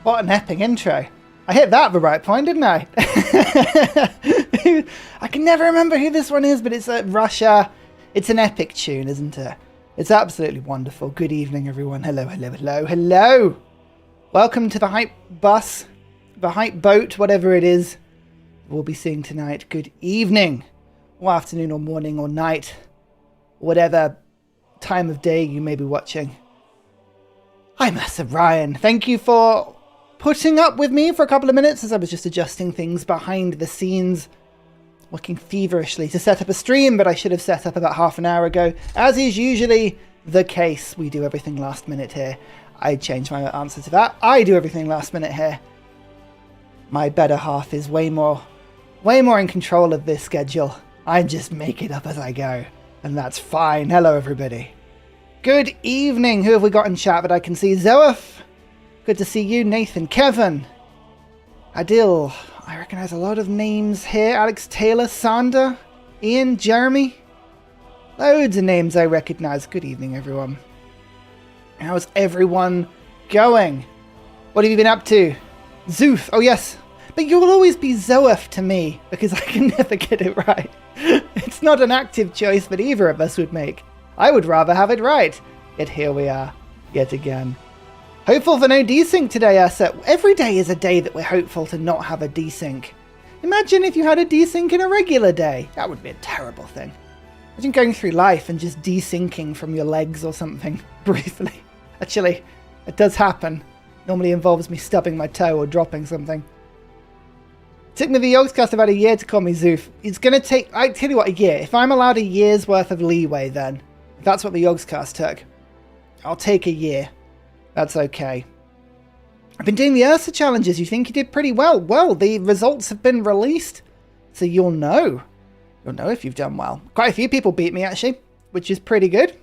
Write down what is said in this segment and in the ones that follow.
What an epic intro. I hit that at the right point, didn't I? I can never remember who this one is, but it's Russia. It's an epic tune, isn't it? It's absolutely wonderful. Good evening, everyone. Hello, hello, hello, hello. Welcome to the hype bus, the hype boat, whatever it is we'll be seeing tonight. Good evening, or afternoon, or morning, or night, whatever time of day you may be watching. I'm Massive Ryan. Thank you for putting up with me for a couple of minutes as I was just adjusting things behind the scenes, working feverishly to set up a stream, but I should have set up about half an hour ago. As is usually the case, we do everything last minute here. I changed my answer to that. I do everything last minute here. My better half is way more in control of this schedule. I just make it up as I go, and that's fine. Hello, everybody. Good evening. Who have we got in chat that I can see? Zoeth. Good to see you. Nathan. Kevin. Adil. I recognize a lot of names here. Alex Taylor. Sander. Ian. Jeremy. Loads of names I recognize. Good evening, everyone. How's everyone going? What have you been up to? Zoof. Oh, yes. But you'll always be Zoeth to me because I can never get it right. It's not an active choice that either of us would make. I would rather have it right. Yet here we are, yet again. Hopeful for no desync today, Ursa. Every day is a day that we're hopeful to not have a desync. Imagine if you had a desync in a regular day. That would be a terrible thing. Imagine going through life and just desyncing from your legs or something, briefly. Actually, it does happen. Normally involves me stubbing my toe or dropping something. It took me the Yogscast about a year to call me Zoof. It's going to take, I tell you what, a year. If I'm allowed a year's worth of leeway then, if that's what the Yogscast took, I'll take a year. That's okay. I've been doing the Ursa challenges. You think you did pretty well. Well, the results have been released, so you'll know. You'll know if you've done well. Quite a few people beat me, actually, which is pretty good.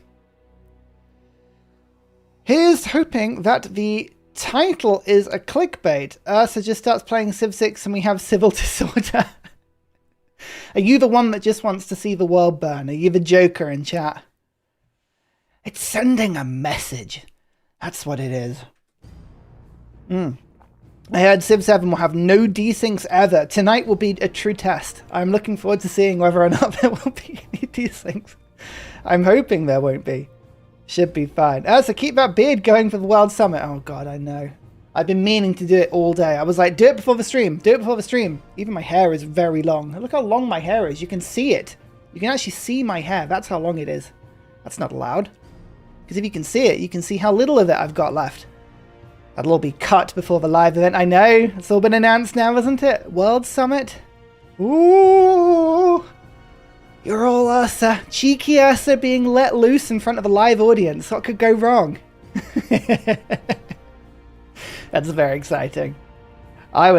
Here's hoping that the title is a clickbait. Ursa just starts playing Civ 6 and we have civil disorder. Are you the one that just wants to see the world burn? Are you the Joker in chat? It's sending a message. That's what it is. I heard Civ 7 will have no desyncs ever. Tonight will be a true test. I'm looking forward to seeing whether or not there will be any desyncs. I'm hoping there won't be. Should be fine. So keep that beard going for the World Summit. Oh god, I know. I've been meaning to do it all day. I was like, do it before the stream. Do it before the stream. Even my hair is very long. Look how long my hair is. You can see it. You can actually see my hair. That's how long it is. That's not allowed. Because if you can see it, you can see how little of it I've got left. That'll all be cut before the live event. I know. It's all been announced now, isn't it? World Summit. Ooh. You're all Ursa. Cheeky Ursa being let loose in front of a live audience. What could go wrong? That's very exciting. I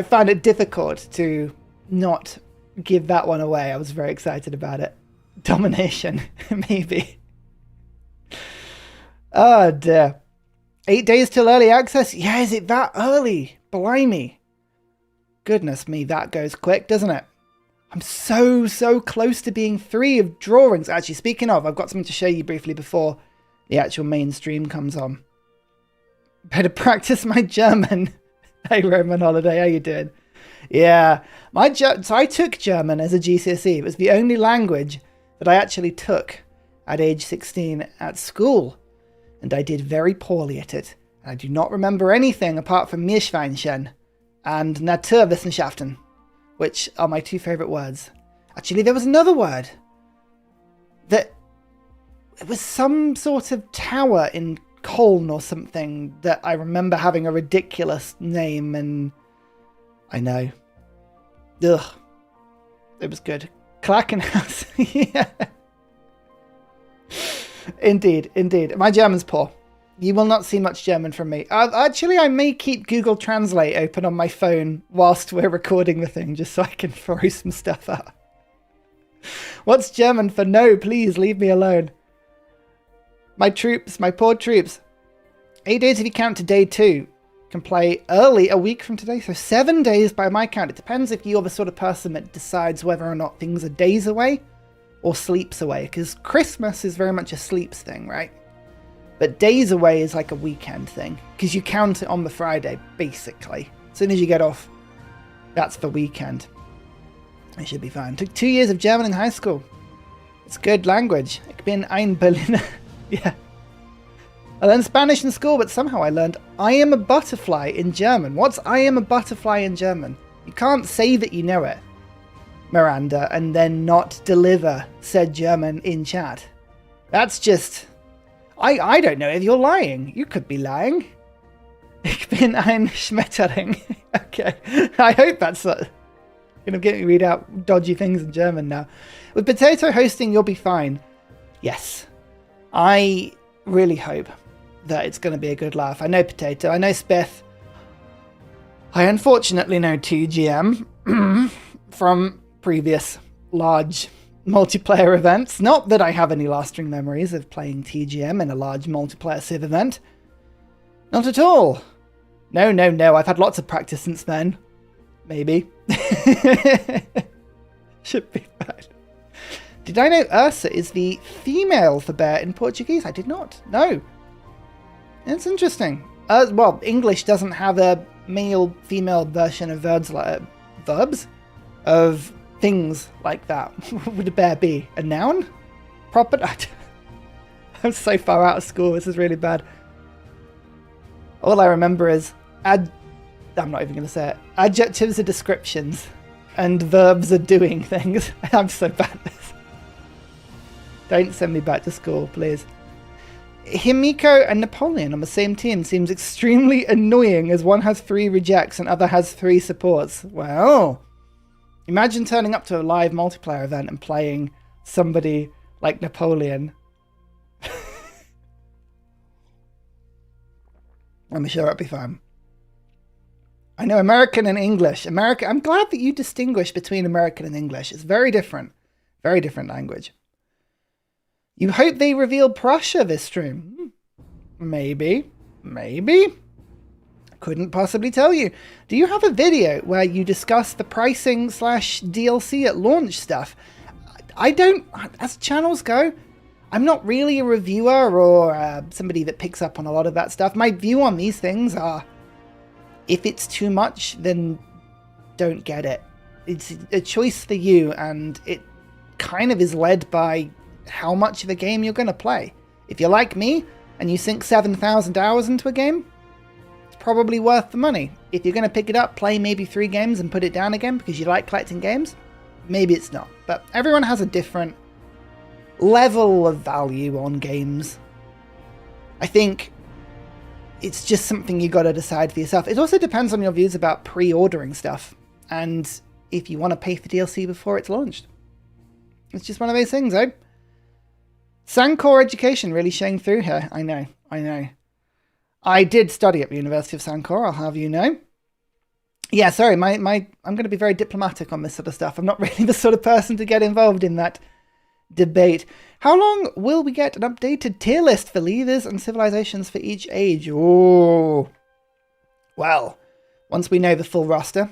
found it difficult to not give that one away. I was very excited about it. Domination, maybe. Oh dear. 8 days till early access? Yeah, is it that early? Blimey. Goodness me, that goes quick, doesn't it? I'm so close to being 3 of drawings. Actually, speaking of, I've got something to show you briefly before the actual main stream comes on. Better practice my German. Hey, Roman Holiday, how you doing? Yeah, so I took German as a GCSE. It was the only language that I actually took at age 16 at school. And I did very poorly at it. I do not remember anything apart from Meerschweinchen and Naturwissenschaften, which are my 2 favourite words. Actually, there was another word that it was some sort of tower in Köln or something that I remember having a ridiculous name, and I know. Ugh. It was good. Klackenhaus. Yeah. Indeed. My German's poor. You will not see much German from me. Actually, I may keep Google Translate open on my phone whilst we're recording the thing, just so I can throw some stuff out. What's German for no, please leave me alone? My troops, my poor troops. 8 days if you count to day 2. Can play early a week from today, so 7 days by my count. It depends if you're the sort of person that decides whether or not things are days away or sleeps away, because Christmas is very much a sleeps thing, right? But days away is like a weekend thing, because you count it on the Friday, basically. As soon as you get off, that's the weekend. It should be fine. Took 2 years of German in high school. It's good language. Ich bin ein Berliner. Yeah. I learned Spanish in school, but somehow I learned I am a butterfly in German. What's I am a butterfly in German? You can't say that you know it, Miranda, and then not deliver said German in chat. That's just... I don't know if you're lying. You could be lying. Ich bin ein Schmetterling. Okay. I hope that's going to get me read out dodgy things in German now. With Potato hosting, you'll be fine. Yes. I really hope that it's going to be a good laugh. I know Potato. I know Spiff. I unfortunately know 2GM from previous large multiplayer events. Not that I have any lasting memories of playing TGM in a large multiplayer civ event. Not at all. No. I've had lots of practice since then. Maybe. Should be fine. Did I know Ursa is the female for bear in Portuguese? I did not. No. It's interesting. Well, English doesn't have a male-female version of verbs of things like that. What would a bear be? A noun? Proper? I'm so far out of school. This is really bad. All I remember is I'm not even going to say it. Adjectives are descriptions, and verbs are doing things. I'm so bad at this. Don't send me back to school, please. Himiko and Napoleon on the same team seems extremely annoying, as one has 3 rejects and other has 3 supports. Well, imagine turning up to a live multiplayer event and playing somebody like Napoleon. I'm sure it'll be fun. I know American and English. I'm glad that you distinguish between American and English. It's very different. Very different language. You hope they reveal Prussia this stream? Maybe. Couldn't possibly tell you. Do you have a video where you discuss the pricing / DLC at launch stuff? I don't, as channels go, I'm not really a reviewer or somebody that picks up on a lot of that stuff. My view on these things are, if it's too much, then don't get it. It's a choice for you, and it kind of is led by how much of a game you're going to play. If you're like me and you sink 7,000 hours into a game, it's probably worth the money. If you're going to pick it up, play maybe 3 games and put it down again because you like collecting games, maybe it's not. But everyone has a different level of value on games. I think it's just something you got to decide for yourself. It also depends on your views about pre-ordering stuff and if you want to pay for DLC before it's launched. It's just one of those things, eh? Sankor education really showing through here. I know. I did study at the University of Sankor, I'll have you know. Yeah, sorry, I'm going to be very diplomatic on this sort of stuff. I'm not really the sort of person to get involved in that debate. How long will we get an updated tier list for leaders and civilizations for each age? Oh, well, once we know the full roster,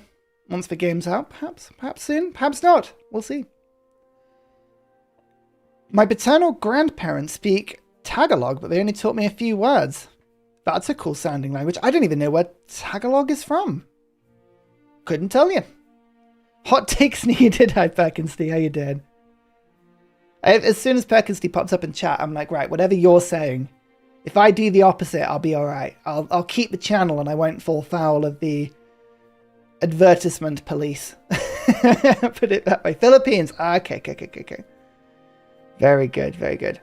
once the game's out, perhaps soon, perhaps not. We'll see. My paternal grandparents speak Tagalog, but they only taught me a few words. That's a cool sounding language. I don't even know where Tagalog is from. Couldn't tell you. Hot takes needed. Hi, Perkins D. How you doing? As soon as Perkins D pops up in chat, I'm like, right, whatever you're saying, if I do the opposite, I'll be all right. I'll keep the channel and I won't fall foul of the advertisement police. Put it that way. Philippines. Okay. Very good.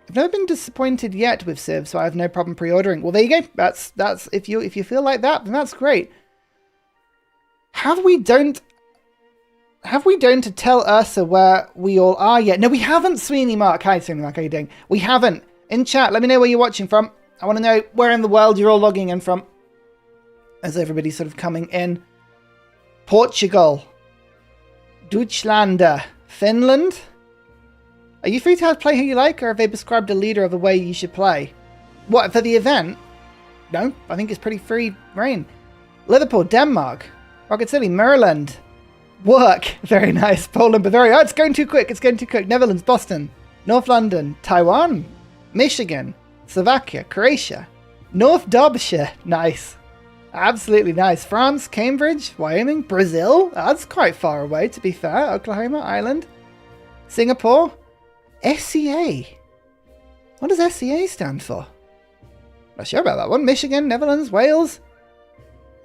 I've never been disappointed yet with Civ, so I have no problem pre-ordering. Well, there you go. That's if you feel like that, then that's great. Have we don't to tell Ursa where we all are yet? No, we haven't, Sweeney Mark. Hi, Sweeney Mark. How you doing? We haven't. In chat, let me know where you're watching from. I want to know where in the world you're all logging in from. As everybody's sort of coming in. Portugal. Deutschland. Finland. Are you free to play who you like, or have they prescribed a leader of the way you should play? What, for the event? No, I think it's pretty free reign. Liverpool, Denmark, Rocket City, Maryland. Work, very nice. Poland, Bavaria. Oh, it's going too quick. Netherlands, Boston, North London, Taiwan, Michigan, Slovakia, Croatia, North Derbyshire, nice. Absolutely nice. France, Cambridge, Wyoming, Brazil, that's quite far away to be fair, Oklahoma, Ireland, Singapore, SEA. What does SEA stand for? Not sure about that one. Michigan, Netherlands, Wales,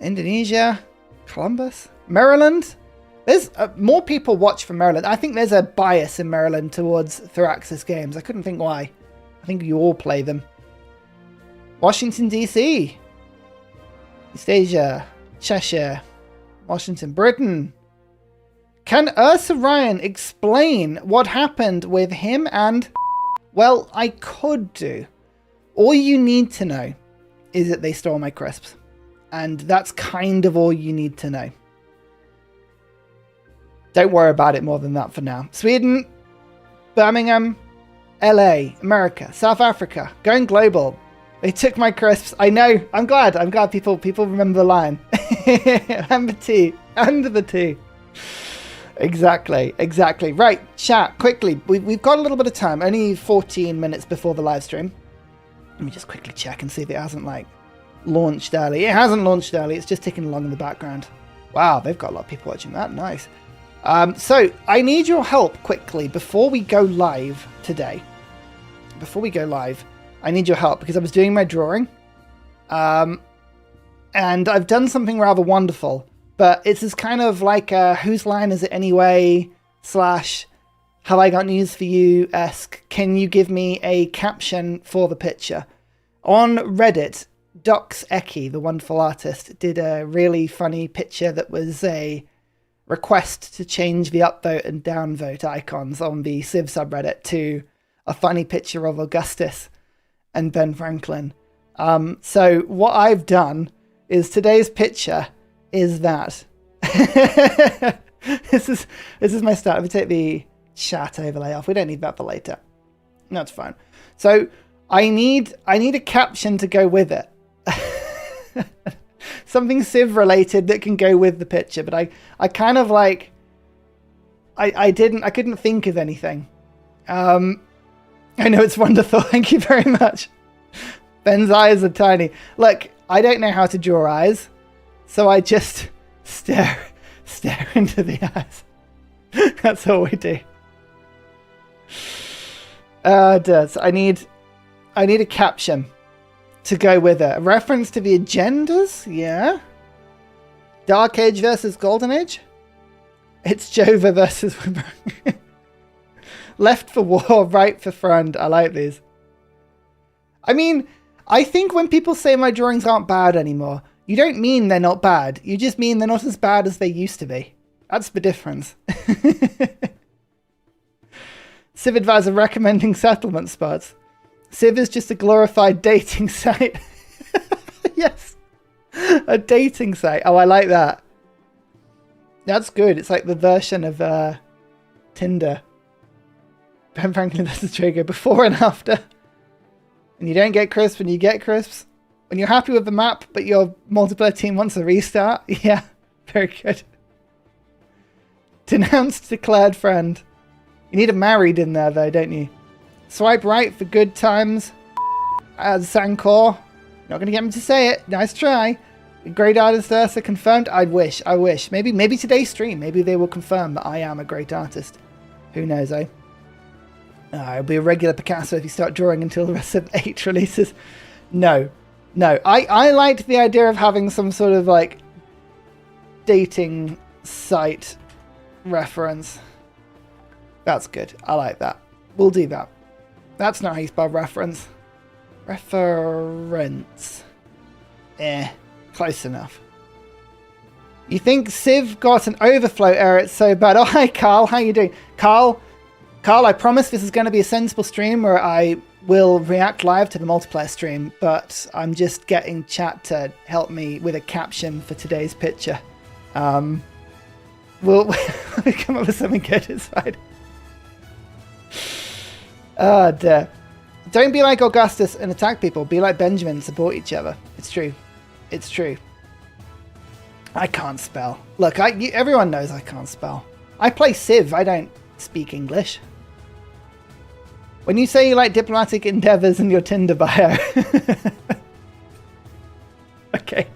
Indonesia, Columbus, Maryland. There's more people watch from Maryland. I think there's a bias in Maryland towards Thraxis games. I couldn't think why. I think you all play them. Washington, D.C., East Asia, Cheshire, Washington, Britain. Can Ursa Ryan explain what happened with him and... Well, I could do. All you need to know is that they stole my crisps. And that's kind of all you need to know. Don't worry about it more than that for now. Sweden, Birmingham, LA, America, South Africa, going global. They took my crisps. I know. I'm glad. People remember the line. And the T. And the T. Exactly. Right, chat, quickly. We've got a little bit of time. Only 14 minutes before the live stream. Let me just quickly check and see if it hasn't, launched early. It hasn't launched early. It's just ticking along in the background. Wow, they've got a lot of people watching that. Nice. So, I need your help quickly before we go live today. I need your help because I was doing my drawing. And I've done something rather wonderful. But it's kind of like a whose line is it anyway? / have I got news for you-esque. Can you give me a caption for the picture? On Reddit, Docs Eki, the wonderful artist, did a really funny picture that was a request to change the upvote and downvote icons on the Civ subreddit to a funny picture of Augustus and Ben Franklin. So what I've done is today's picture is that. This is my start. Let me take the chat overlay off. We don't need that for later. That's fine. So I need a caption to go with it. Something Civ related that can go with the picture, but I kind of I couldn't think of anything. I know it's wonderful. Thank you very much. Ben's eyes are tiny. Look, I don't know how to draw eyes, so I just stare into the eyes. That's all we do. So I need a caption to go with it. A reference to the agendas? Yeah. Dark Age versus Golden Age? It's Jova versus Left for war, right for friend. I like these. I mean, I think when people say my drawings aren't bad anymore, you don't mean they're not bad. You just mean they're not as bad as they used to be. That's the difference. Civ Advisor recommending settlement spots. Civ is just a glorified dating site. Yes. A dating site. Oh, I like that. That's good. It's like the version of Tinder. Ben Franklin does the trigger before and after. And you don't get crisps when you get crisps. When you're happy with the map, but your multiplayer team wants a restart. Yeah, very good. Denounced declared friend. You need a married in there though, don't you? Swipe right for good times. Sankor. Not going to get me to say it. Nice try. Great artist Ursa confirmed. I wish. Maybe today's stream. Maybe they will confirm that I am a great artist. Who knows, eh? It'll be a regular Picasso if you start drawing until the rest of 8 releases. No. I liked the idea of having some sort of dating site reference. That's good. I like that. We'll do that. That's not how you spell reference. Reference. Close enough. You think Civ got an overflow error? It's so bad. Oh, hi, Carl. How you doing? Carl, I promise this is going to be a sensible stream where I will react live to the multiplayer stream, but I'm just getting chat to help me with a caption for today's picture. We'll come up with something good. It's fine. Oh, dear. Don't be like Augustus and attack people. Be like Benjamin and support each other. It's true. It's true. I can't spell. Look, everyone knows I can't spell. I play Civ. I don't speak English. When you say you like diplomatic endeavors in your Tinder bio. Okay.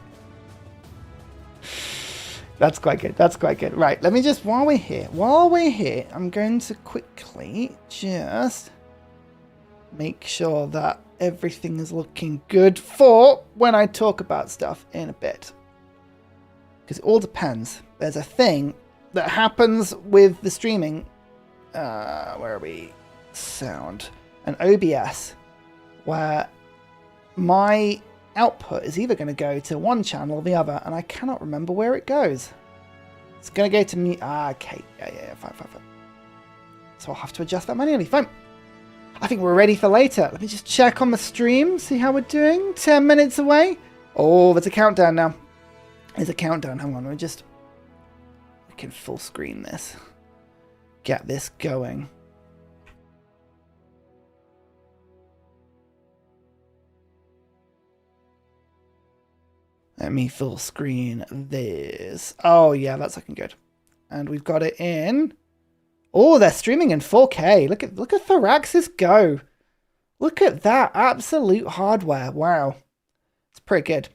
That's quite good. That's quite good. Right, let me just, while we're here, I'm going to quickly just make sure that everything is looking good for when I talk about stuff in a bit. Because it all depends. There's a thing that happens with the streaming. Where are we? Sound. And OBS, where my output is either going to go to one channel or the other, and I cannot remember where it goes. It's going to go to mute. Okay. Yeah. Fine. So I'll have to adjust that manually. Fine. I think we're ready for later. Let me just check on the stream, see how we're doing. 10 minutes away. Oh, there's a countdown now. There's a countdown. Hang on. We can full screen this. Get this going. Let me full screen this. Oh, yeah, that's looking good. And we've got it in. Oh, they're streaming in 4K. Look at Theraxis go. Look at that. Absolute hardware. Wow. It's pretty good.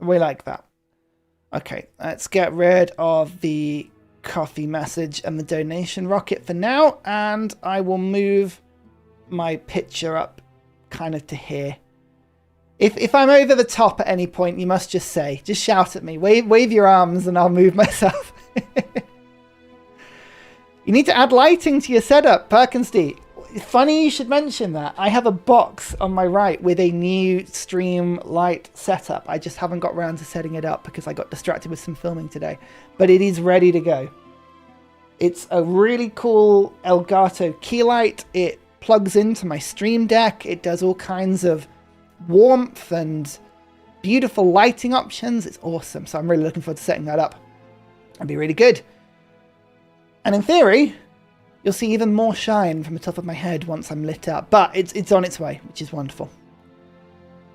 We like that. Okay, let's get rid of the coffee message and the donation rocket for now. And I will move my picture up kind of to here. If I'm over the top at any point, you must just say, just shout at me, wave your arms, and I'll move myself. You need to add lighting to your setup, Perkinsty. Funny you should mention that. I have a box on my right with a new stream light setup. I just haven't got around to setting it up because I got distracted with some filming today. But it is ready to go. It's a really cool Elgato key light. It plugs into my Stream Deck. It does all kinds of warmth and beautiful lighting options. It's awesome. So I'm really looking forward to setting that up. That'd be really good. And in theory, you'll see even more shine from the top of my head once I'm lit up. But it's on its way, which is wonderful.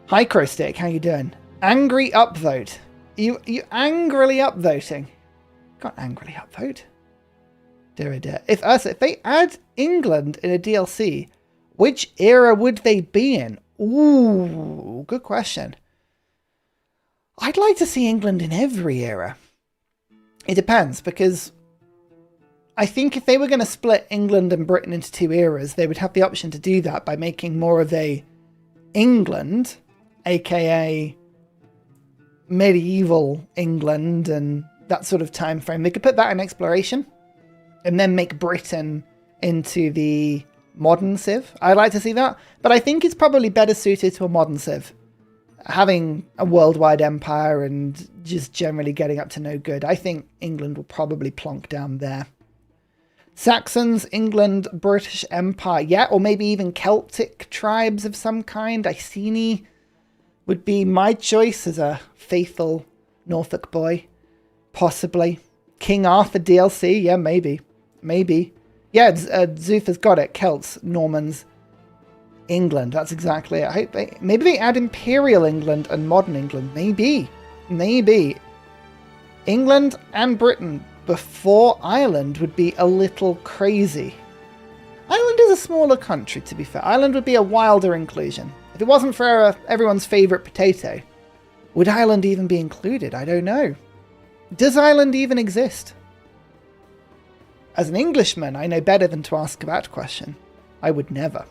Hi, Crowstick. How you doing? Angry upvote. You angrily upvoting? Can't angrily upvote. Dear. If Ursa, if they add England in a DLC, which era would they be in? Ooh, good question. I'd like to see England in every era. It depends, because I think if they were going to split England and Britain into two eras, they would have the option to do that by making more of a England, aka medieval England and that sort of time frame. They could put that in exploration and then make Britain into the modern Civ. I'd like to see that, but I think it's probably better suited to a modern Civ. Having a worldwide empire and just generally getting up to no good. I think England will probably plonk down there. Saxons, England, British Empire, yeah, or maybe even Celtic tribes of some kind. Iceni would be my choice as a faithful Norfolk boy. Possibly. King Arthur DLC, yeah, maybe. Maybe. Yeah, Zutha's got it. Celts, Normans, England. That's exactly it. Maybe they add Imperial England and Modern England. Maybe. Maybe. England and Britain before Ireland would be a little crazy. Ireland is a smaller country, to be fair. Ireland would be a wilder inclusion. If it wasn't for everyone's favourite potato, would Ireland even be included? I don't know. Does Ireland even exist? As an Englishman, I know better than to ask that question. I would never.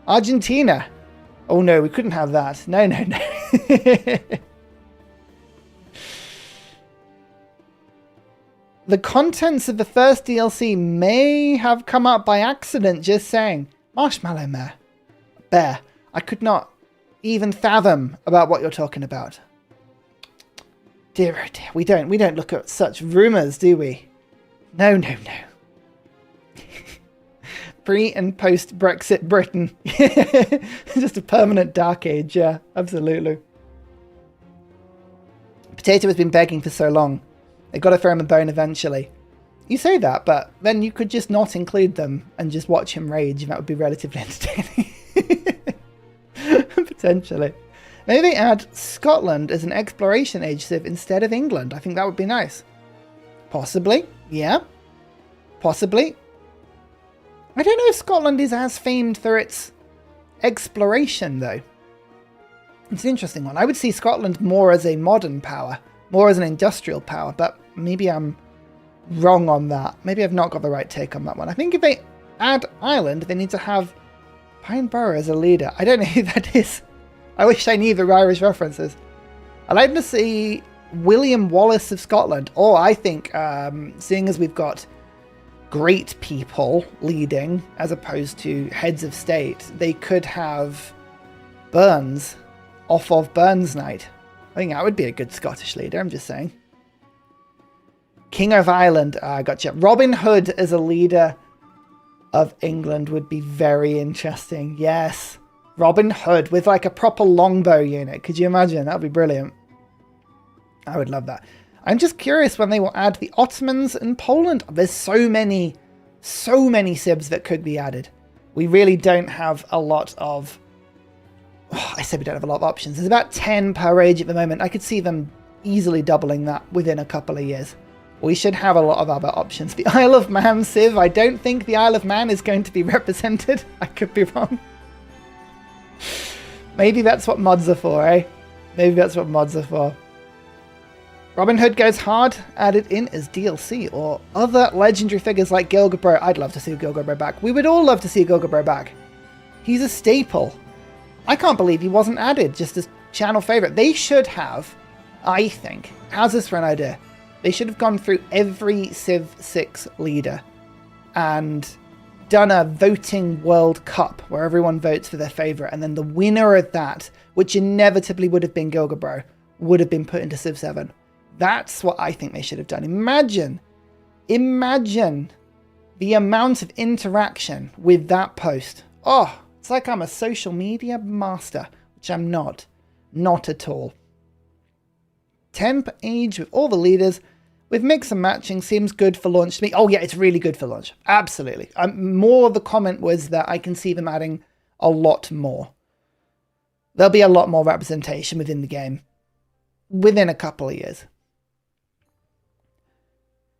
Argentina. Oh no, we couldn't have that. No. The contents of the first DLC may have come up by accident, just saying. Marshmallow Bear. I could not even fathom about what you're talking about. Dear oh dear, we don't look at such rumours, do we? No. Pre and post Brexit Britain. Just a permanent dark age, yeah, absolutely. Potato has been begging for so long. They've got to throw him a bone eventually. You say that, but then you could just not include them and just watch him rage, and that would be relatively entertaining. Potentially. Maybe add Scotland as an exploration age civ instead of England. I think that would be nice. Possibly, yeah. Possibly. I don't know if Scotland is as famed for its exploration, though. It's an interesting one. I would see Scotland more as a modern power, more as an industrial power, but maybe I'm wrong on that. Maybe I've not got the right take on that one. I think if they add Ireland, they need to have Pine Borough as a leader. I don't know who that is. I wish I knew the Irish references. I'd like to see William Wallace of Scotland. Or I think, seeing as we've got great people leading as opposed to heads of state, they could have Burns off of Burns Night. I think that would be a good Scottish leader, I'm just saying. King of Ireland, gotcha. Robin Hood as a leader of England would be very interesting. Yes, Robin Hood with like a proper longbow unit. Could you imagine? That would be brilliant. I would love that. I'm just curious when they will add the Ottomans and Poland. There's so many civs that could be added. We really don't have a lot of... Oh, I said we don't have a lot of options. There's about 10 per age at the moment. I could see them easily doubling that within a couple of years. We should have a lot of other options. The Isle of Man civ, I don't think the Isle of Man is going to be represented. I could be wrong. Maybe that's what mods are for, eh? Maybe that's what mods are for. Robin Hood goes hard, added in as DLC, or other legendary figures like Gilgabro. I'd love to see Gilgabro back. We would all love to see Gilgabro back. He's a staple. I can't believe he wasn't added, just as channel favourite. They should have, I think, how's this for an idea? They should have gone through every Civ 6 leader and done a voting World Cup where everyone votes for their favourite, and then the winner of that, which inevitably would have been Gilgabro, would have been put into Civ 7. That's what I think they should have done. Imagine the amount of interaction with that post. Oh, it's like I'm a social media master, which I'm not. Not at all. 10 per age with all the leaders, with mix and matching seems good for launch to me. Oh yeah, it's really good for launch. Absolutely. More of the comment was that I can see them adding a lot more. There'll be a lot more representation within the game within a couple of years.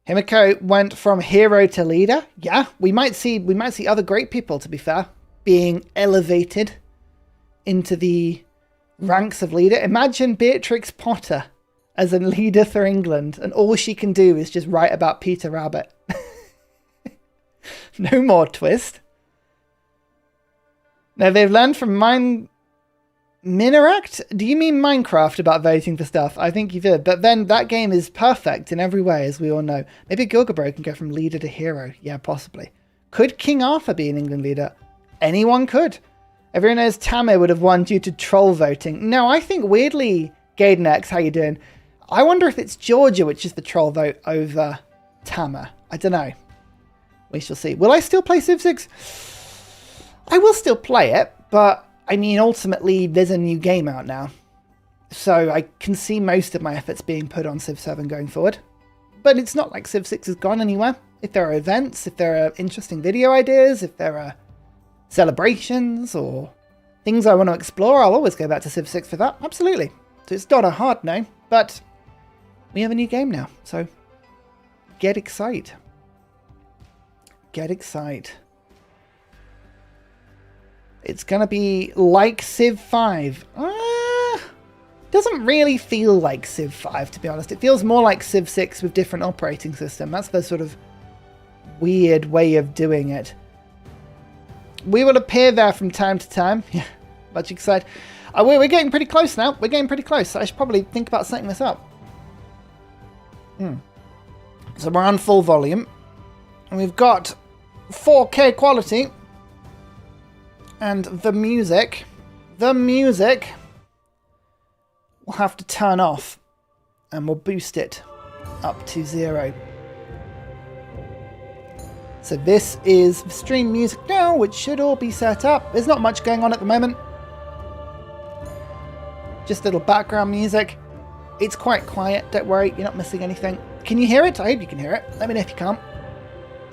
Himiko went from hero to leader. Yeah, we might see other great people, to be fair, being elevated into the ranks of leader. Imagine Beatrix Potter as a leader for England, and all she can do is just write about Peter Rabbit. No more twist. Now, they've learned from Mineract? Do you mean Minecraft about voting for stuff? I think you did. But then that game is perfect in every way, as we all know. Maybe Gilgabro can go from leader to hero. Yeah, possibly. Could King Arthur be an England leader? Anyone could. Everyone knows Tamir would have won due to troll voting. No, I think weirdly, Gaiden X, how you doing? I wonder if it's Georgia, which is the troll vote over Tamir. I don't know. We shall see. Will I still play Civ 6? I will still play it, but I mean, ultimately, there's a new game out now. So I can see most of my efforts being put on Civ 7 going forward. But it's not like Civ 6 has gone anywhere. If there are events, if there are interesting video ideas, if there are celebrations or things I want to explore, I'll always go back to Civ 6 for that. Absolutely. So it's not a hard no, but we have a new game now. So get excited. Get excited. It's going to be like Civ 5. Doesn't really feel like Civ 5, to be honest. It feels more like Civ 6 with different operating system. That's the sort of weird way of doing it. We will appear there from time to time. Yeah, much excited. We're getting pretty close now. We're getting pretty close. I should probably think about setting this up. So we're on full volume. And we've got 4K quality. And the music will have to turn off, and we'll boost it up to 0. So this is stream music now, which should all be set up. There's not much going on at the moment. Just a little background music. It's quite quiet, don't worry, you're not missing anything. Can you hear it? I hope you can hear it. Let me know if you can't.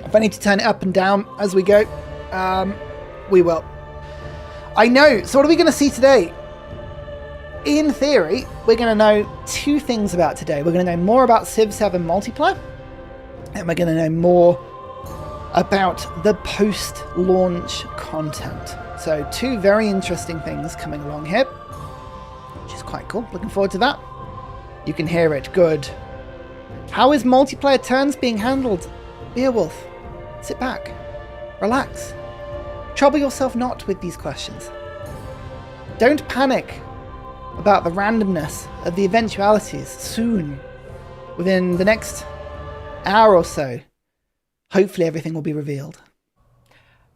If I need to turn it up and down as we go, we will. I know. So what are we going to see today? In theory, we're going to know 2 things about today. We're going to know more about Civ 7 multiplayer, and we're going to know more about the post-launch content. So 2 very interesting things coming along here, which is quite cool. Looking forward to that. You can hear it. Good. How is multiplayer turns being handled? Beowulf, sit back. Relax. Trouble yourself not with these questions. Don't panic about the randomness of the eventualities. Soon, within the next hour or so, hopefully everything will be revealed.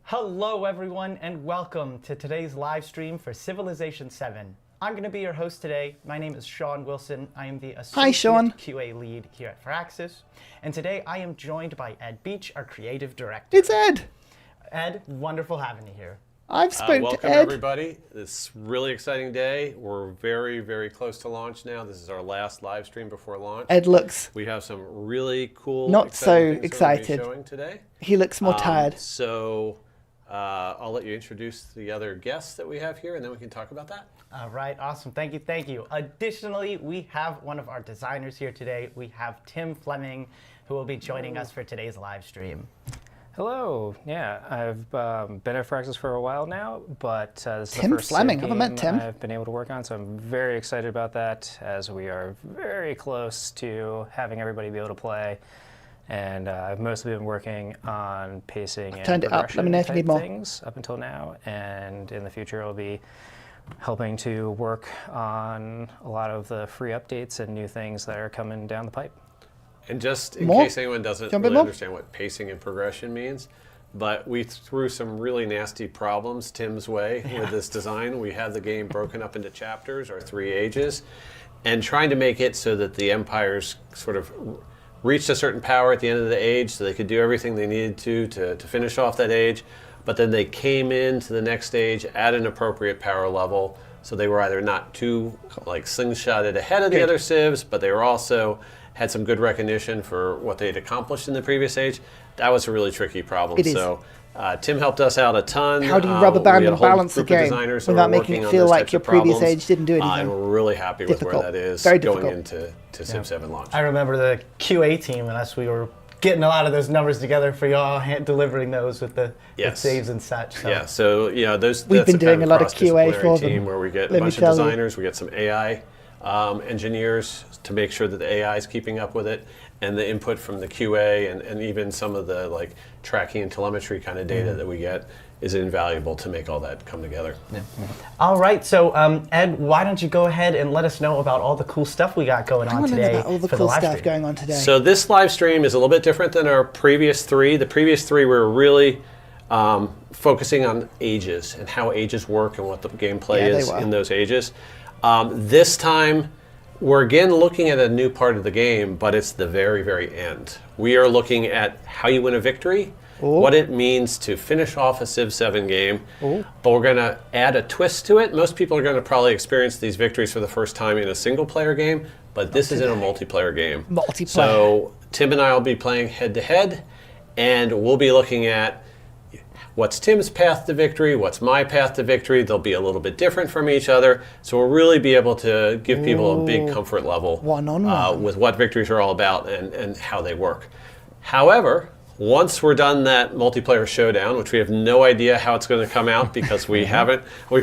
Hello everyone and welcome to today's live stream for Civilization 7. I'm going to be your host today. My name is Sean Wilson. I am the Associate QA Lead here at Firaxis. And today I am joined by Ed Beach, our Creative Director. It's Ed! Ed, wonderful having you here. I've spoken to Ed. Welcome everybody. It's a really exciting day. We're very, very close to launch now. This is our last live stream before launch. Ed looks... We have some really cool... Not so excited. Showing today. He looks more tired. So I'll let you introduce the other guests that we have here, and then we can talk about that. All right, awesome. Thank you, thank you. Additionally, we have one of our designers here today. We have Tim Fleming, who will be joining us for today's live stream. Hello. Yeah, I've been at Firaxis for a while now, but this is Tim the first Fleming. game I haven't met Tim. I've been able to work on, so I'm very excited about that, as we are very close to having everybody be able to play. And I've mostly been working on pacing and progression type things up until now, and in the future I'll be helping to work on a lot of the free updates and new things that are coming down the pipe. And just in case anyone doesn't really understand what pacing and progression means, but we threw some really nasty problems Tim's way with this design. We had the game broken up into chapters, or 3 ages, and trying to make it so that the empires sort of reached a certain power at the end of the age so they could do everything they needed to finish off that age, but then they came into the next stage at an appropriate power level, so they were either not too like slingshotted ahead of the other civs, but they were also had some good recognition for what they'd accomplished in the previous age. That was a really tricky problem. So Tim helped us out a ton. How do you rubber band and balance the game without making it feel like your previous age didn't do anything? And we're really happy with where that is going into Civ 7 launch. I remember the QA team and us, we were getting a lot of those numbers together for y'all, delivering those with the saves and such. So. Yeah, so we've been doing a lot of QA for them. Team where we get a bunch of designers, we get some AI engineers to make sure that the AI is keeping up with it, and the input from the QA and even some of the like tracking and telemetry kind of data that we get is invaluable to make all that come together. Yeah. All right, so Ed, why don't you go ahead and let us know about all the cool stuff we got going on today? All the cool stuff going on today. So this live stream is a little bit different than our previous 3. The previous 3 were really focusing on ages and how ages work and what the gameplay is in those ages. This time, we're again looking at a new part of the game, but it's the very, very end. We are looking at how you win a victory, what it means to finish off a Civ 7 game, but we're going to add a twist to it. Most people are going to probably experience these victories for the first time in a single-player game, but this is in a multiplayer game. So Tim and I will be playing head-to-head, and we'll be looking at what's Tim's path to victory, what's my path to victory. They'll be a little bit different from each other, so we'll really be able to give people a big comfort level with what victories are all about and how they work. However, once we're done that multiplayer showdown, which we have no idea how it's going to come out because we've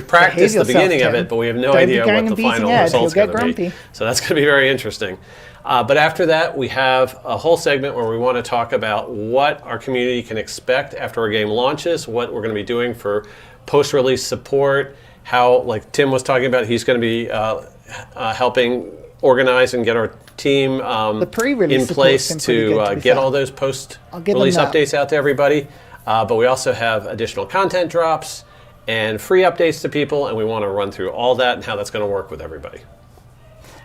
practiced the beginning of it, but we have no idea what the final result's going to be. So that's going to be very interesting. But after that, we have a whole segment where we want to talk about what our community can expect after our game launches, what we're going to be doing for post-release support, how, like Tim was talking about, he's going to be helping organize and get our team in place to get all those post-release updates out to everybody. But we also have additional content drops and free updates to people, and we want to run through all that and how that's going to work with everybody.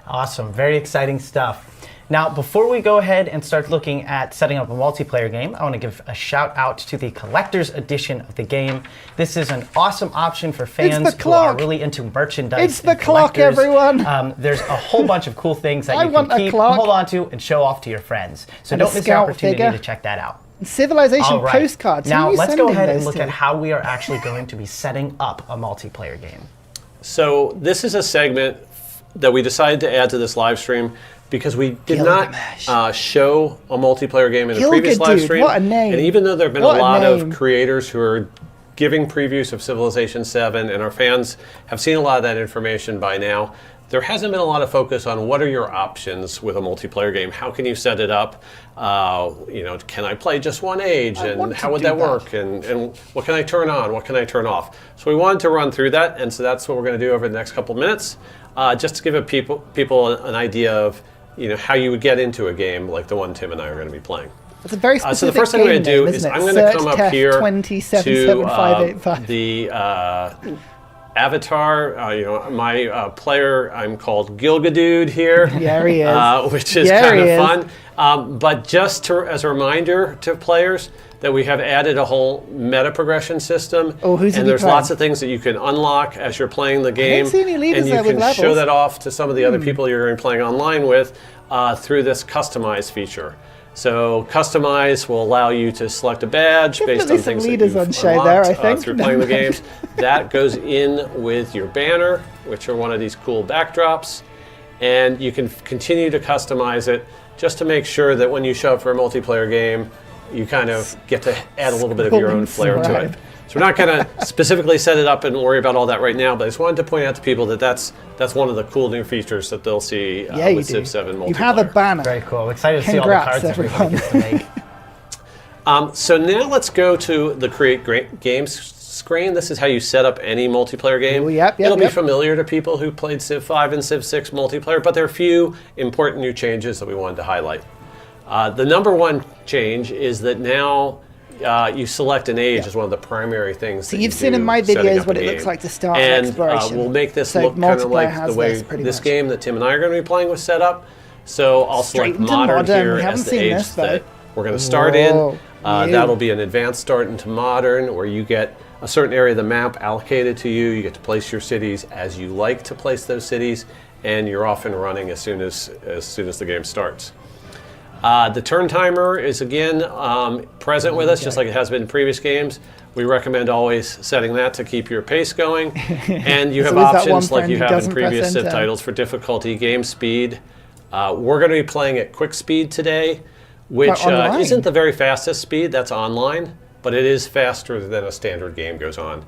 Awesome, very exciting stuff. Now, before we go ahead and start looking at setting up a multiplayer game, I want to give a shout out to the collector's edition of the game. This is an awesome option for fans who are really into merchandise. It's the clock, everyone. There's a whole bunch of cool things that you can keep, hold on to, and show off to your friends. So don't miss the opportunity to check that out. Civilization postcards. Now, let's go ahead and look at how we are actually going to be setting up a multiplayer game. So this is a segment that we decided to add to this live stream because we did not show a multiplayer game in the previous live stream. What a name. And even though there have been a lot of creators who are giving previews of Civilization 7, and our fans have seen a lot of that information by now, there hasn't been a lot of focus on what are your options with a multiplayer game. How can you set it up? Can I play just one age? And how would that work? And what can I turn on? What can I turn off? So we wanted to run through that, and so that's what we're going to do over the next couple of minutes, just to give people an idea of how you would get into a game like the one Tim and I are going to be playing. It's a very specific so the first thing I'm going to do is I'm going to come up here to 277585. The avatar. My player, I'm called Gilgadude here. Yeah, he is. Which is kind of fun. But just as a reminder to players that we have added a whole meta progression system. Oh, who's and there's lots of things that you can unlock as you're playing the game. I didn't see any leaders and you there with can levels. show that off to some of the other people you're going to be playing online with through this customize feature. So customize will allow you to select a badge based on things that you've unlocked through playing the games. That goes in with your banner, which are one of these cool backdrops. And you can continue to customize it just to make sure that when you show up for a multiplayer game, you kind of get to add a little bit of your own flair to it. So we're not going to specifically set it up and worry about all that right now, but I just wanted to point out to people that that's one of the cool new features that they'll see with Civ 7 multiplayer. You have a banner. Very cool. Excited to see all the cards everyone gets to make. So now let's go to the Create Games screen. This is how you set up any multiplayer game. It'll be familiar to people who played Civ 5 and Civ 6 multiplayer, but there are a few important new changes that we wanted to highlight. The number one change is that now you select an age as one of the primary things. So you've seen in my videos what it looks like to start an exploration. We'll make this look kind of like the way this game that Tim and I are going to be playing was set up. So I'll select modern here as the age that we're going to start in. That'll be an advanced start into modern, where you get a certain area of the map allocated to you. You get to place your cities as you like to place those cities, and you're off and running as soon as the game starts. The turn timer is again present with us, just like it has been in previous games. We recommend always setting that to keep your pace going. And you have options like you have in previous Civ titles for difficulty, game speed. We're going to be playing at quick speed today, which isn't the very fastest speed. That's online, but it is faster than a standard game goes on.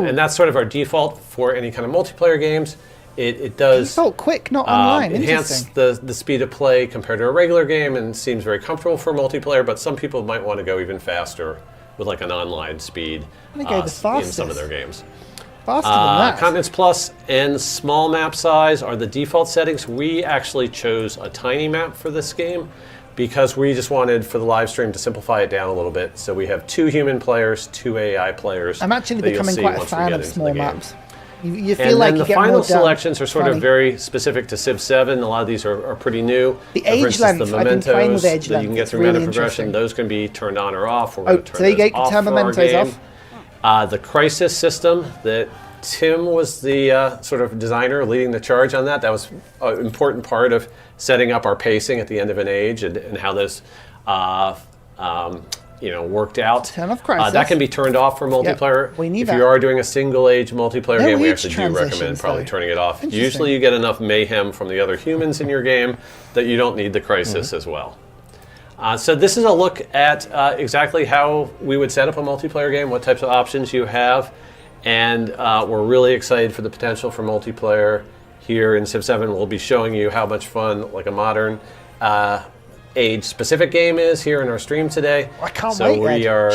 And that's sort of our default for any kind of multiplayer games. It does default quick, not online. Enhance the speed of play compared to a regular game, and seems very comfortable for multiplayer, but some people might want to go even faster with like an online speed in some of their games. Faster than that. Continents Plus and small map size are the default settings. We actually chose a tiny map for this game because we just wanted for the live stream to simplify it down a little bit. So we have 2 human players, 2 AI players. I'm actually becoming quite a fan of small maps. You feel and like then you the get final more selections are sort of very specific to Civ 7. A lot of these are pretty new. The age length, the I've been playing with age that length. you can get through meta progression, those can be turned on or off. We're going to turn those off turn for our game. off. The crisis system that Tim was the sort of designer leading the charge on that. That was an important part of setting up our pacing at the end of an age and how those worked out. Turn off crisis. That can be turned off for multiplayer. We need if you are doing a single age multiplayer game, we actually do recommend transitions, probably turning it off. Usually you get enough mayhem from the other humans in your game that you don't need the crisis as well. So this is a look at exactly how we would set up a multiplayer game, what types of options you have, and we're really excited for the potential for multiplayer here in Civ 7. We'll be showing you how much fun like a modern age-specific game is here in our stream today. I can't wait, we are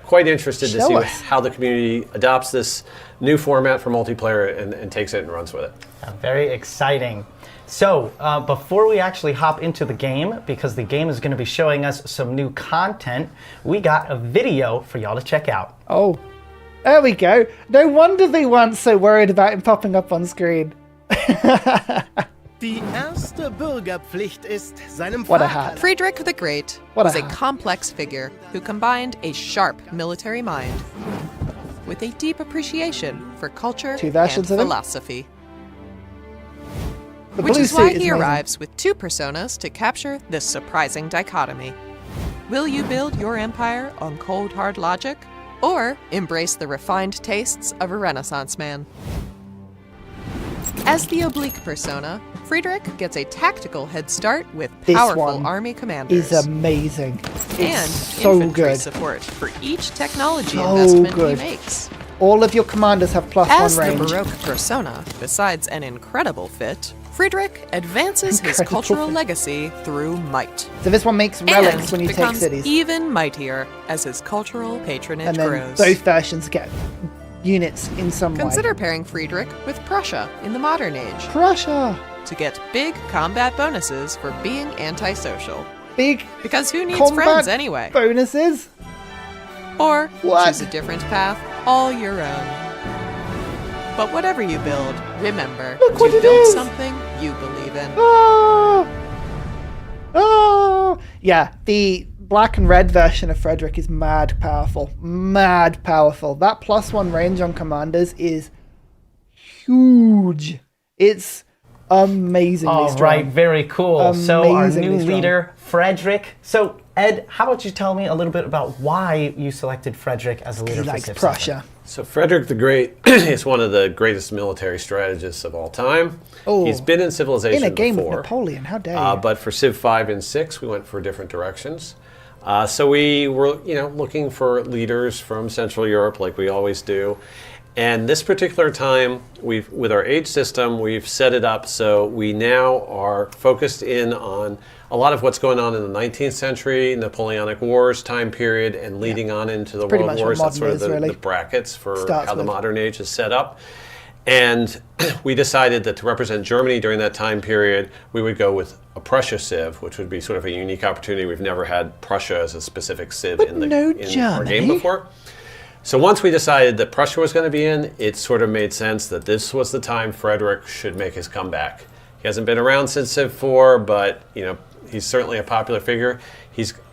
quite interested to see how the community adopts this new format for multiplayer and takes it and runs with it. Very exciting. So before we actually hop into the game, because the game is going to be showing us some new content, we got a video for y'all to check out. Oh, there we go. No wonder they weren't so worried about him popping up on screen. Die erste Bürgerpflicht ist, seinem Vater. Friedrich the Great was a complex figure who combined a sharp military mind with a deep appreciation for culture and philosophy. Which is why he arrives with 2 personas to capture this surprising dichotomy. Will you build your empire on cold, hard logic, or embrace the refined tastes of a Renaissance man? As the oblique persona, Friedrich gets a tactical head start with powerful army commanders. Is amazing. And so infantry good. support for each technology investment he makes. All of your commanders have +1 range. As the Baroque persona, besides an incredible fit, Friedrich advances his cultural legacy through might. So this one makes relics when you take becomes cities. even mightier as his cultural patronage and then grows. both versions get units in some way. Consider pairing Friedrich with Prussia in the modern age Prussia! to get big combat bonuses for being antisocial. Big Because who needs combat friends anyway? bonuses? Or What? choose a different path all your own. But whatever you build, remember Look to what it build is. something you believe in. Oh! Oh! Yeah, the black and red version of Frederick is mad powerful. Mad powerful. That +1 range on commanders is huge. It's amazingly strong. Right, very cool. So our new Amazingly strong. leader, Frederick. So Ed, how about you tell me a little bit about why you selected Frederick as a leader He for likes Civ Prussia. So Frederick the Great is one of the greatest military strategists of all time. Oh, He's been in Civilization in a game before, with Napoleon, how dare you? but for Civ 5 and 6, we went for different directions. So we were, looking for leaders from Central Europe, like we always do. And this particular time, with our age system, we've set it up so we now are focused in on a lot of what's going on in the 19th century, Napoleonic Wars time period, and leading on into the Pretty World much what Wars. That's sort modern of is, really. the brackets for Starts how the with. modern age is set up. And we decided that to represent Germany during that time period, we would go with a Prussia Civ, which would be sort of a unique opportunity. We've never had Prussia as a specific Civ in our game before. So once we decided that Prussia was going to be in, it sort of made sense that this was the time Frederick should make his comeback. He hasn't been around since Civ 4, but he's certainly a popular figure.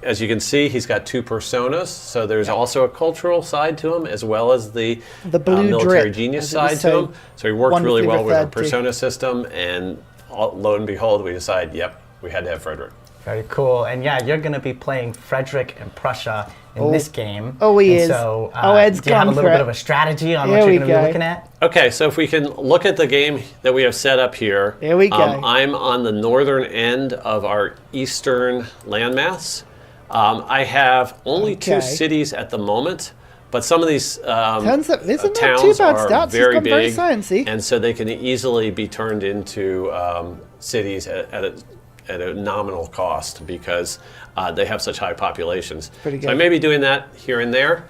As you can see, he's got 2 personas, so there's also a cultural side to him as well as the blue military drip, genius as it was side so to him. So he worked really well with our referred to. persona system, and lo and behold, we decided, yep, we had to have Frederick. Very cool. And yeah, you're going to be playing Frederick and Prussia in this game. Oh, he and is. So, Ed's do you have a gone little for bit it. of a strategy on Here what we you're going to go. be looking at? Okay, so if we can look at the game that we have set up here. Here we go. I'm on the northern end of our eastern landmass. I have only 2 cities at the moment, but some of these Turns up, isn't that towns too bad are stats? very He's gone very big, sciencey. and so they can easily be turned into cities at a nominal cost because they have such high populations. Pretty good. So I may be doing that here and there.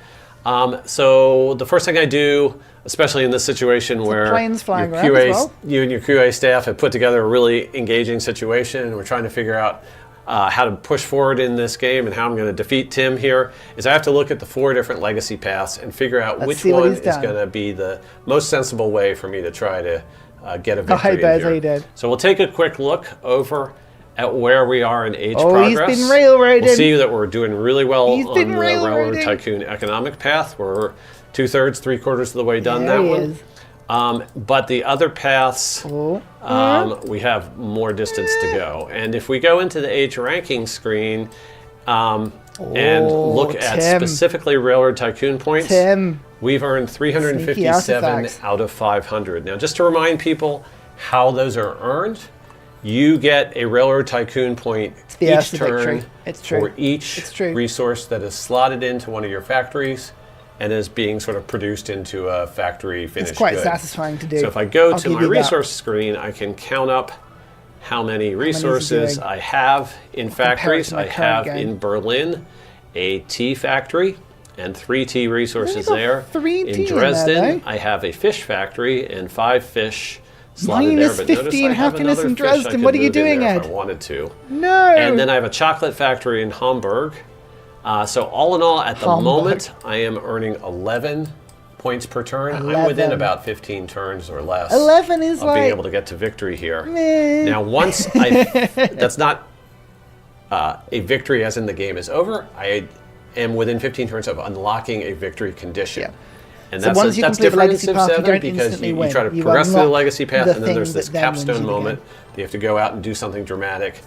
So the first thing I do, especially in this situation where planes flying your around as well. you and your QA staff have put together a really engaging situation, and we're trying to figure out how to push forward in this game and how I'm going to defeat Tim here, is I have to look at the 4 different legacy paths and figure out which one is going to be the most sensible way for me to try to get a victory in Bez, here. how you did? So we'll take a quick look over at where we are in age Oh, progress. he's been railroaded. We'll see that we're doing really well He's on been the Railroad railroading. Tycoon economic path. We're 2/3, 3/4 of the way done There that he one. is. But the other paths, we have more distance to go. And if we go into the age ranking screen and look at Tim. specifically Railroad Tycoon points, Tim. we've earned 357 artifacts. out of 500. Now, just to remind people how those are earned, you get a Railroad Tycoon point the each Ursa victory. turn It's true. for each It's true. resource that is slotted into one of your factories and is being sort of produced into a factory finished It's quite good. satisfying to do. So if I go I'll to give my you that. resource screen, I can count up how many resources doing? I have in factories. to my I current have game. in Berlin a tea factory and 3 tea resources got there. 3 tea In in there, Dresden, though. I have a fish factory and 5 fish slotted there. Minus But notice 15 I have happiness another in fish I Dresden. could What are you move in doing, there Ed? if I wanted to. No. And then I have a chocolate factory in Hamburg. So all in all, at the moment, I am earning 11 points per turn. I'm within 11. about 15 turns or less 11 is of like being able to get to victory here. meh. Now, once that's not a victory as in the game is over, I am within 15 turns of unlocking a victory condition. Yeah. And So that's, once you that's complete the different in legacy Civ path, you 7 don't because instantly you win. try to You progress through the unlock legacy path, the and then there's thing this that then wins capstone you the moment. game. You have to go out and do something dramatic.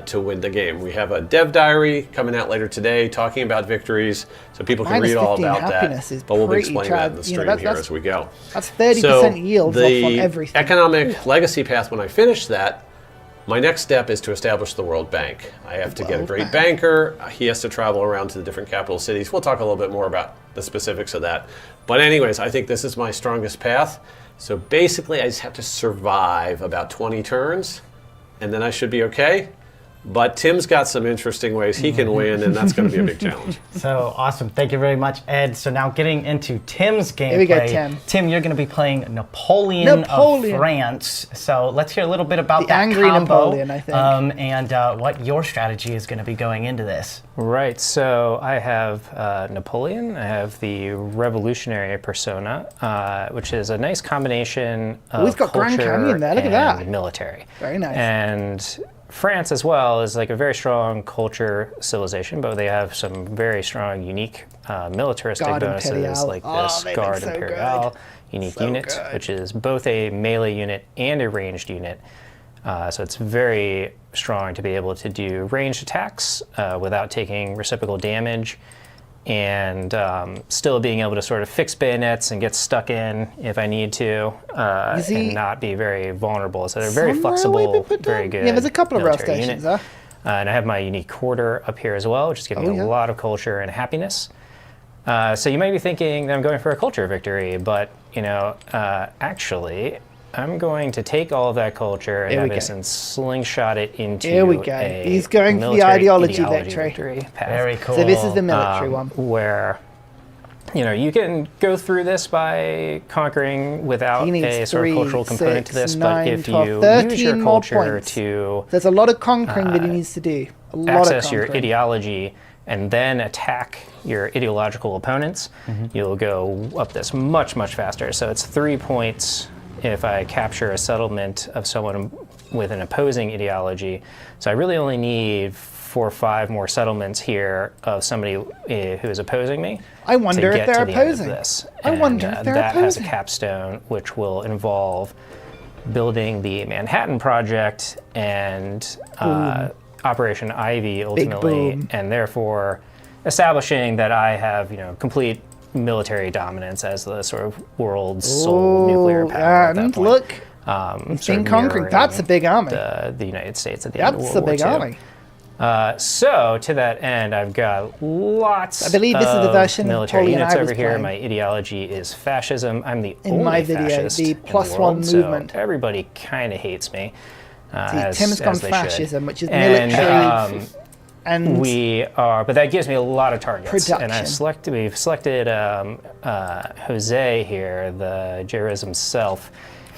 to win the game. We have a dev diary coming out later today talking about victories, so people can read all about that. But we'll be explaining that in the stream here as we go. That's 30% yield off on everything. The economic legacy path, when I finish that, my next step is to establish the World Bank. I have to get a great banker. He has to travel around to the different capital cities. We'll talk a little bit more about the specifics of that. But anyways, I think this is my strongest path. So basically, I just have to survive about 20 turns, and then I should be okay. But Tim's got some interesting ways he can win, and that's going to be a big challenge. So awesome. Thank you very much, Ed. So now getting into Tim's gameplay. Here we go, Tim. Tim, you're going to be playing Napoleon of France. So let's hear a little bit about that angry combo, Napoleon, I think. and what your strategy is going to be going into this. Right. So I have Napoleon. I have the revolutionary persona, which is a nice combination of he's got Grand culture Canyon there. Look at that. and military. Very nice. And France as well is like a very strong culture civilization, but they have some very strong, unique militaristic bonuses Imperial. like this Guard so Imperial unique unit, which is both a melee unit and a ranged unit. So it's very strong to be able to do ranged attacks without taking reciprocal damage, and still being able to sort of fix bayonets and get stuck in if I need to, and not be very vulnerable. So they're very flexible, very good. Yeah, there's a couple of rail military stations unit. there. And I have my unique quarter up here as well, which is giving me a lot of culture and happiness. So you might be thinking that I'm going for a culture victory, but actually, I'm going to take all of that culture and slingshot it into He's going for the ideology victory. path. Very cool. So this is the military one. Where, you can go through this by conquering without a sort of cultural component to this, but if you use your culture to there's a lot of conquering that he needs to do. A lot access your ideology and then attack your ideological opponents, you'll go up this much, much faster. So it's 3 points if I capture a settlement of someone with an opposing ideology. So I really only need 4 or 5 more settlements here of somebody who is opposing me. I wonder if they're opposing. I wonder if they're opposing. That has a capstone, which will involve building the Manhattan Project and Operation Ivy ultimately, and therefore establishing that I have, complete military dominance as the sort of world's sole nuclear power. And look, been conquering. That's a big army. The United States at the end of World War II. That's a big army. So to that end, I've got lots. I believe this is the version military of units over here. My ideology is fascism. I'm the in only my video, fascist the in the +1 world, movement. So everybody kind of hates me. Tim's gone fascism, which is military. And we are, but that gives me a lot of targets. Production. And we've selected Jose here, the Jairus himself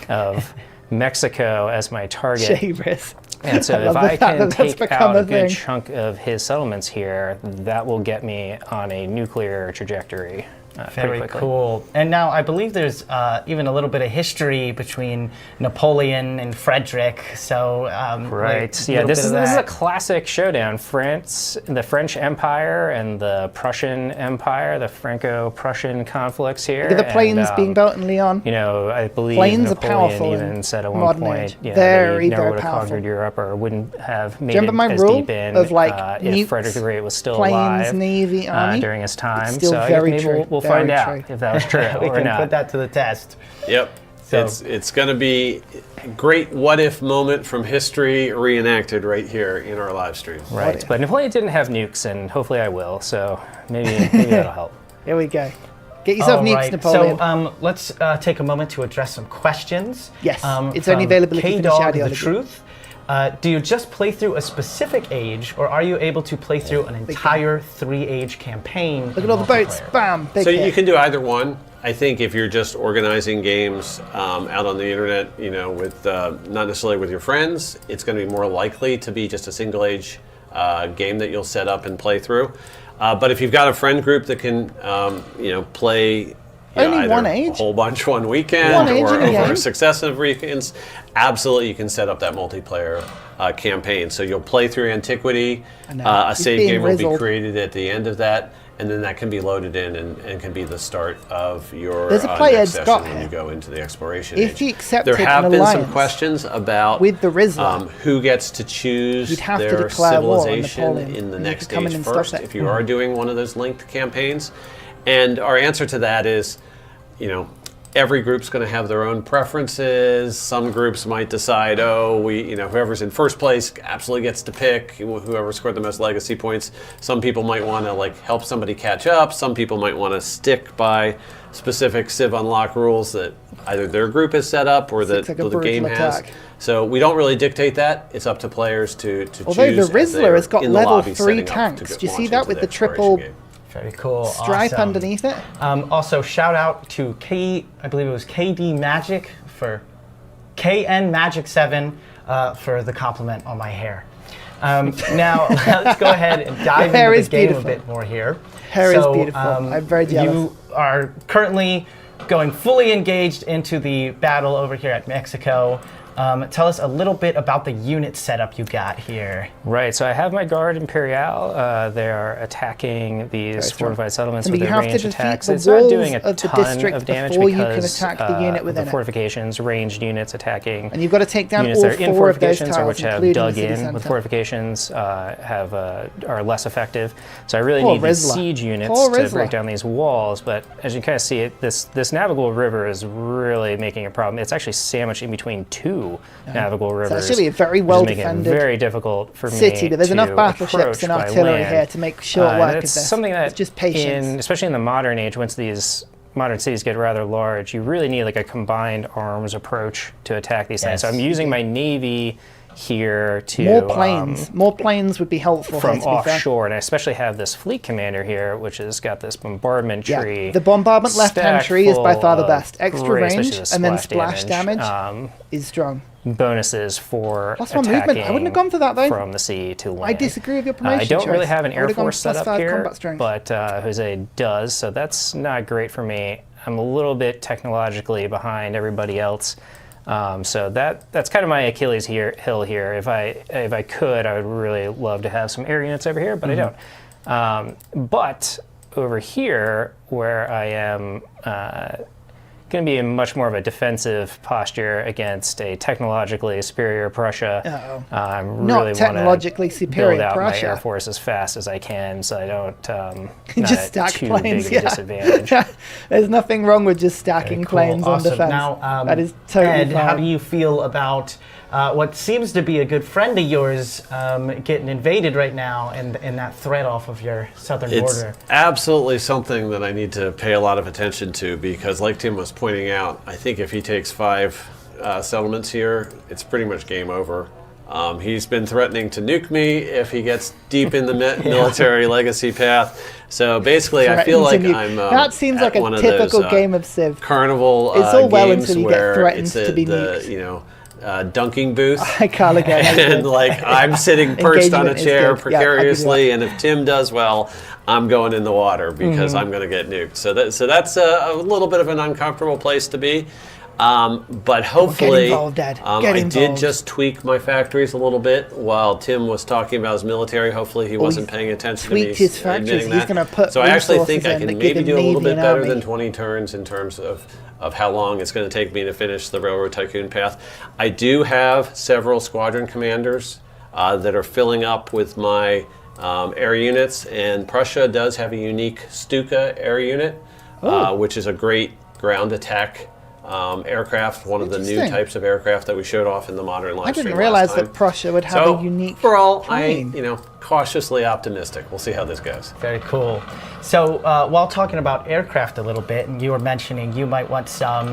of Mexico, as my target. Jairus. And so if I can take out a good chunk of his settlements here, that will get me on a nuclear trajectory. Very cool. And now I believe there's even a little bit of history between Napoleon and Frederick. So right, this is a classic showdown. The French Empire and the Prussian Empire, the Franco-Prussian conflicts here. Look at the planes being built in Lyon. I believe planes Napoleon even said at one point, that he never would have conquered Europe or wouldn't have made it as deep in if Frederick the Great was still alive Navy, Army. During his time. Still so very maybe true. we'll find out if that was true we or can not. put that to the test. Yep. So. It's going to be a great what-if moment from history reenacted right here in our live stream. Right, but Napoleon didn't have nukes, and hopefully I will, so maybe that'll help. Here we go. Get yourself nukes, Napoleon. So let's take a moment to address some questions. Yes, it's only available if you finish Ideology. The Truth. Do you just play through a specific age, or are you able to play through an entire 3-age campaign? Look at all the boats, bam, big hit. You can do either one. I think if you're just organizing games out on the internet, with not necessarily with your friends, it's going to be more likely to be just a single-age game that you'll set up and play through. But if you've got a friend group that can, play only one age, a whole bunch one weekend or over successive weekends, absolutely you can set up that multiplayer campaign. So you'll play through Antiquity. A save game will be created at the end of that, and then that can be loaded in and can be the start of your There's a play next Ed's session got when here. you go into the exploration If age. he accepted there have an been some alliance questions about with the Rizzler, who gets to choose you'd have to their declare war on civilization Napoleon, in the and you next could come in stage and stop first it. if you are doing one of those linked campaigns. And our answer to that is, every group's going to have their own preferences. Some groups might decide, whoever's in first place absolutely gets to pick whoever scored the most legacy points. Some people might want to help somebody catch up. Some people might want to stick by specific Civ Unlock rules that either their group has set up or that the game has. So we don't really dictate that. It's up to players to Although choose. the Rizzler has got in the level lobby 3 setting up tanks. to Do you see launch that into with the the triple exploration game. Very cool. stripe Awesome. underneath it? Also, shout out to I believe it was KD Magic for KN Magic 7 for the compliment on my hair. Now, let's go ahead and dive into the game a bit more here. Hair is beautiful. I'm very jealous. You are currently going fully engaged into the battle over here at Mexico. Tell us a little bit about the unit setup you got here. Right, so I have my Guard Imperial. They are attacking these fortified settlements with their ranged attacks. It's not doing a ton of damage before because you can attack the unit within the fortifications, ranged units attacking. And you've got to take down units all that are in 4 of those fortifications tiles, or which have including dug the city in with center. fortifications are less effective. So I really Poor need these Rizzler. siege units Poor to Rizzler. break down these walls. But as you kind of see, this navigable river is really making a problem. It's actually sandwiched in between 2 navigable rivers. It's actually a very well defended very difficult for city, me but there's to enough battleships and approach by artillery land. here to make short work of It's this. something that it's just patience. especially in the modern age, once these modern cities get rather large, you really need a combined arms approach to attack these things. So I'm using my navy here to more planes would be helpful from here, to be fair. offshore, and I especially have this fleet commander here, which has got this bombardment tree. Yeah, the bombardment left-hand tree is by far the best. Extra great, range especially the and then splash damage is strong. Bonuses for Plus one movement. I wouldn't have gone for that though. From the sea to land. I disagree with your promotion I don't really choice. have an I Air would've gone Force set up +5 here, combat strength. but Jose does, so that's not great for me. I'm a little bit technologically behind everybody else. So that's kind of my Achilles heel here. If I could, I would really love to have some air units over here, but I don't. But over here, where I am going to be in much more of a defensive posture against a technologically superior Prussia. I really technologically superior build out Prussia. my air force as fast as I can, so I don't just stack too planes. big of a disadvantage. There's nothing wrong with just stacking Cool. planes on Awesome. defense. Now, that is totally Ed, fine. how do you feel about what seems to be a good friend of yours getting invaded right now and that threat off of your southern border? It's absolutely something that I need to pay a lot of attention to because, like Tim was pointing out, I think if he takes 5 settlements here, it's pretty much game over. He's been threatening to nuke me if he gets deep in the military legacy path. So basically, I feel like I'm that seems like a one typical of those, game of Civ. Carnival it's all well games until you where get threatened it's to be nuked. Dunking booth. I can't again. And I'm sitting perched on a Engagement is chair good. Yeah, I can do precariously, and if Tim does well, I'm going in the water because I'm going to get nuked. So that's a little bit of an uncomfortable place to be. But hopefully, I did just tweak my factories a little bit while Tim was talking about his military. Hopefully, he wasn't paying attention to me. Tweaked his factories. He's going to put so I actually think I can that maybe give do a little bit better army. than 20 turns in terms of how long it's going to take me to finish the Railroad Tycoon path. I do have several squadron commanders that are filling up with my air units, and Prussia does have a unique Stuka air unit, which is a great ground attack aircraft, one of the new types of aircraft that we showed off in the modern live stream. I didn't realize that Prussia would have a unique overall, plane. cautiously optimistic. We'll see how this goes. Very cool. So while talking about aircraft a little bit, and you were mentioning you might want some,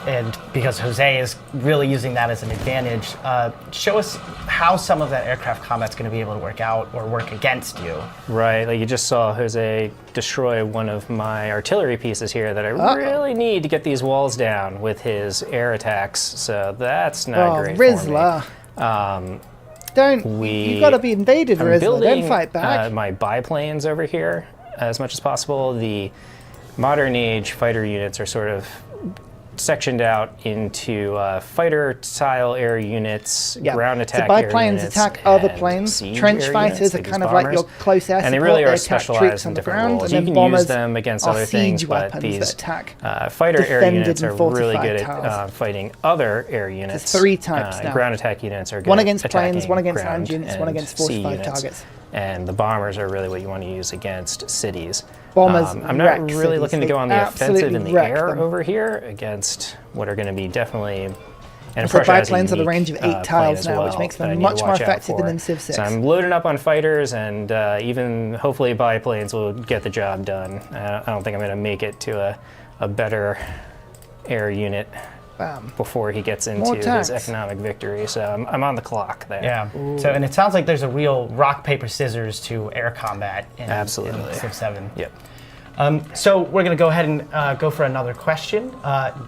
and because Jose is really using that as an advantage, show us how some of that aircraft combat's going to be able to work out or work against you. Right, like you just saw Jose destroy one of my artillery pieces here that I really need to get these walls down with his air attacks, so that's not great Rizzler. for me. You've got to be invaded, Rizzler. Don't fight back. My biplanes over here as much as possible. The modern age fighter units are sort of sectioned out into fighter-style air units, ground attack so air biplanes units, attack other planes. Trench fighters are kind of like your close air support. And they really are attack specialized in different roles. You can use them against other things, but these fighter air units are really good at fighting other air units. There's 3 types now. Ground attack units are good one against at planes, one against ground land units, one against fortified targets. And the bombers are really what you want to use against cities. Bombers I'm not really cities. looking to go on the offensive in the air over here against what are going to be definitely and so biplanes have a range of 8 tiles now, which makes them much more effective than in Civ 6. So I'm loading up on fighters, and even hopefully biplanes will get the job done. I don't think I'm going to make it to a better air unit before he gets into his economic victory. So I'm on the clock there. Yeah. So, and it sounds like there's a real rock, paper, scissors to air combat in Civ 7. Yep. So we're going to go ahead and go for another question.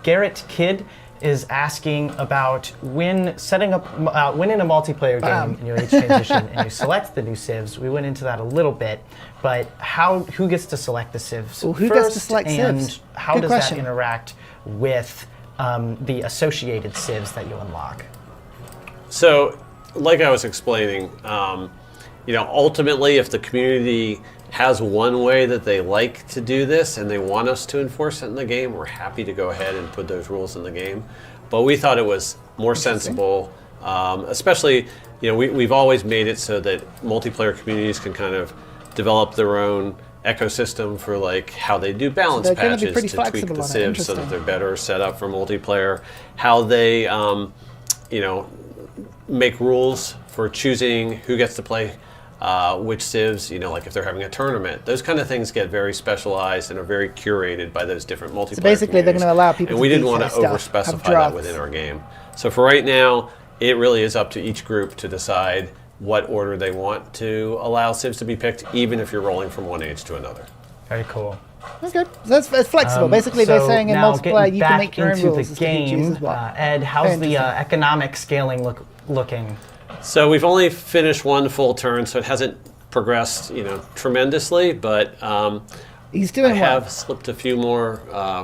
Garrett Kidd is asking about when setting up, when in a multiplayer game in your age transition and you select the new civs. We went into that a little bit, but who gets to select the civs who first, gets to select and civs? how does that interact with the associated civs that you unlock? So, like I was explaining, ultimately, if the community has one way that they like to do this and they want us to enforce it in the game, we're happy to go ahead and put those rules in the game. But we thought it was more sensible, especially, we've always made it so that multiplayer communities can kind of develop their own ecosystem for like how they do balance patches to tweak the civs so that they're better set up for multiplayer, how they, make rules for choosing who gets to play which civs, like if they're having a tournament. Those kind of things get very specialized and are very curated by those different multiplayer So basically they're going to allow people and we didn't want to over-specify that within our game. So for right now, it really is up to each group to decide what order they want to allow civs to be picked, even if you're rolling from one age to another. Very cool. That's good. That's flexible. Basically, they're saying in multiplayer you can make your own rules. The game, Ed, how's the economic scaling looking? So we've only finished one full turn, so it hasn't progressed, tremendously. But he's doing well. I have slipped a few more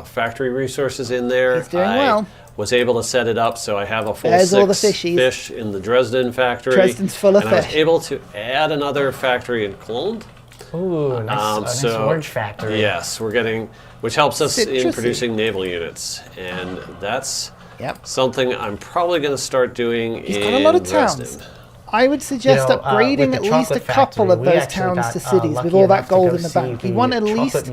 factory resources in there. He's doing well. Was able to set it up so I have a full 6 fish in the Dresden factory. Dresden's full of fish. I was able to add another factory in Cologne. Ooh, nice orange factory. Yes, we're getting, which helps us in producing naval units, and that's something I'm probably going to start doing in Dresden. He's got a lot of towns. I would suggest upgrading at least a couple of those towns to cities with all that gold in the bank. We want at least,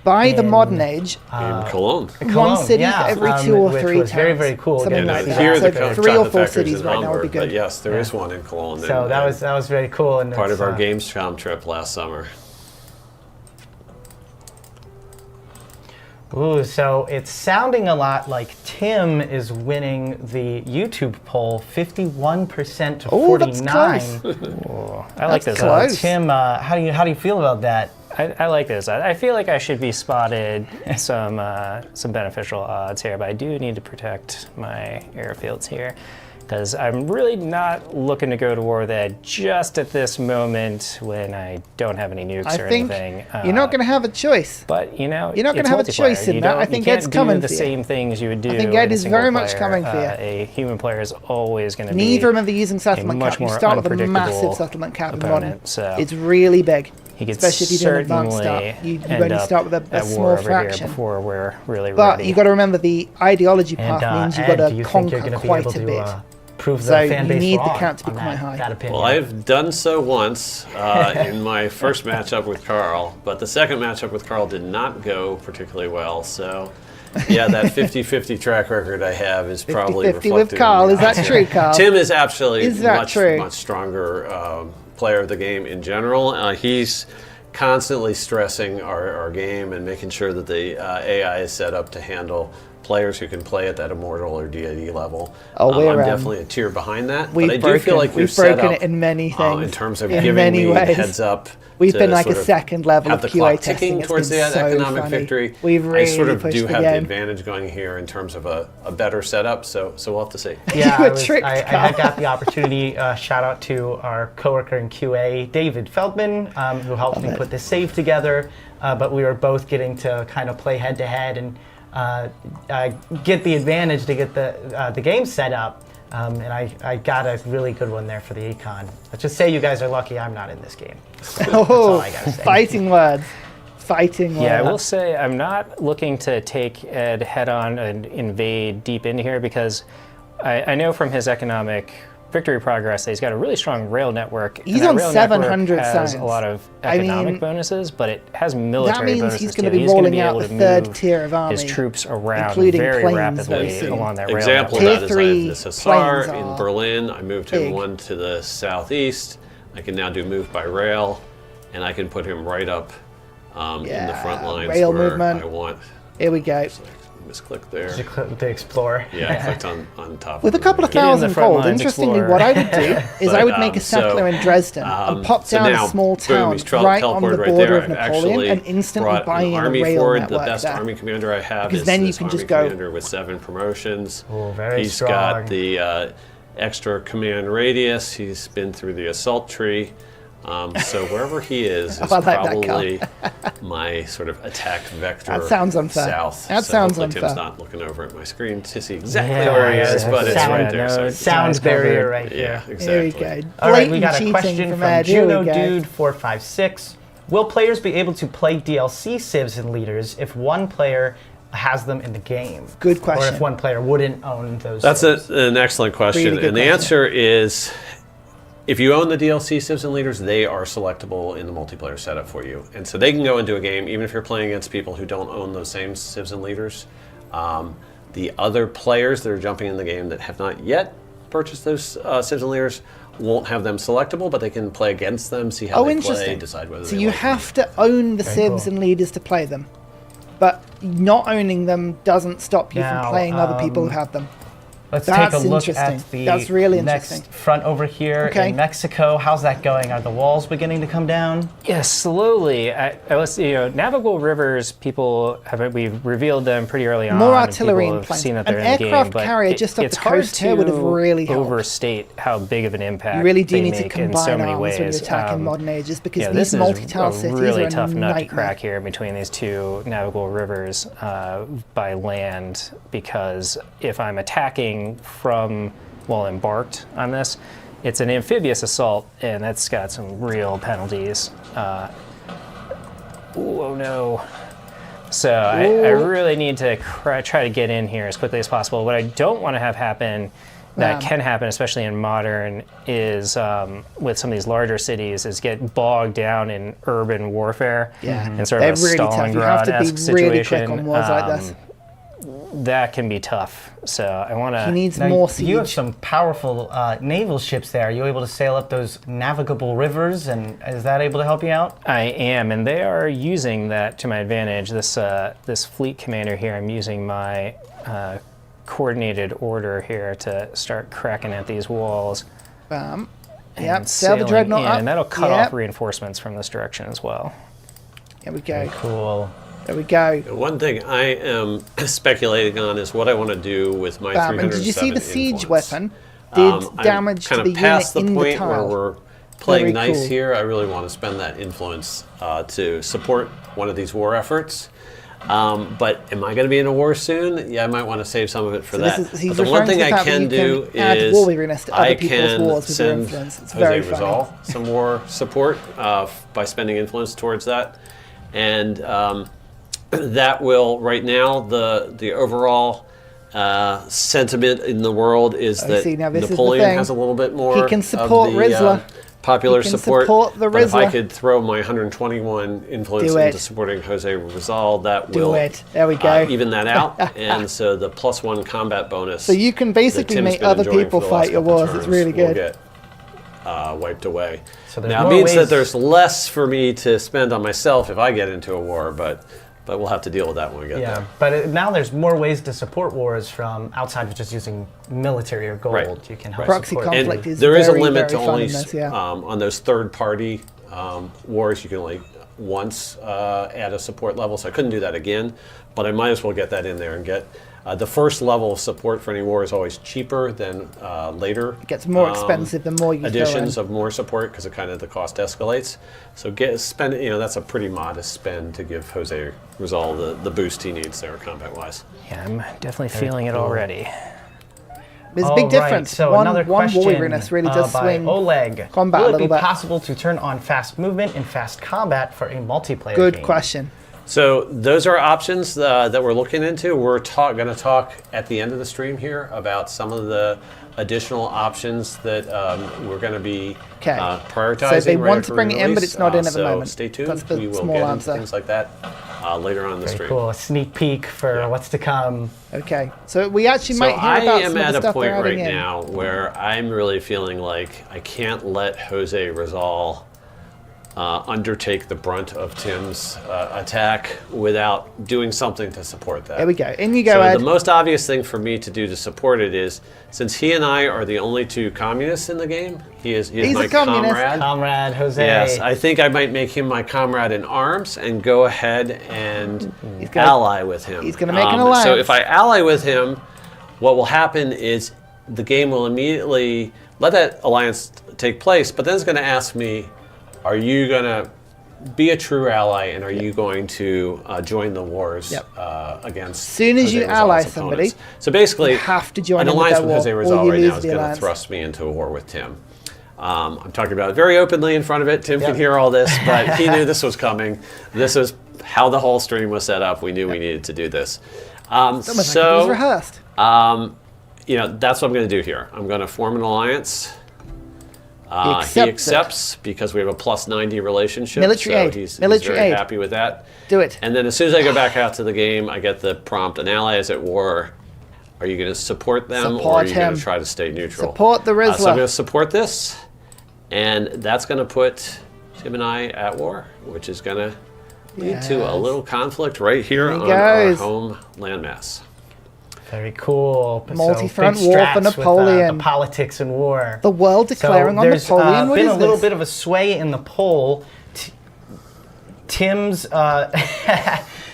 by the modern age, in Cologne. One city for every 2 or 3 towns. Which was very, very cool. Something like Here that. the So 3 or 4 cities right now would be good. But yes, there is one in Cologne. So that was very cool. And part of our Gamescom trip last summer. Ooh, so it's sounding a lot like Tim is winning the YouTube poll, 51% to 49%. That's close. Ooh, I like this. Tim, how do you feel about that? I like this. I feel like I should be spotted some beneficial odds here, but I do need to protect my airfields here, because I'm really not looking to go to war with that just at this moment when I don't have any nukes or anything. You're not going to have a choice. But you're not going to have a choice in that. I think Ed's coming for you. The same things you would do. I think Ed is very much coming for you. A human player is always going to be neither of them are using settlement cap. You start with a massive settlement cap in modern. So it's really big. He could especially if you do an advanced start. You only start with a small fraction. Before we're really but ready. You've got to remember the ideology path means you've got to conquer quite a bit. Prove the so fan you base need wrong the count to be quite high. Well, I've done so once in my first matchup with Carl, but the second matchup with Carl did not go particularly well. So, yeah, that 50-50 track record I have is probably 50-50 with Carl. Is that true, Carl? Tim is actually much stronger player of the game in general. He's constantly stressing our game and making sure that the AI is set up to handle players who can play at that immortal or DID level. I'm definitely a tier behind that, but I do feel like we've broken it in many things. In terms of giving me heads up. We've been like a second level of QA testing. Ticking towards the economic victory. We've really I sort of pushed do the have game. the advantage going here in terms of a better setup, so we'll have to see. Yeah, I got the opportunity, shout out to our coworker in QA, David Feldman, who helped me put this save together, but we were both getting to kind of play head to head, and get the advantage to get the game set up. And I got a really good one there for the econ. Let's just say you guys are lucky I'm not in this game. That's all I gotta say. Fighting words. Fighting words. Yeah, I will say I'm not looking to take Ed head on and invade deep into here because I know from his economic victory progress that he's got a really strong rail network. He's on 700 has science. A lot of economic bonuses, but it has military bonuses. That means he's going to be rolling out the third tier of army, his troops around including very planes rapidly along that rail Example network. of that is I have this Hussar in Berlin. I moved him one to the southeast. I can now do move by rail, and I can put him right up in the front lines rail where movement. I want. Here we go. Misclick there. Did you click the Explorer? Yeah, I clicked on top. With a couple of thousand gold, interestingly, what I would do is I would make a settler in Dresden and pop down a small town right on the border of Napoleon and instantly buy in a rail network the best army commander I have is then you this can army just go commander with 7 promotions. Oh, very He's strong. got the extra command radius. He's been through the assault tree. So wherever he is probably my sort of attack vector. That sounds unfair. South. That sounds unfair. unfair. Tim's not looking over at my screen to see exactly where he is, but it's right there. So sound barrier right here. Yeah, exactly. Here we go. All right, we got a Blatant question cheating from Ed. Juno Dude 456. Will players be able to play DLC civs and leaders if one player has them in the game? Good question. Or if one player wouldn't own those That's civs? an excellent question. Really good and the question. answer is, if you own the DLC civs and leaders, they are selectable in the multiplayer setup for you. And so they can go into a game, even if you're playing against people who don't own those same civs and leaders. The other players that are jumping in the game that have not yet purchased those civs and leaders won't have them selectable, but they can play against them, see how they play, decide whether so they you like have to own the civs and leaders to play them. But not owning them doesn't stop you from playing other people who have them. Let's take a look at the That's really interesting. next front over here in Mexico. How's that going? Are the walls beginning to come down? Yeah, slowly. Navigable rivers, we've revealed them pretty early on. More artillery in have planes. seen that An they're in the aircraft game, carrier but just off it's the hard coast here would have really helped. overstate how big of an impact You really do they need to make in combine so many arms ways. when you attack in modern ages because this these multi-tile is a cities really are tough a nut to nightmare. crack here between these two navigable rivers by land, because if I'm attacking from embarked on this, it's an amphibious assault, and that's got some real penalties. Oh no. So I really need to try to get in here as quickly as possible. What I don't want to have happen, that can happen, especially in modern, is with some of these larger cities, is get bogged down in urban warfare and sort of a really Stalingrad-esque situation. Really quick on wars like this. That can be tough. So I want to. He needs more siege. You have some powerful naval ships there. Are you able to sail up those navigable rivers, and is that able to help you out? I am, and they are using that to my advantage. This fleet commander here, I'm using my coordinated order here to start cracking at these walls. Yep, sail the dreadnought up. And that'll cut off reinforcements from this direction as well. Here we go. Very cool. There we go. One thing I am speculating on is what I want to do with my 307 And did you see the siege influence. weapon did damage to I'm kind the of past unit the in point the tile? where we're playing Very nice cool. here. I really want to spend that influence to support one of these war efforts. But am I going to be in a war soon? Yeah, I might want to save some of it for that. He's But the one referring to thing the I fact that can you do add is war weariness to other I people's can wars with your send influence. It's Jose very funny. Rizal some war support by spending influence towards that. And that will, right now, the overall sentiment in the world is that Napoleon has a little bit more he can support of the Rizla. popular He can support. support the But if I Rizla. could throw my 121 influence into supporting Jose Rizal, that will There we go. even that out. And so the +1 combat bonus. So you can basically make other people fight your wars. It's really good. Get wiped away. So now it means that there's less for me to spend on myself if I get into a war, but we'll have to deal with that when we get there. But now there's more ways to support wars from outside of just using military or gold. Right. You can help Proxy support. conflict And is there is a very, limit very to fun only in this, on those third-party wars. You can only once add a support level, so I couldn't do that again. But I might as well get that in there and get The first level of support for any war is always cheaper than later. It gets more expensive the more you additions of more support because the cost escalates. So that's a pretty modest spend to give Jose Rizal the boost he needs there combat-wise. Yeah, I'm definitely feeling it already. There's a big difference. So one warrioriness really does swing Oleg. combat a little bit. Will it be possible to turn on fast movement and fast combat for a multiplayer Good game? question. So those are options that we're looking into. We're going to talk at the end of the stream here about some of the additional options that we're going to be prioritizing. So they want to bring it in, but it's not in at the moment. Stay tuned. That's the we will small get answer. into things like that later on in the stream. Cool. A sneak peek for what's to come. Okay. So we actually might hear about some of the stuff they're adding in. I am at a point right now where I'm really feeling like I can't let Jose Rizal undertake the brunt of Tim's attack without doing something to support that. There we go. In you go, Ed. So the most obvious thing for me to do to support it is, since he and I are the only two communists in the game, he's my comrade. Comrade Jose. Yes, I think I might make him my comrade in arms and go ahead and ally with him. He's going to make an alliance. So if I ally with him, what will happen is the game will immediately let that alliance take place, but then it's going to ask me, are you going to be a true ally, and are you going to join the wars against? As soon as Jose you Rizal's ally opponents? somebody, so basically, you have to join an in alliance with with Jose Rizal right now is going to thrust thrust me into a war with Tim. I'm talking about it very openly in front of it. Tim can hear all this, but he knew this was coming. This is how the whole stream was set up. We knew we needed to do this. Like it was rehearsed. That's what I'm going to do here. I'm going to form an alliance. He accepts because we have a plus 90 relationship. Military aid. He's very happy with that. Do it. And then as soon as I go back out to the game, I get the prompt, an ally is at war. Are you going to support them or are you going to try to stay neutral? Support the Rizla. So I'm going to support this, and that's going to put Tim and I at war, which is going to lead to a little conflict right here on our home landmass. Very cool. Multi-front war for Napoleon. With, the politics and war. The world declaring on Napoleon. There's been a little bit of a sway in the poll. Tim's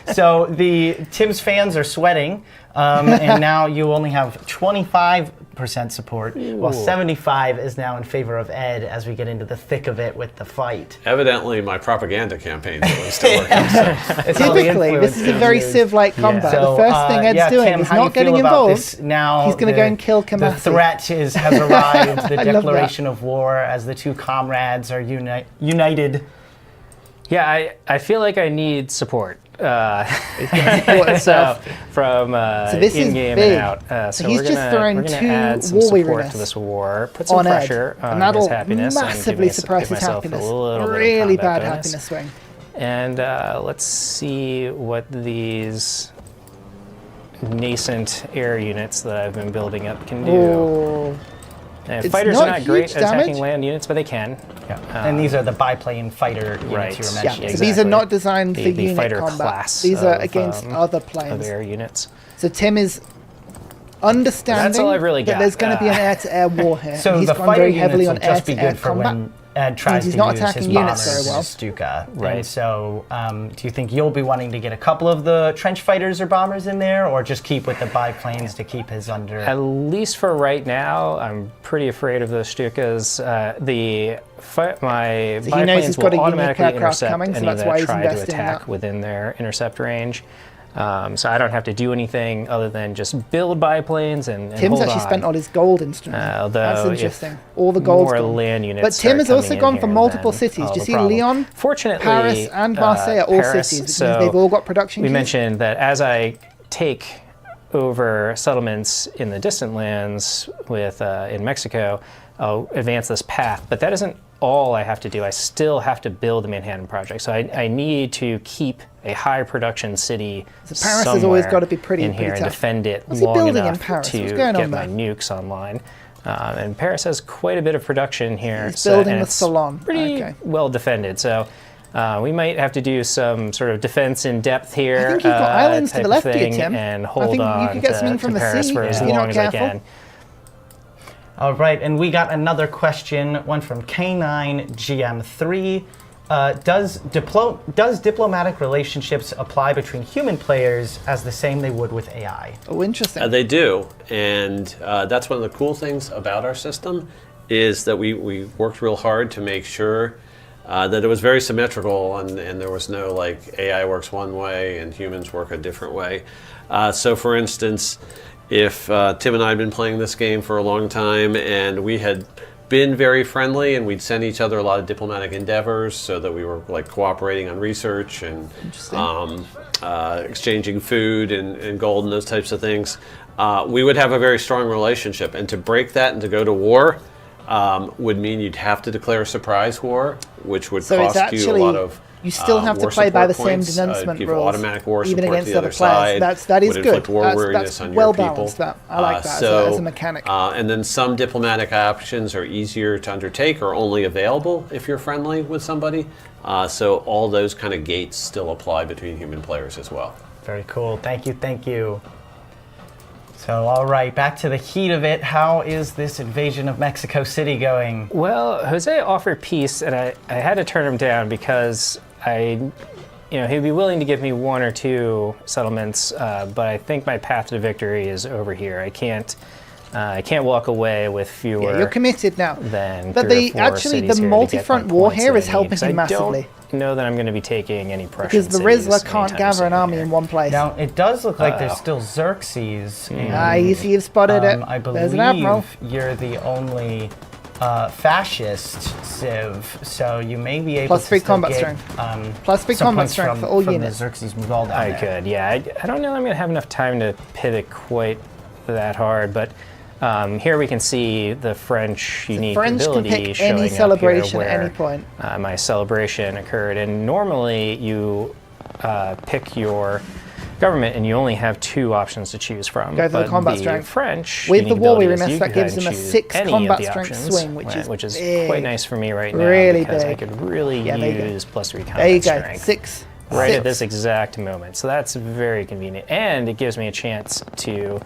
Tim's fans are sweating, and now you only have 25% support, while 75 is now in favor of Ed as we get into the thick of it with the fight. Evidently, my propaganda campaign is still working. Typically, this is a very civ-like combat. So, the first thing Ed's doing Tim, is not getting involved. Now he's going to go and kill Kamasi. The threat has arrived. The declaration of war as the two comrades are united. Yeah, I feel like I need support. Itself. From in-game and out. So he's just throwing two add some support to this war, put some pressure on his happiness, massively suppress his happiness. Really bad happiness swing. And let's see what these nascent air units that I've been building up can do. Fighters are not great at attacking land units, but they can. Yeah. And these are the biplane fighter units you were mentioning. So these are not designed for unit fighter combat. Class these are against other planes. Of air units. So Tim is understanding that's all I've really got. That there's going to be an air-to-air war here. So he's the gone very fighter heavily on units will just be air-to-air good for combat. when Ed tries he's to not use attacking his units bombers very well. Stuka. Right. And so do you think you'll be wanting to get a couple of the trench fighters or bombers in there, or just keep with the biplanes to keep his under? At least for right now, I'm pretty afraid of those Stukas. My biplanes will automatically intercept any that try to attack within their intercept range. So I don't have to do anything other than just build biplanes and Tim's hold actually on. spent all his gold instruments. That's interesting. All the gold's gone. Land units but Tim has also gone for multiple cities. Do you see Lyon, Fortunately, Paris, and Marseille are all cities, which means they've all got production. We mentioned that as I take over settlements in the distant lands in Mexico, I'll advance this path. But that isn't all I have to do. I still have to build the Manhattan Project. So I need to keep a high production city Paris has always got to be pretty in here tough. and defend it What's long he building enough in Paris? to get my nukes online. And Paris has quite a bit of production here. He's building with Salon. Pretty well defended. So we might have to do some sort of defense in depth here. I think you've got islands to the left here, Tim. And hold on you could get something from the sea for as long as I can. All right, and we got another question, one from K9GM3. does diplomatic relationships apply between human players as the same they would with AI? Oh, interesting. They do, and that's one of the cool things about our system is that we worked real hard to make sure that it was very symmetrical, and there was no like AI works one way and humans work a different way. So for instance, if Tim and I had been playing this game for a long time and we had been very friendly and we'd send each other a lot of diplomatic endeavors so that we were like cooperating on research and exchanging food and gold and those types of things, we would have a very strong relationship. And to break that and to go to war would mean you'd have to declare a surprise war, which would cost you a lot of. You still have to play by the same denouncement rules, automatic war even support against to the other players. That is good. That's well balanced. That I like that as a mechanic. And then some diplomatic options are easier to undertake or only available if you're friendly with somebody. So all those kind of gates still apply between human players as well. Very cool. Thank you. Thank you. So, all right, back to the heat of it. How is this invasion of Mexico City going? Well, Jose offered peace, and I had to turn him down because he'd be willing to give me 1 or 2 settlements, but I think my path to victory is over here. I can't walk away with fewer. Yeah, you're committed now. But the multi-front war here is helping him massively. I don't know that I'm going to be taking any pressure. Because the Rizla can't gather an army in one place. Now, it does look like there's still Xerxes. You've spotted it. I There's an admiral. believe you're the only fascist civ, so you may be able to +3 combat get, strength. +3 combat strength for all units. The Xerxes Mughal down I there. could, yeah. I don't know I'm going to have enough time to pivot quite that hard, but here we can see the French unique ability showing any celebration up here at any point. My celebration occurred, and normally you pick your government and you only have 2 options to choose from. Go for the combat strength. French with the war weariness, that gives gives him a 6 combat strength swing, which is big. Quite nice for me right now really because big. I could really use +3 combat there you go. strength. 6. Right at this exact moment. So that's very convenient. And it gives me a chance to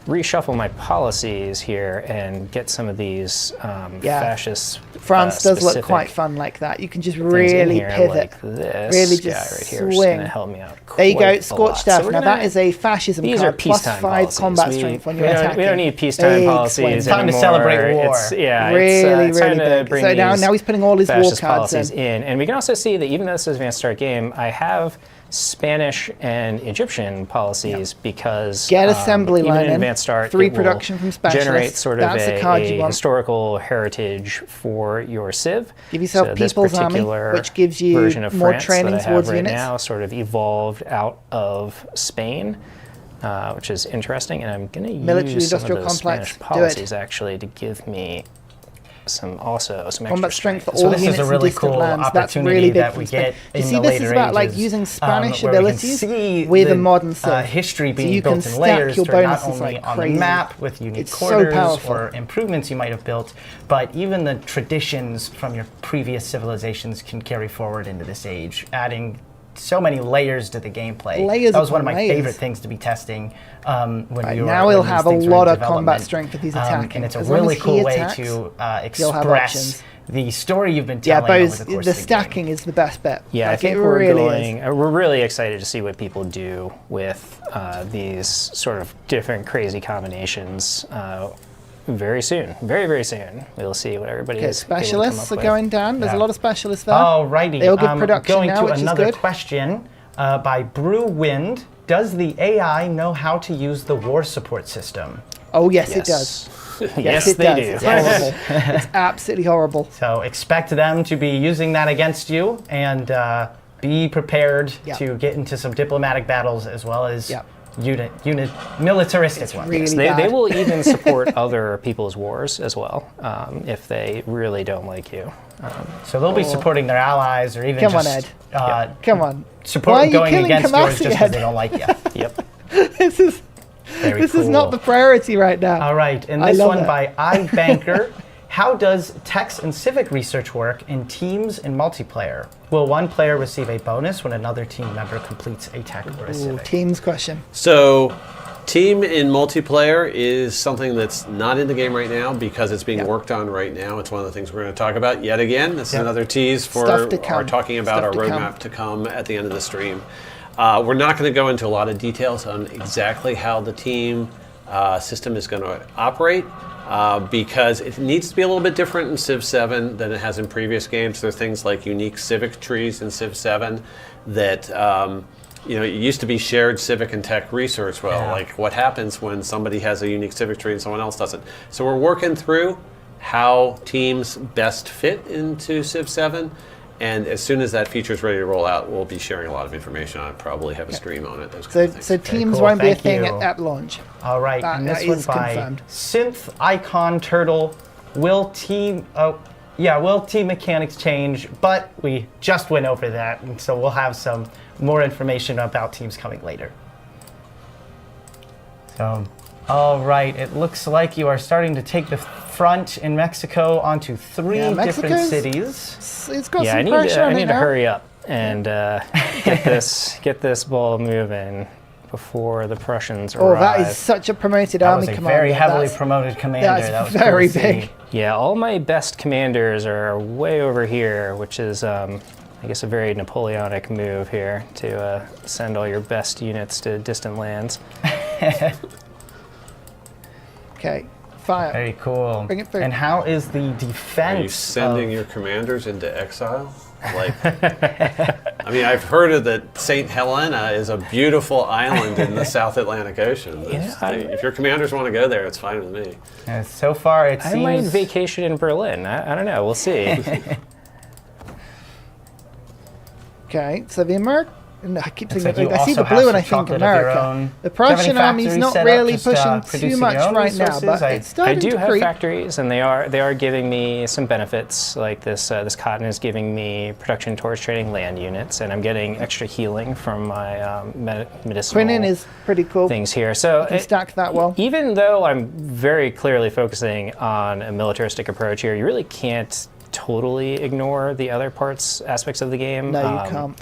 reshuffle my policies here and get some of these fascist France does look quite fun like that. You can just really pivot. Like this really guy just right here swing. Is gonna help me out. There you go, Scorched Earth. Now that is a fascism these card. Are peacetime +5 combat strength when you're attacking. We don't need peacetime policies time anymore. to celebrate war. Really time big. So now he's putting all his war cards in. And we can also see that even though this is an advanced start game, I have Spanish and Egyptian policies because get assembly line in advanced start 3 production from specialists. Generate sort of a historical heritage for your civ. Give yourself People's Army, which gives you more training towards right units. Now sort of evolved out of Spain, which is interesting, and I'm going to use some of those Spanish policies actually to give me some combat strength for all so this units is a really in distant cool lands. That's opportunity really big that we get you in see, the this later is about like ages, using Spanish where abilities we can see with the, a modern civ. History being so you built can in stack layers your to not bonuses only like on crazy. the map with unique It's so quarters powerful. or improvements you might have built, but even the traditions from your previous civilizations can carry forward into this age, adding so many layers to the gameplay. That was one of my favorite things to be testing when we were. Now he'll have a lot of combat strength with his attacking. And it's a really cool way to express the story you've been telling over the course the stacking is the best bet. Yeah, I think we're really excited to see what people do with these sort of different crazy combinations. Very soon, very soon, we'll see what everybody is. Specialists are going down. There's a lot of specialists there. Alrighty, they'll give production going now, to which another is good. question by Brew Wind. Does the AI know how to use the war support system? Oh yes, it does. Yes, it does. It's horrible. It's absolutely horrible. So expect them to be using that against you, and be prepared to get into some diplomatic battles as well as. Militaristic ones. Really they will even support other people's wars as well if they really don't like you. So they'll be supporting their allies or even Come just on, Ed. Come on. Support going against yours just because Ed? they don't like you. Yep. This is not the priority right now. All right, and this one by iBanker. How does text and civic research work in teams and multiplayer? Will one player receive a bonus when another team member completes a tech or a civic? Teams question. So Team in multiplayer is something that's not in the game right now because it's being worked on right now. It's one of the things we're going to talk about yet again. This is another tease for our talking about our roadmap to come at the end of the stream. We're not going to go into a lot of details on exactly how the team system is going to operate because it needs to be a little bit different in Civ 7 than it has in previous games. There are things like unique civic trees in Civ 7 that it used to be shared civic and tech research. Well, like what happens when somebody has a unique civic tree and someone else doesn't? So we're working through how teams best fit into Civ 7. And as soon as that feature is ready to roll out, we'll be sharing a lot of information on it, probably have a stream on it. So teams won't be a thing at launch. All right, and this one by confirmed. Synth Icon Turtle. Will team mechanics change? But we just went over that, and so we'll have some more information about teams coming later. So, all right, it looks like you are starting to take the front in Mexico onto 3 different cities. It's got some pressure on it. I need to hurry up and get this ball moving before the Prussians arrive. Oh, that is such a promoted army commander. Very heavily promoted commander. That was very big. Yeah, all my best commanders are way over here, which is, I guess, a very Napoleonic move here to send all your best units to distant lands. Okay, fire. Very cool. Bring it through. And how is the defense? Are you sending your commanders into exile? Like, I mean, I've heard of that St. Helena is a beautiful island in the South Atlantic Ocean. If your commanders want to go there, it's fine with me. So far, it seems... I might vacation in Berlin. I don't know. We'll see. Okay, so the American... I keep thinking, I see the blue and I think America. The Prussian army's not really pushing too much right now, but it's starting to creep. I do have factories, and they are giving me some benefits. Like this cotton is giving me production towards trading land units, and I'm getting extra healing from my medicinal Quinnin is pretty cool. Things here. So you can stack that well. Even though I'm very clearly focusing on a militaristic approach here, you really can't totally ignore the other aspects of the game. No, you can't.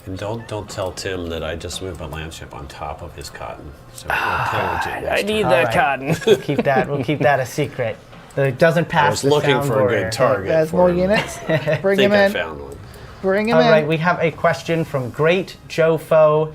And don't tell Tim that I just moved my land ship on top of his cotton. So I need that cotton. We'll keep that a secret. It doesn't pass. I was looking for a good target. There's more units. Bring him in. I found one. Bring him in. All right, we have a question from Great Joe Foe.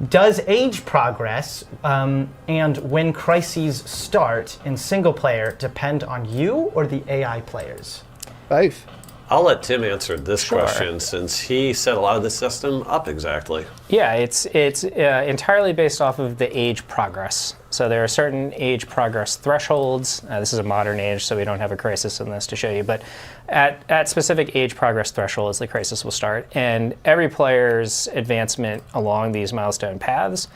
Does age progress and when crises start in single player depend on you or the AI players? Both. I'll let Tim answer this question since he set a lot of the system up exactly. Yeah, it's entirely based off of the age progress. So there are certain age progress thresholds. This is a modern age, so we don't have a crisis in this to show you. But at specific age progress thresholds, the crisis will start. And every player's advancement along these milestone paths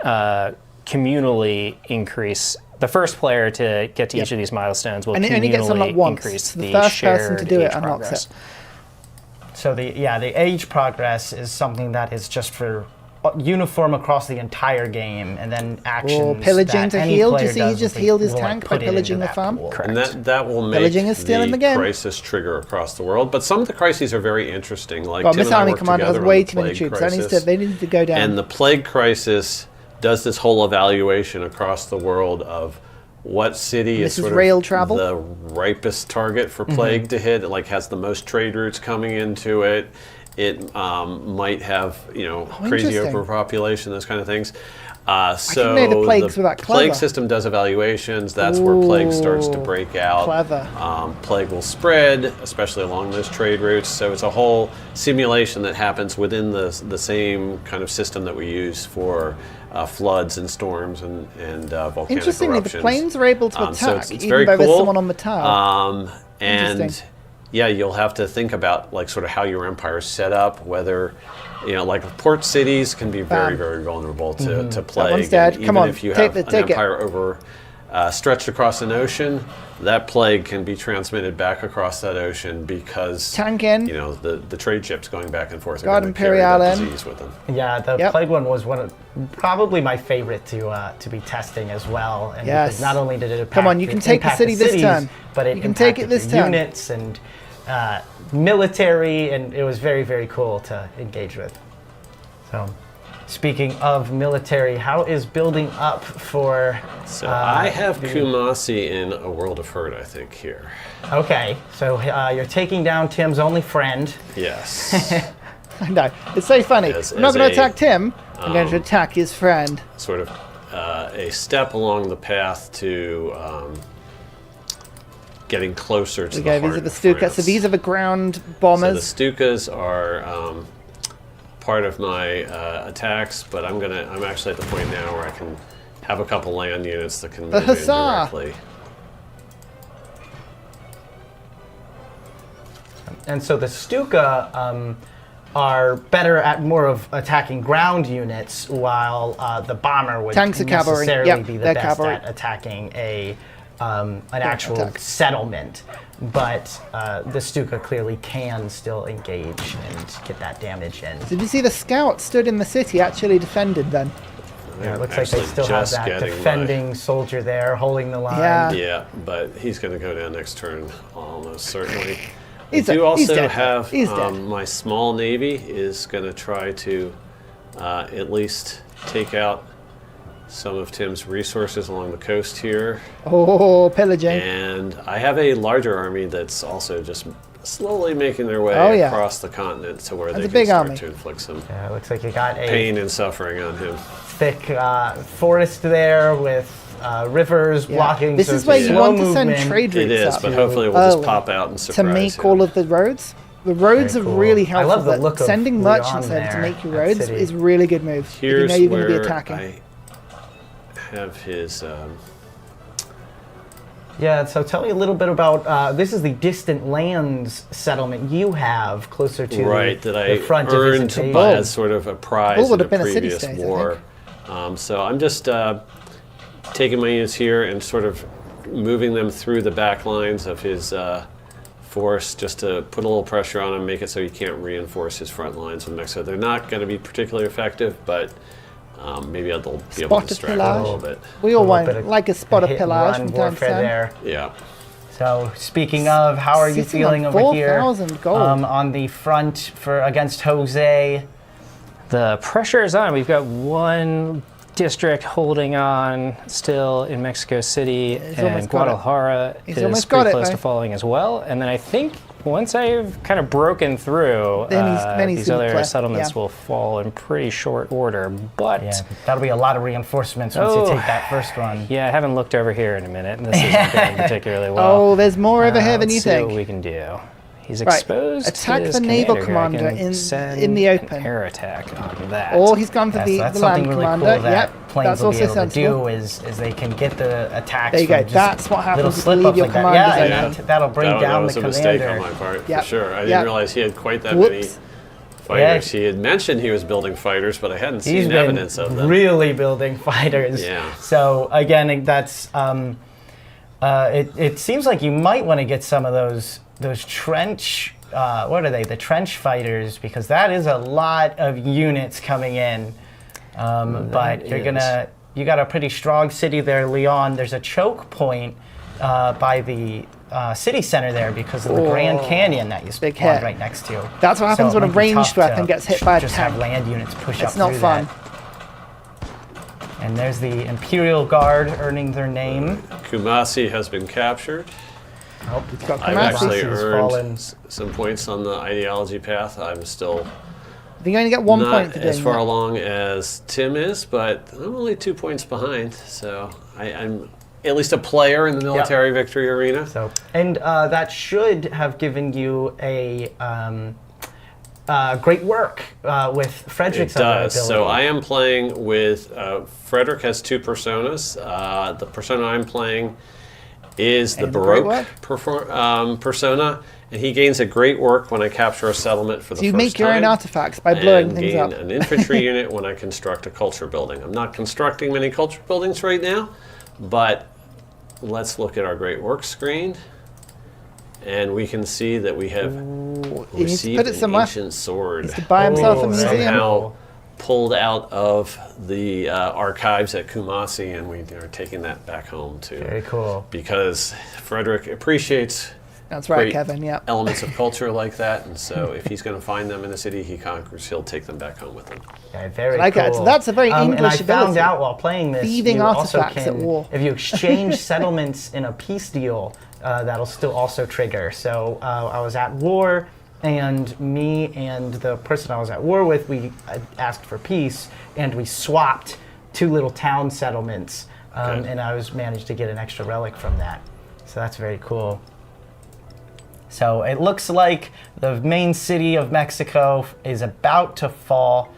communally increase. The first player to get to each of these milestones will communally increase the first shared person to do it unlocks progress. it. So the age progress is something that is just for uniform across the entire game, and then actions. Or pillaging to heal. Do you see he just healed his tank by pillaging the farm? Correct. And that will make the crisis trigger across the world. But some of the crises are very interesting. Like Tim this and I army worked commander has together way on the too many plague troops. They need to go down. And the plague crisis does this whole evaluation across the world of what city is sort of the ripest target for plague to hit. It like has the most trade routes coming into it. It might have crazy overpopulation, those kind of things. So the plague system does evaluations. That's where plague starts to break out. Clever. Plague will spread, especially along those trade routes. So it's a whole simulation that happens within the same kind of system that we use for floods and storms and volcanic Interestingly, eruptions. the planes are able to attack, it's even very though cool. there's someone on the tower. And yeah, you'll have to think about like sort of how your empire is set up, whether like port cities can be very, very vulnerable to plague. That one's dead. Come on, if you have an empire over stretched across an ocean, that plague can be transmitted back across that ocean because the trade ships going back and forth are going to carry that disease with them. Yeah, the plague one was probably my favorite to be testing as well. And because not only did it impact you can take the city this turn, but it can take it this turn. Units and military, and it was very, very cool to engage with. So, speaking of military, how is building up for... So I have Kumasi in A World of Hurt, I think, here. Okay, so you're taking down Tim's only friend. Yes. I know. It's so funny. I'm not going to attack Tim. I'm going to attack his friend. Sort of a step along the path to getting closer to the heart these are the Stukas. So these are the ground bombers. So the Stukas are part of my attacks, but I'm actually at the point now where I can have a couple land units that can move in directly. And so the Stuka are better at more of attacking ground units, while the bomber would necessarily be the best at attacking an actual settlement. But the Stuka clearly can still engage and get that damage in. Did you see the scout stood in the city, actually defended then? Yeah, it looks like they still have that defending soldier there, holding the line. Yeah, but he's going to go down next turn, almost certainly. I do also have my small navy is going to try to at least take out some of Tim's resources along the coast here. Oh, pillaging. And I have a larger army that's also just slowly making their way across the continent to where they can start to inflict some it looks like you got pain and suffering on him. Thick forest there with rivers blocking. This is where you want to send trade routes. It is, but hopefully we'll just pop out and surprise to make all of the roads. The roads are really helpful. I love the look of sending merchants there to make your roads is really good move. Here's you know you're going to be attacking. I have his. Yeah, so tell me a little bit about, this is the distant lands settlement you have closer to the front of his invasion. As sort of a prize in a previous city-state, war. So I'm just taking my units here and sort of moving them through the back lines of his force just to put a little pressure on him, make it so he can't reinforce his front lines with Mexico. They're not going to be particularly effective, but maybe I'll be able to distract them a little bit. We all want like a spot of pillage from time to time. There. Yeah. So speaking of, how are you feeling over here on the front against Jose? The pressure is on. We've got one district holding on still in Mexico City, and Guadalajara is pretty close to falling as well. And then I think once I've kind of broken through, these other settlements will fall in pretty short order. But that'll be a lot of reinforcements once you take that first one. Yeah, I haven't looked over here in a minute, and this isn't going particularly well. Oh, there's more over here than you think. Let's see what we can do. He's exposed. Attack to the naval commander in the open. An air attack on that. Or he's gone for the land really commander. Cool that's also sensible. Is they can get the attacks. There you go. That's what happens if you leave your commanders open. That'll bring down the commander. That was a mistake on my part, for sure. I didn't realize he had quite that many fighters. He had mentioned he was building fighters, but I hadn't seen evidence of them. Really building fighters. Yeah. So again, that's it seems like you might want to get some of those trench. What are they? The trench fighters, because that is a lot of units coming in. But you got a pretty strong city there, Leon. There's a choke point by the city center there because of the Grand Canyon that you spawned right next to. That's what happens when a ranged weapon gets hit by a tank. Just have land units push up through that. It's not fun. And there's the Imperial Guard earning their name. Kumasi has been captured. Oh, it's got I've actually earned some points on the ideology path. I'm still I think you only get 1 point for doing as far along as Tim is, but I'm only 2 points behind. So I'm at least a player in the military victory arena. So, and that should have given you a great work with Frederick's ability. So I am playing with Frederick has 2 personas. The persona I'm playing is the Baroque persona, and he gains a great work when I capture a settlement for the first time. You make your own artifacts by blowing things up. And gain an infantry unit when I construct a culture building. I'm not constructing many culture buildings right now, but let's look at our great work screen, and we can see that we have received an ancient sword. He's to buy himself a museum. Somehow pulled out of the archives at Kumasi, and we are taking that back home too. Very cool. Because Frederick appreciates That's right, Kevin. Yeah. Elements of culture like that, and so if he's going to find them in the city he conquers, he'll take them back home with him. Okay, very cool. So that's a very English ability. And I found out while playing this, thieving artifacts at war. If you exchange settlements in a peace deal, that'll still also trigger. So I was at war, and me and the person I was at war with, we asked for peace, and we swapped 2 little town settlements, and I managed to get an extra relic from that. So that's very cool. So it looks like the main city of Mexico is about to fall.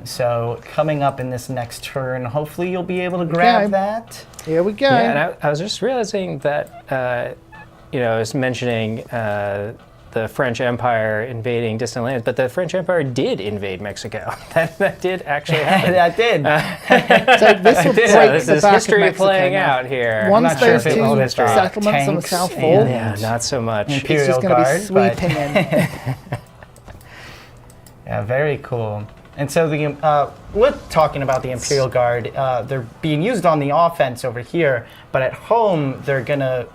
So coming up in this next turn, hopefully you'll be able to grab that. Here we go. Yeah, and I was just realizing that, I was mentioning the French Empire invading distant lands, but the French Empire did invade Mexico. that did actually happen. That did. So this will break the back history of Mexico playing now. out here. Once those sure 2 settlements on the south fall, Yeah, not so much. Imperial it's just going to be Guard, sweeping in. Yeah, very cool. And so we're talking about the Imperial Guard. They're being used on the offense over here, but at home they're going to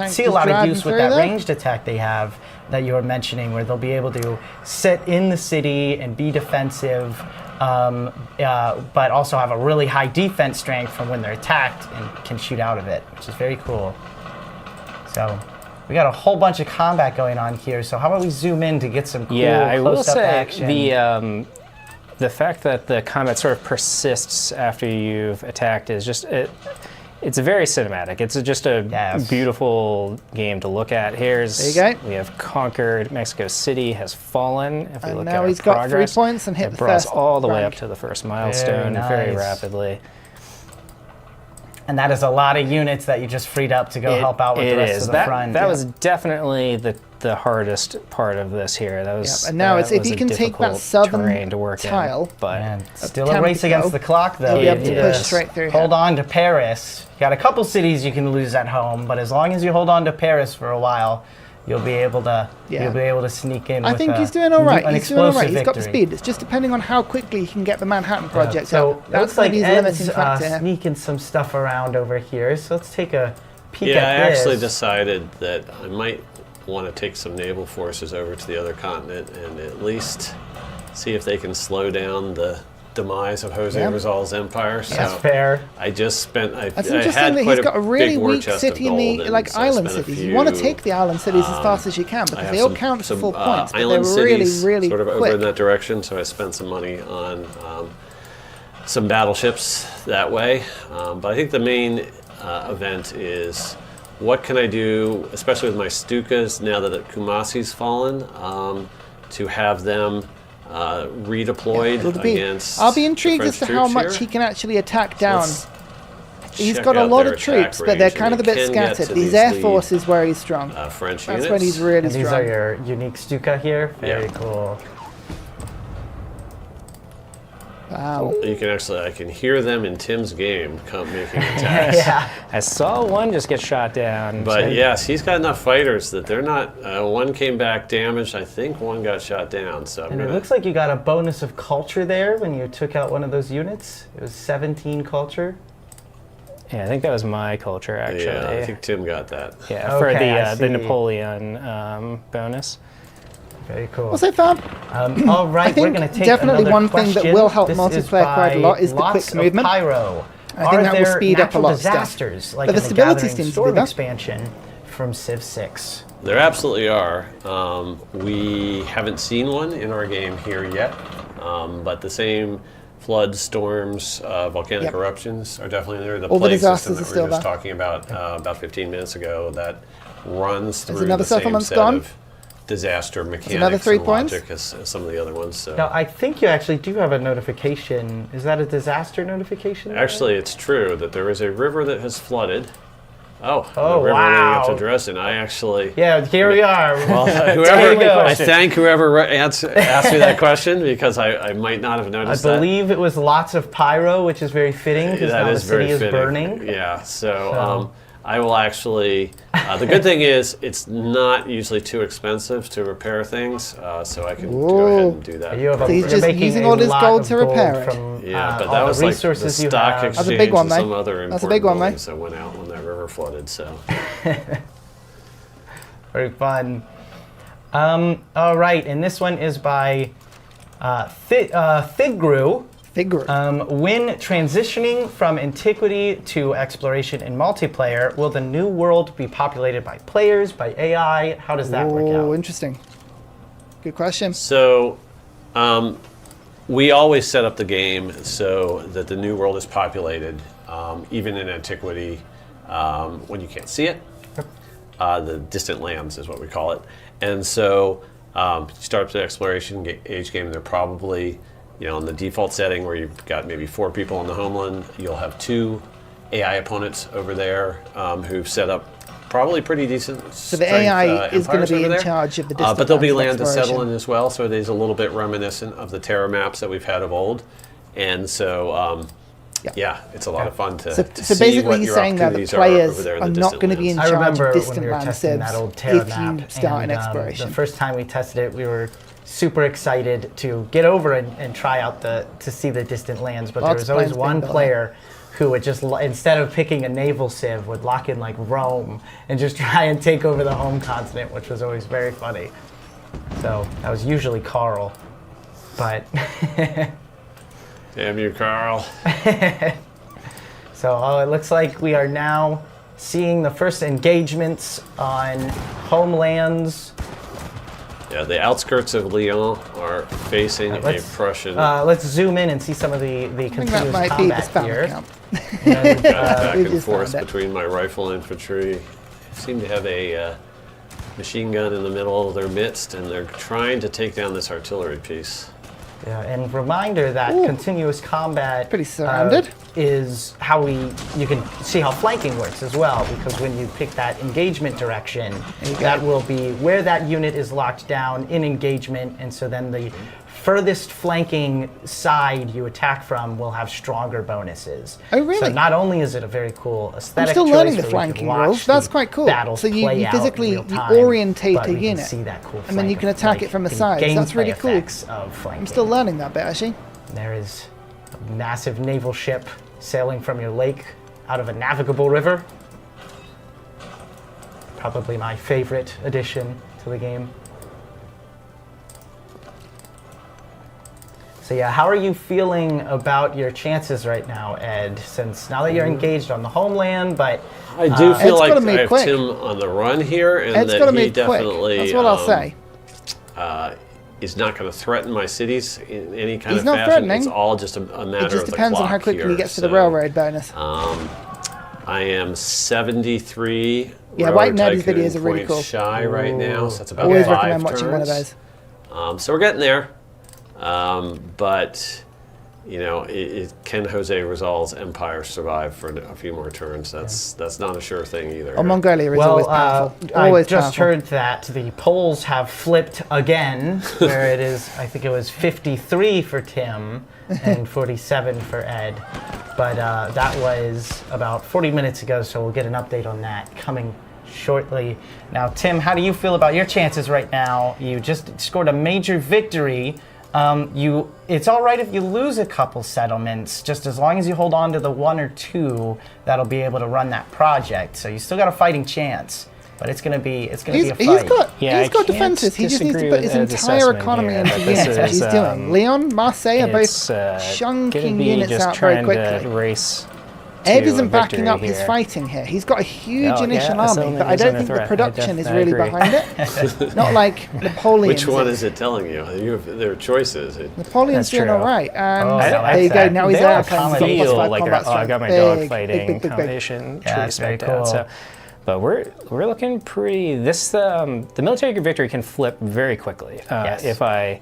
see a lot of use with that ranged attack they have that you were mentioning, where they'll be able to sit in the city and be defensive, but also have a really high defense strength from when they're attacked and can shoot out of it, which is very cool. So we got a whole bunch of combat going on here, so how about we zoom in to get some cool close-up action. The fact that the combat sort of persists after you've attacked is just it's very cinematic. It's just a beautiful game to look at. There you go. We have conquered Mexico City, has fallen. If we look now at he's progress, got 3 points and hit the brought us first all the way rank. up to the first milestone very rapidly. And that is a lot of units that you just freed up to go help out with the rest of the front. That was definitely the hardest part of this here. That was. And now it's if you can take that southern tile, but still a race against the clock, though. You'll be able to push straight through. Hold on to Paris. You got a couple cities you can lose at home, but as long as you hold on to Paris for a while, you'll be able to sneak in. I think he's doing all right. He's doing all right. He's got the speed. It's just depending on how quickly he can get the Manhattan Project so up. That's like Ed's sneaking some stuff around over here. So let's take a peek at this. Yeah, I actually decided that I might want to take some naval forces over to the other continent and at least see if they can slow down the demise of Jose Rizal's empire. So that's fair. I just spent. That's interesting that he's got a really weak city in the island cities. You want to take the island cities as fast as you can because they all count for 4 points. But they're really sort of quick. over in that direction. So I spent some money on some battleships that way. But I think the main event is what can I do, especially with my Stukas now that Kumasi's fallen, to have them redeployed against. I'll be intrigued as to how much he can actually attack down. He's got a lot of troops, but they're kind of a bit scattered. These air force is where he's strong. French That's when he's really strong. These are your unique Stuka here. Very cool. Wow. You can I can hear them in Tim's game making attacks. I saw one just get shot down. But yes, he's got enough fighters that they're not. One came back damaged. I think one got shot down. So it looks like you got a bonus of culture there when you took out one of those units. It was 17 culture. Yeah, I think that was my culture actually. Yeah, I think Tim got that. Yeah, for the Napoleon bonus. Very cool. What's that, Fab? All right, I think we're going to take definitely one question. thing that will help this multiplayer quite a lot is the quick movement. Pyro. I think that will speed up a lot of disasters, stuff. Like but the stability seems to be there. Expansion from Civ 6. There absolutely are. We haven't seen one in our game here yet, but the same floods, storms, volcanic eruptions are definitely there. The plague system that we were just talking about 15 minutes ago that runs through the same set of disaster mechanics and logic as some of the other ones. So. Now, I think you actually do have a notification. Is that a disaster notification? Actually, it's true that there is a river that has flooded. Oh, the river leading up to Dresden. I actually... Yeah, here we are. Well, I thank whoever asked me that question because I might not have noticed that. I believe it was lots of pyro, which is very fitting because now the city is burning. Yeah, so I will actually... the good thing is it's not usually too expensive to repair things, so I can go ahead and do that. He's just using all his gold to repair it. Yeah, but that was like the stock exchange That's a big one, and some other important buildings that went out when that river flooded. So. Very fun. All right, and this one is by Thigru. When transitioning from antiquity to exploration in multiplayer, will the new world be populated by players, by AI? How does that work out? Oh, interesting. Good question. So, we always set up the game so that the new world is populated, even in antiquity, when you can't see it. The distant lands is what we call it. And so, you start up the exploration age game, they're probably, in the default setting where you've got maybe 4 people on the homeland, you'll have 2 AI opponents over there who've set up probably pretty decent. So the AI is going to be in charge of the distant but there'll be land to settle in as well, so it is a little bit reminiscent of the Terra maps that we've had of old. And so, it's a lot of fun to so see basically what he's your saying that the opportunities players are are not going to be in I charge remember of when distant we were land testing that sieves old Terra if map, you start an and, exploration. the first time we tested it, we were super excited to get over and try out to see the distant lands, but there was always one player who would just, instead of picking a naval civ, would lock in like Rome and just try and take over the home continent, which was always very funny. So that was usually Carl, but damn you, Carl. So it looks like we are now seeing the first engagements on homelands. Yeah, the outskirts of Lyon are facing a Prussian. Let's zoom in and see some of the continuous combat here. And, back and forth between my rifle infantry. Seem to have a machine gun in the middle of their midst, and they're trying to take down this artillery piece. Yeah, and reminder that continuous combat pretty surrounded is how you can see how flanking works as well, because when you pick that engagement direction, that will be where that unit is locked down in engagement, and so then the furthest flanking side you attack from will have stronger bonuses. Oh, really? So not only is it a very cool aesthetic I'm still choice learning the flanking rules. That's quite cool. So you physically orientate a unit, see that cool and then you can attack it from the side. That's really cool. I'm still learning that bit, actually. There is a massive naval ship sailing from your lake out of a navigable river. Probably my favorite addition to the game. So yeah, how are you feeling about your chances right now, Ed? Since now that you're engaged on the homeland, but I do feel like I have Tim on the run here, and that he definitely that's what I'll say. Is not going to threaten my cities in any kind of fashion. Not threatening. It's all just a matter of the clock. It just depends on how quickly he gets to the railroad bonus. I am 73 White Nerdy's videos are really cool. Shy right now, so that's about Always 5 recommend turns. watching one of those. So we're getting there. But, can Jose Rizal's empire survive for a few more turns? That's not a sure thing either. Oh, Mongolia is always powerful. Always I just heard that the polls have flipped again, where it is, I think it was 53 for Tim and 47 for Ed. But that was about 40 minutes ago, so we'll get an update on that coming shortly. Now, Tim, how do you feel about your chances right now? You just scored a major victory. It's all right if you lose a couple settlements, just as long as you hold on to the 1 or 2 that'll be able to run that project. So you still got a fighting chance, but it's gonna be a fight. He's got defenses. He just needs to put his entire economy into units, which he's doing. Leon, Marseille are both chunking units out very quickly. Ed isn't backing up his fighting here. He's got a huge initial army, but I don't think the production is really behind it. Not like Napoleon. Which one is it telling you? There are choices. Napoleon's doing all right. There you go. Now he's out. I got my dog fighting combination. Yeah, that's very cool. But we're looking pretty. The military victory can flip very quickly if I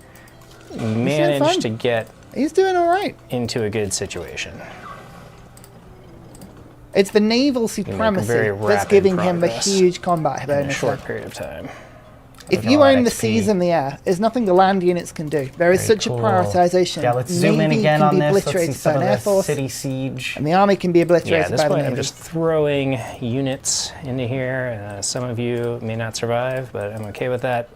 manage to get. He's doing all right into a good situation. It's the naval supremacy that's giving him a huge combat bonus in a short period of time. If you own the seas and the air, there's nothing the land units can do. There is such a prioritization. Yeah, let's zoom in again on this. Let's see some of Air Force, city siege. And the army can be obliterated by the Navy. I'm just throwing units into here. Some of you may not survive, but I'm okay with that.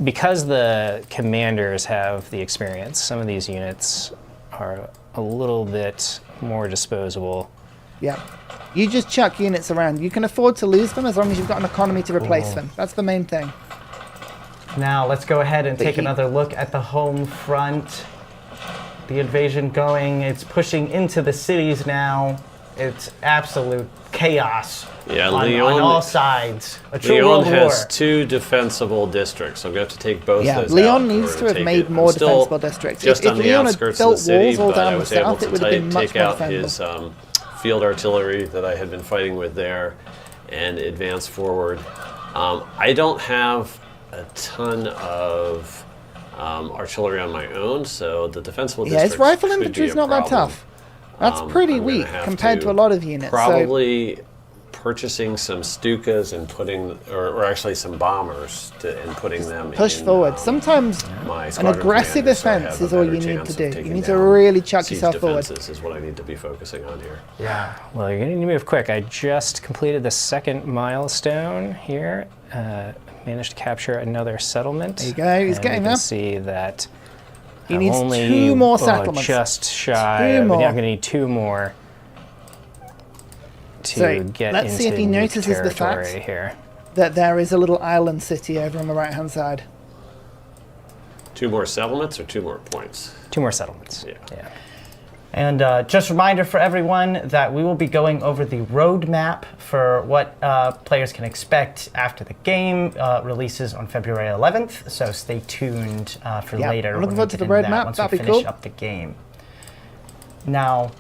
Because the commanders have the experience, some of these units are a little bit more disposable Yeah. You just chuck units around. You can afford to lose them as long as you've got an economy to replace them. That's the main thing. Now let's go ahead and take another look at the home front. The invasion going. It's pushing into the cities now. It's absolute chaos on all sides. Leon has 2 defensible districts. I'm going to have to take both those Leon out needs to have made more defensible districts. Just on the outskirts of the city, but I was able it would have been to much take out more his field artillery that I had been fighting with there and advance forward. I don't have a ton of artillery on my own, so the defensible districts his rifle infantry is not that tough. That's pretty weak compared to a lot of units. Probably purchasing some Stukas and putting, or actually some bombers and putting them push forward. Sometimes an aggressive offense is all you need to do. You need to really chuck yourself forward. Is what I need to be focusing on here. Yeah. Well, you're going to move quick. I just completed the 2nd milestone here. Managed to capture another settlement. There you go. He's getting there. You can see that he needs 2 more settlements. Just shy. 2 more. I'm going to need 2 more to get let's see if he notices the fact that there is a little island city over on the right-hand side. 2 more settlements or 2 more points? 2 more settlements. Yeah. And just a reminder for everyone that we will be going over the roadmap for what players can expect after the game releases on February 11th. So stay tuned for later. I'm looking forward to the roadmap. Once That'd we be cool. finish up the game. Now,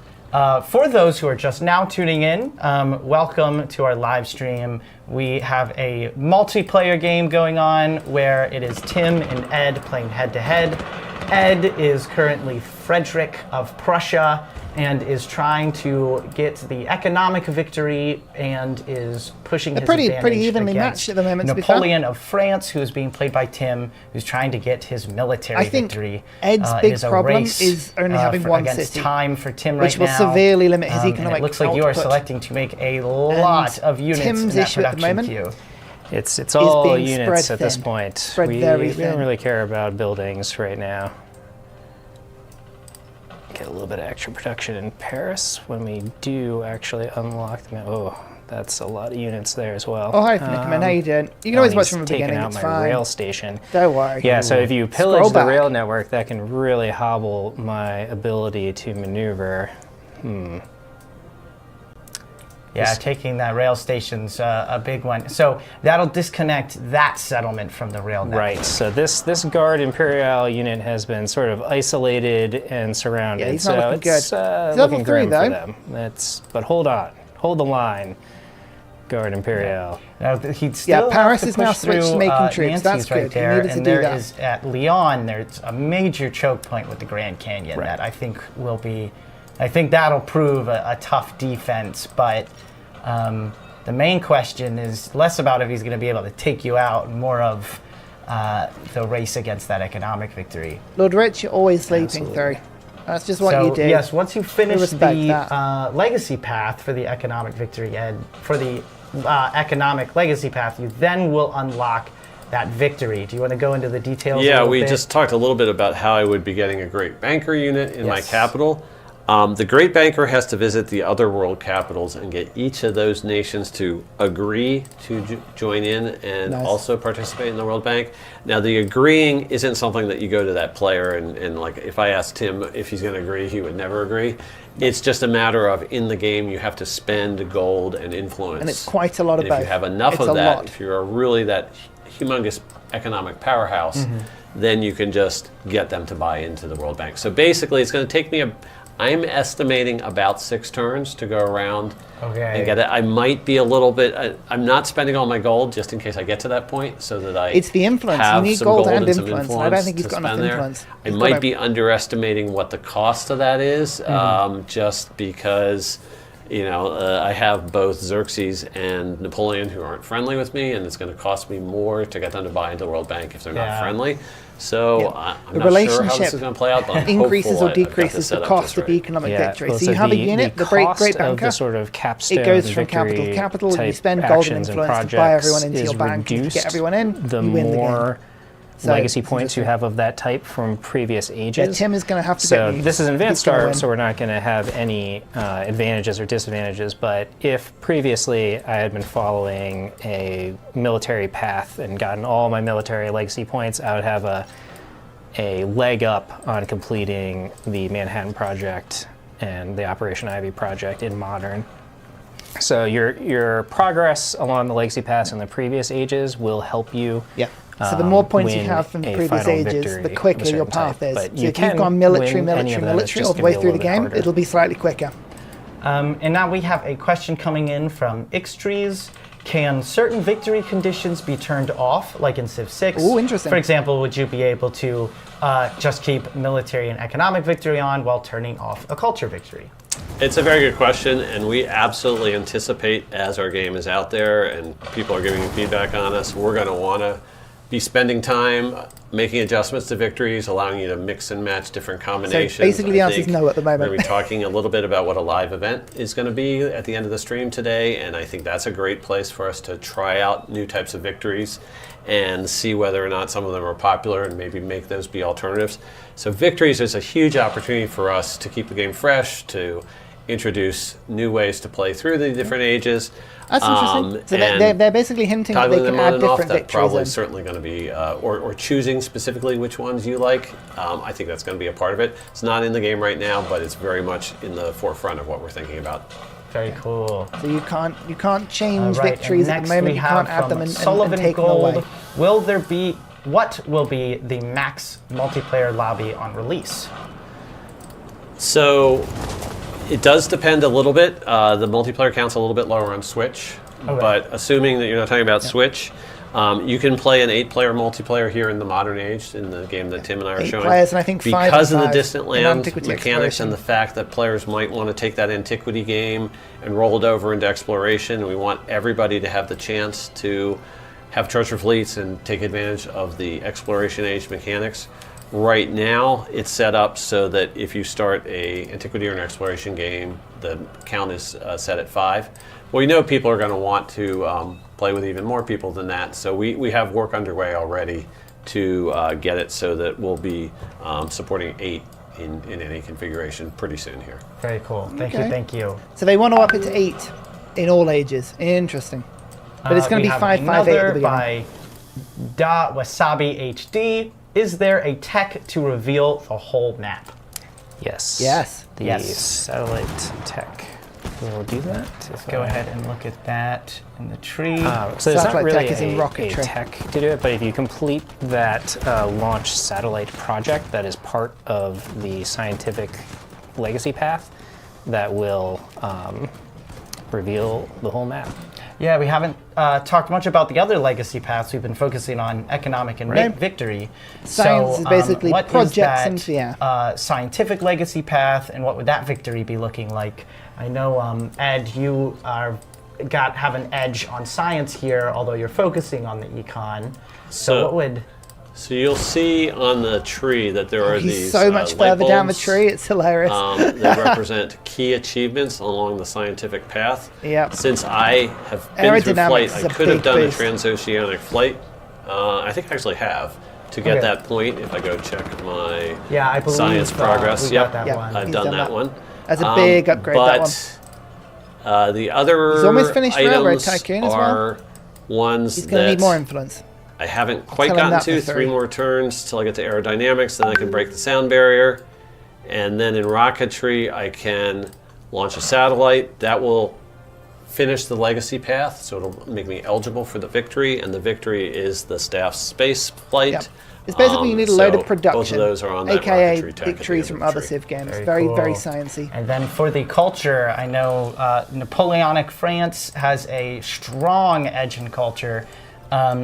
for those who are just now tuning in, welcome to our live stream. We have a multiplayer game going on where it is Tim and Ed playing head-to-head. Ed is currently Frederick of Prussia and is trying to get the economic victory and is pushing his advantage pretty evenly against matched at the moment, Napoleon of France, who is being played by Tim, who's trying to get his military victory. Ed's big problem is only having one city, time for Tim which will severely limit his economic. It looks like you are selecting to make a lot of units Tim's in that issue at the production moment queue. It's all units at this point. We don't really care about buildings right now. Get a little bit of extra production in Paris when we do actually unlock them. Oh, that's a lot of units there as well. Oh, hi, Nickman. How you doing? You can always watch from the beginning. Taking out it's my fine. rail station. Don't worry. Yeah, so if you pillage the rail network, that can really hobble my ability to maneuver. Yeah, taking that rail station's a big one. So that'll disconnect that settlement from the rail network. Right, so this Guard Imperial unit has been sort of isolated and surrounded. Yeah, he's not looking good. It's looking grim for them. But hold on. Hold the line, Guard Imperial. Now, he'd still Paris have to is now push switched to through, making troops. That's right good. there. He needed to And do there that. is at Lyon, there's a major choke point with the Grand Canyon that I think will be, I think that'll prove a tough defense, but the main question is less about if he's going to be able to take you out, and more of the race against that economic victory. Lord Rich, you're always sleeping through. That's just what you do. Yes, once you finish the legacy path for the economic victory, and for the economic legacy path, you then will unlock that victory. Do you want to go into the details? Yeah, we just talked a little bit about how I would be getting a great banker unit in my capital. The great banker has to visit the other world capitals and get each of those nations to agree to join in and also participate in the World Bank. Now, the agreeing isn't something that you go to that player and like, if I asked him if he's going to agree, he would never agree. It's just a matter of, in the game, you have to spend gold and influence. And it's quite a lot of both. both. If you have enough of that, if you're really that humongous economic powerhouse, then you can just get them to buy into the World Bank. So basically, it's going to take me I'm estimating about 6 turns to go around and get it. I might be a little bit. I'm not spending all my gold just in case I get to that point, so that I. It's the influence. You need gold and influence. I don't think he's got enough influence. I might be underestimating what the cost of that is, just because. I have both Xerxes and Napoleon who aren't friendly with me, and it's going to cost me more to get them to buy into the World Bank if they're not friendly. So I'm not sure how this is going to play out, but I'm increases hopeful or decreases the cost of the economic victory. Well, so you have a unit, the great banker. The sort of capstone it goes from capital to capital. You spend gold and influence to buy everyone into your bank to get everyone in. The more legacy points you have of that type from previous ages. Yeah, Tim is going to have to So this is an advanced start, so we're not going to have any advantages or disadvantages, but if previously I had been following a military path and gotten all my military legacy points, I would have a leg up on completing the Manhattan Project and the Operation Ivy project in Modern. So your progress along the legacy paths in the previous ages will help you. Yeah. So the more points you have from the previous ages, the quicker your path is. So if you've gone military all the way through the game, it'll be slightly quicker. And now we have a question coming in from Xtrees. Can certain victory conditions be turned off, like in Civ 6? Ooh, interesting. For example, would you be able to just keep military and economic victory on while turning off a culture victory? It's a very good question, and we absolutely anticipate as our game is out there and people are giving feedback on us, we're going to want to be spending time making adjustments to victories, allowing you to mix and match different combinations. So basically the answer is no at the moment. We're going to be talking a little bit about what a live event is going to be at the end of the stream today, and I think that's a great place for us to try out new types of victories and see whether or not some of them are popular and maybe make those be alternatives. So victories is a huge opportunity for us to keep the game fresh, to introduce new ways to play through the different ages. That's interesting. So they're basically hinting that they can add different victories. Probably certainly going to be, or choosing specifically which ones you like. I think that's going to be a part of it. It's not in the game right now, but it's very much in the forefront of what we're thinking about. Very cool. So you can't change victories at the moment. You can't add them and take them away. What will be the max multiplayer lobby on release? So it does depend a little bit. The multiplayer count's a little bit lower on Switch, but assuming that you're not talking about Switch, you can play an 8-player multiplayer here in the modern age in the game that Tim and I are showing. 8 players, and I think 5 because of the distant land mechanics and the fact that players might want to take that Antiquity game and roll it over into Exploration. We want everybody to have the chance to have treasure fleets and take advantage of the Exploration age mechanics. Right now, it's set up so that if you start a Antiquity or an Exploration game, the count is set at 5. Well, we know people are going to want to play with even more people than that, so we have work underway already to get it so that we'll be supporting 8 in any configuration pretty soon here. Very cool. Thank you. So they want to up it to 8 in all ages. Interesting. But it's going to be 558 at the beginning. By Da Wasabi HD. Is there a tech to reveal the whole map? Yes. Yes. The satellite tech will do that. Let's go ahead and look at that in the tree. So there's not really a tech to do it, but if you complete that launch satellite project that is part of the scientific legacy path, that will reveal the whole map. Yeah, we haven't talked much about the other legacy paths. We've been focusing on economic and victory. Science is basically what projects is that, scientific legacy path, and what would that victory be looking like? I know, Ed, you have an edge on science here, although you're focusing on the econ. So what would... So you'll see on the tree that there are these so much further down the tree, it's hilarious. They represent key achievements along the scientific path. Yep. Since I have been through flight, I could have done a transoceanic flight. I think I actually have to get that point. If I go check my science progress, I've done that one. That's a big upgrade, that one. The other He's almost finished Railroad items Tycoon as are ones He's going to need more influence. I haven't quite gotten to. 3 more turns till I get to aerodynamics, then I can break the sound barrier. And then in rocketry, I can launch a satellite. That will finish the legacy path, so it'll make me eligible for the victory. And the victory is the staff space flight. Yep. It's basically you need a load of production. Both of those are on that AKA rocketry tech victories from other Civ games. Very sciencey. And then for the culture, I know Napoleonic France has a strong edge in culture.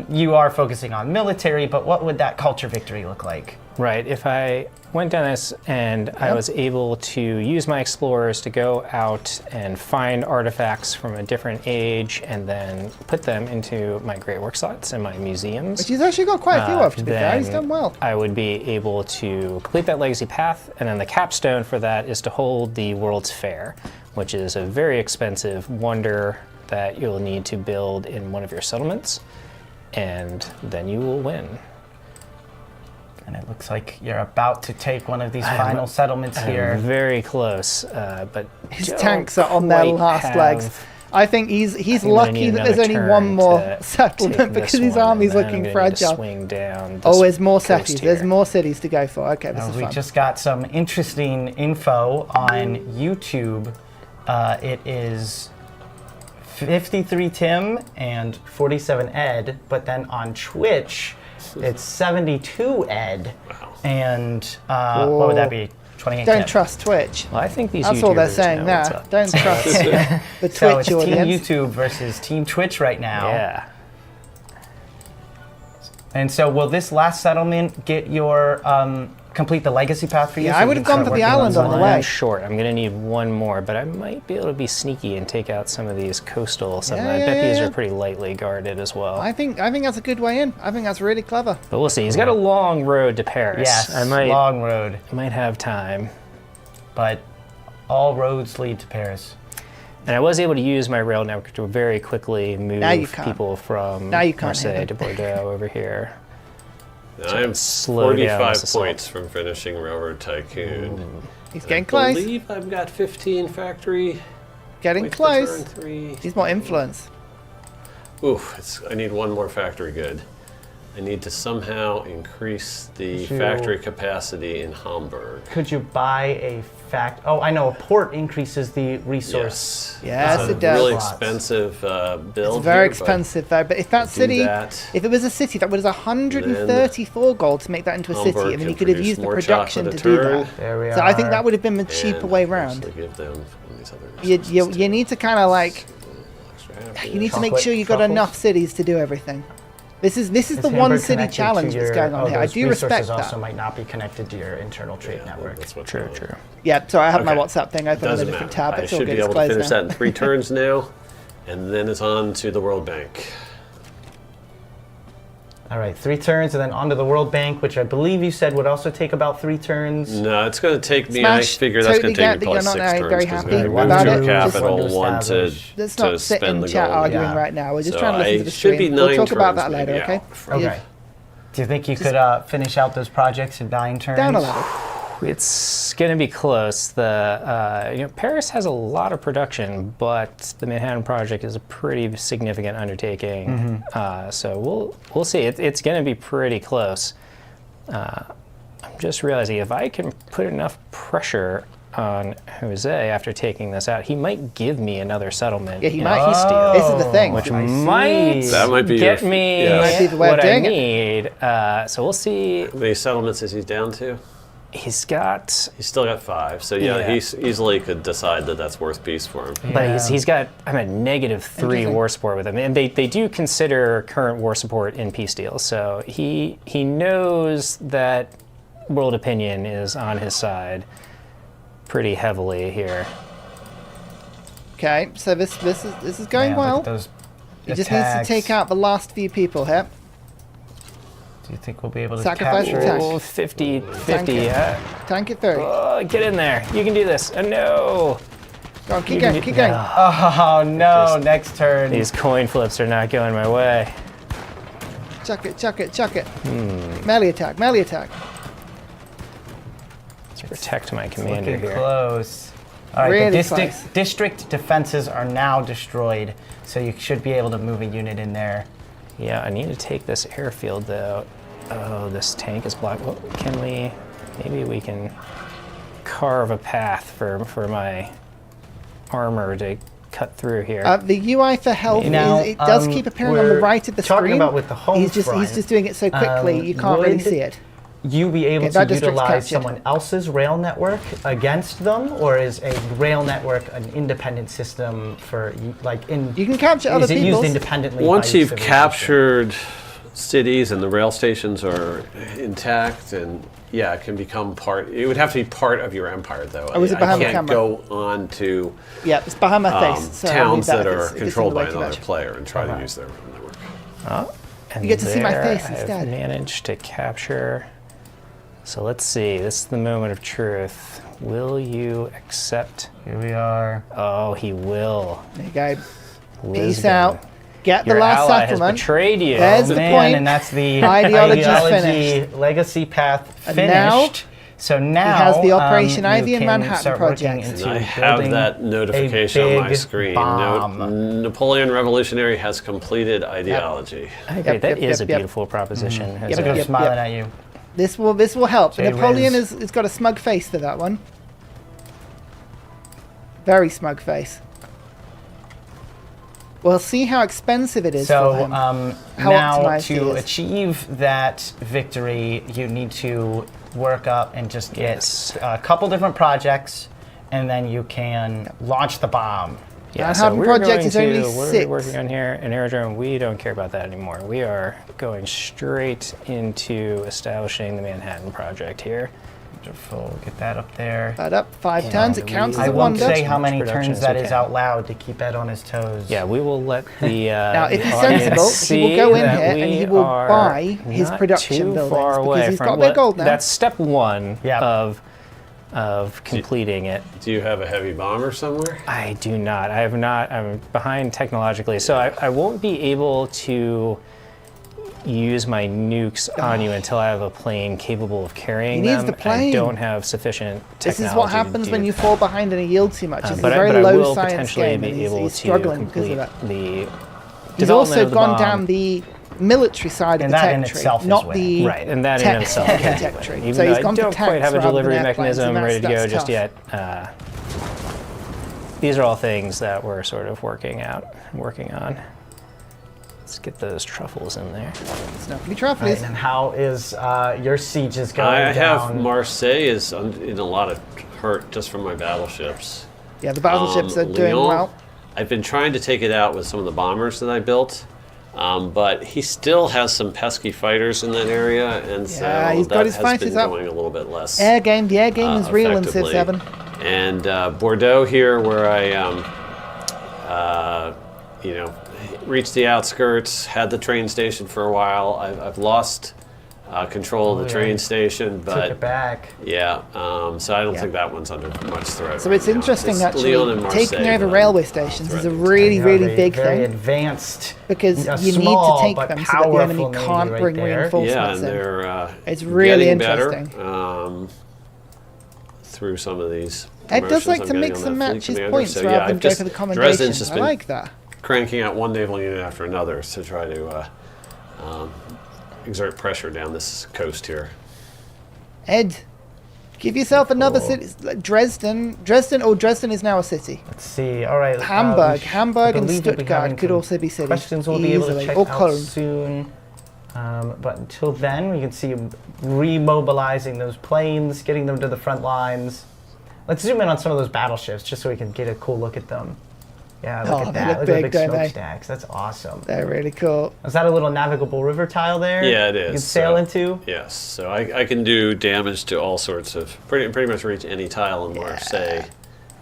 You are focusing on military, but what would that culture victory look like? Right. If I went down this and I was able to use my explorers to go out and find artifacts from a different age and then put them into my great work slots and my museums. Which he's actually got quite a few of, to be fair. He's done well. I would be able to complete that legacy path, and then the capstone for that is to hold the World's Fair, which is a very expensive wonder that you'll need to build in one of your settlements. And then you will win. And it looks like you're about to take one of these final settlements here. Very close, but his tanks are on their last legs. I think he's lucky that there's only one more settlement because his army's looking fragile. Oh, there's more cities. There's more cities to go for. Okay, this is fun. We just got some interesting info on YouTube. It is 53 Tim and 47 Ed, but then on Twitch, it's 72 Ed. Wow. And what would that be? 28 Don't Tim. Trust Twitch. Well, I think these That's YouTubers all they're saying there. Don't trust the Twitch so it's audience. Team YouTube versus Team Twitch right now. Yeah. And so will this last settlement get your complete the legacy path for you? Yeah, so I would have gone for the island on the way. I'm short. I'm going to need one more, but I might be able to be sneaky and take out some of these coastal. I bet these are pretty lightly guarded as well. I think that's a good way in. I think that's really clever. But we'll see. He's got a long road to Paris. Yes, long road. I might have time. But all roads lead to Paris. And I was able to use my rail network to very quickly move people from Marseille to Bordeaux over here. I am 45 points from finishing Railroad Tycoon. He's getting close. I believe I've got 15 factory. Getting close. He's more influence. Oof, I need one more factory good. I need to somehow increase the factory capacity in Hamburg. Could you buy a Oh, I know. A port increases the resource. Yes, it does. It's a really expensive build. It's very expensive, though. But if that city, if it was a city, that was 134 gold to make that into a city, and then you could have used the production to do that. There we are. So I think that would have been a cheaper way round. You need to kind of like, you need to make sure you've got enough cities to do everything. This is the one city challenge that's going on here. I do respect that. Also might not be connected to your internal trade network. That's what's true. Yeah, so I have my WhatsApp thing open on a different tab. I should be able to finish that in 3 turns now, and then it's on to the World Bank. All right, 3 turns, and then onto the World Bank, which I believe you said would also take about 3 turns. No, it's going to take me. I figure that's going to take me probably 6 turns. Very happy about it. Capital, one to let's not sit in chat arguing right now. We're just trying to listen to the stream. We'll talk about that later, okay? Okay. Do you think you could finish out those projects in 9 turns? Down a level. It's going to be close. Paris has a lot of production, but the Manhattan Project is a pretty significant undertaking. So we'll see. It's going to be pretty close. I'm just realizing if I can put enough pressure on Jose after taking this out, he might give me another settlement. Yeah, he might. This is the thing. Which might get me what I need. So we'll see. How many settlements is he down to? He's still got 5, so he easily could decide that that's worth peace for him. But he's got, I'm at -3 war support with him, and they do consider current war support in peace deals. So he knows that world opinion is on his side pretty heavily here. Okay, so this is going well. He just needs to take out the last few people here. Do you think we'll be able to sacrifice your capture? tank? 50, yeah. Tank it through. Get in there. You can do this. No. Go on, keep going, keep going. Oh, no, next turn. These coin flips are not going my way. Chuck it, chuck it, chuck it. Melee attack, melee attack. Let's protect my commander here. Close. All right, really the district defenses are now destroyed, so you should be able to move a unit in there. Yeah, I need to take this airfield, though. Oh, this tank is blocked. Well, maybe we can carve a path for my armor to cut through here. The UI for health, it does keep appearing on the right of the screen. Talking about with the home he's just doing it so quickly, you can't really see it. You be able to utilize someone else's rail network against them, or is a rail network an independent system for You can capture other people's. Is it used independently? Once you've captured cities and the rail stations are intact, and it can become part. It would have to be part of your empire, though. Oh, is it behind the camera? I can't go on to it's behind my face. So towns that are controlled by another player and try to use their network. And you get to see my face instead. I've managed to capture. So let's see. This is the moment of truth. Will you accept? Here we are. Oh, he will. There you go. Peace out. Get the last ally sacrament. Has betrayed you. There's the point. And that's the Ideology's finished. legacy path And finished. now, so now he has the Operation Ivy and can Manhattan start project. working into And I have that notification on my big screen. bomb. Napoleon Revolutionary has completed ideology. I agree. That is a beautiful proposition. Mm-hmm. Look at him smiling at you. This will help. Jay Napoleon wins. has got a smug face for that one. Very smug face. We'll see how expensive it is for him. How now optimized he to is. achieve that victory, you need to work up and just get a couple different projects, and then you can launch the bomb. Yeah, Manhattan project is only what are 6. we working on here? An aerodrome. We don't care about that anymore. We are going straight into establishing the Manhattan project here. Wonderful. Get that up there. That up 5 turns. It counts as I a won't wonder. say how many Production turns as that we is can. out loud to keep Ed on his toes. Yeah, we will let the Now, if the he's audience sensible, he will go in see here that and he we will are buy his not production too buildings far because away he's from got a bit of gold now. That's step 1 Yep. of completing it. Do you have a heavy bomber somewhere? I do not. I have not. I'm behind technologically, so I won't be able to use my nukes on you until I have a plane capable of carrying He needs them. the plane. I don't have sufficient technology. This is what happens to when do you fall behind and you yield too much. It's a but very I low will science potentially game, be and able he's to struggling because complete of that. the He's development also of the gone bomb. down the military side of And the that tech in tree, itself is not winning. the Right, and that tech in itself tech can tech be tree. winning. So Even he's though gone I for don't quite tanks have a rather than delivery airplanes, mechanism and ready to go that's just tough. yet. These are all things that we're sort of working on. Let's get those truffles in there. Snuffly truffles. Right, and how is your sieges going I have down? Marseille is in a lot of hurt just from my battleships. Yeah, the battleships are doing Lyon, well. I've been trying to take it out with some of the bombers that I built, but he still has some pesky fighters in that area, and so Yeah, he's got that his has fighters been up. going a little bit less. The air game is real in Civ effectively. 7. And Bordeaux here, where I, reached the outskirts, had the train station for a while. I've lost control of the train station, but Took it back. yeah, so I don't think that one's under much threat. So it's right now. interesting It's actually. Lyon and Marseille Taking over that railway I'm stations is a threatened. really, really big very thing advanced. because a you need small to take but them so that the enemy powerful can't navy bring right there. reinforcements Yeah, and in. they're It's really getting better, interesting. through some of these. Ed does like promotions to I'm mix getting and on that match fleet his commander. points So, rather yeah, than I've go just- for the Dresden's commendations. just I been like that. cranking out one naval unit after another to try to exert pressure down this coast here. Ed, give yourself another city. Like Dresden is now a city. Let's see. All right. Hamburg and believe we'll be having Stuttgart could some also be cities. Questions we'll be able to easily. check Or out Cologne. soon. But until then, we can see him remobilizing those planes, getting them to the front lines. Let's zoom in on some of those battleships just so we can get a cool look at them. Yeah, look at they that. look Look big, at the big don't they? smokestacks. That's awesome. They're really cool. Is that a little navigable river tile there? Yeah, it is. You can sail So- into? Yes, so I can do damage to all sorts of, pretty much reach any tile in Marseille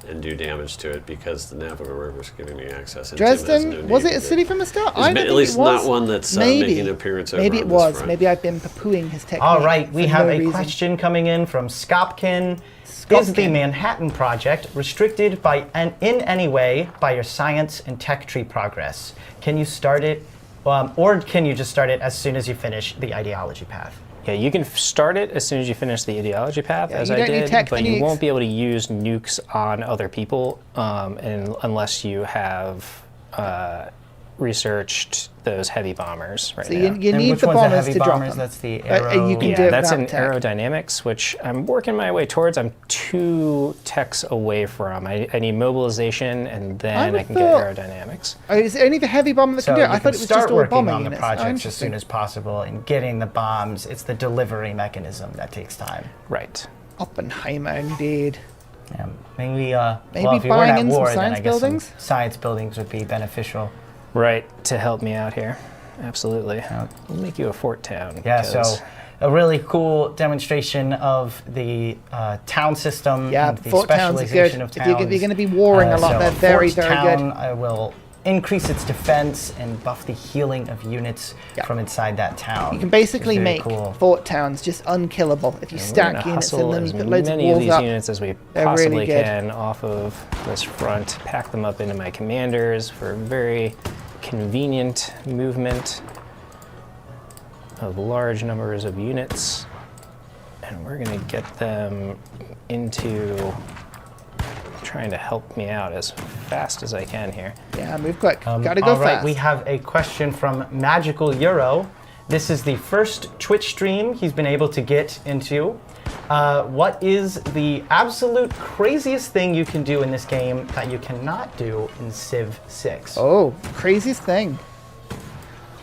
and do damage to it because the navigable river is giving me access. And Tim has Dresden, no was need it a to- city from the start? It's I don't at think least it was. not one that's Maybe. making an appearance over Maybe on it this was. front. Maybe I've been poo-pooing his technique. All right, we for have no a reason. question coming in from Skopkin. Is the Skopkin. Manhattan Project restricted in any way by your science and tech tree progress? Can you start it, or can you just start it as soon as you finish the ideology path? Yeah, you can start it as soon as you finish the ideology path, Yeah, as you I don't need did, tech but you nukes. won't be able to use nukes on other people unless you have researched those heavy bombers right So now. you And need which the one's the bombers heavy to drop bombers? them. That's the aero. you can Yeah, do it that's in without tech. aerodynamics, which I'm working my way towards. I'm 2 techs away from. I need mobilization, and then I can get aerodynamics. Oh, is it only the heavy bomber that So can do it? you I can thought it was start just all working bomber on the units. projects as soon interesting. as possible and getting the bombs. It's the delivery mechanism that takes time. Right. Oppenheimer, indeed. Yeah, maybe Maybe well, if we weren't buying at in some war, then science I guess buildings? some science buildings would be beneficial. Right, to help me out here. Absolutely. We'll make you a fort town. Yeah, because- so a really cool demonstration of the town system. Yeah, and the fort towns are good. specialization of If you're towns. going to be warring a lot, So they're a very, fort very town, good. I will increase its defense and buff the healing of units from inside that town. You can basically Which is make very cool. fort towns just unkillable if you We're stack gonna units in hustle them. You as put loads of many of walls these up. units as we They're possibly really good. can off of this front, pack them up into my commanders for very convenient movement of large numbers of units, and we're going to get them into trying to help me out as fast as I can here. Yeah, move quick. Gotta go all right, fast. We have a question from Magical Euro. This is the first Twitch stream he's been able to get into. What is the absolute craziest thing you can do in this game that you cannot do in Civ 6? Oh, craziest thing.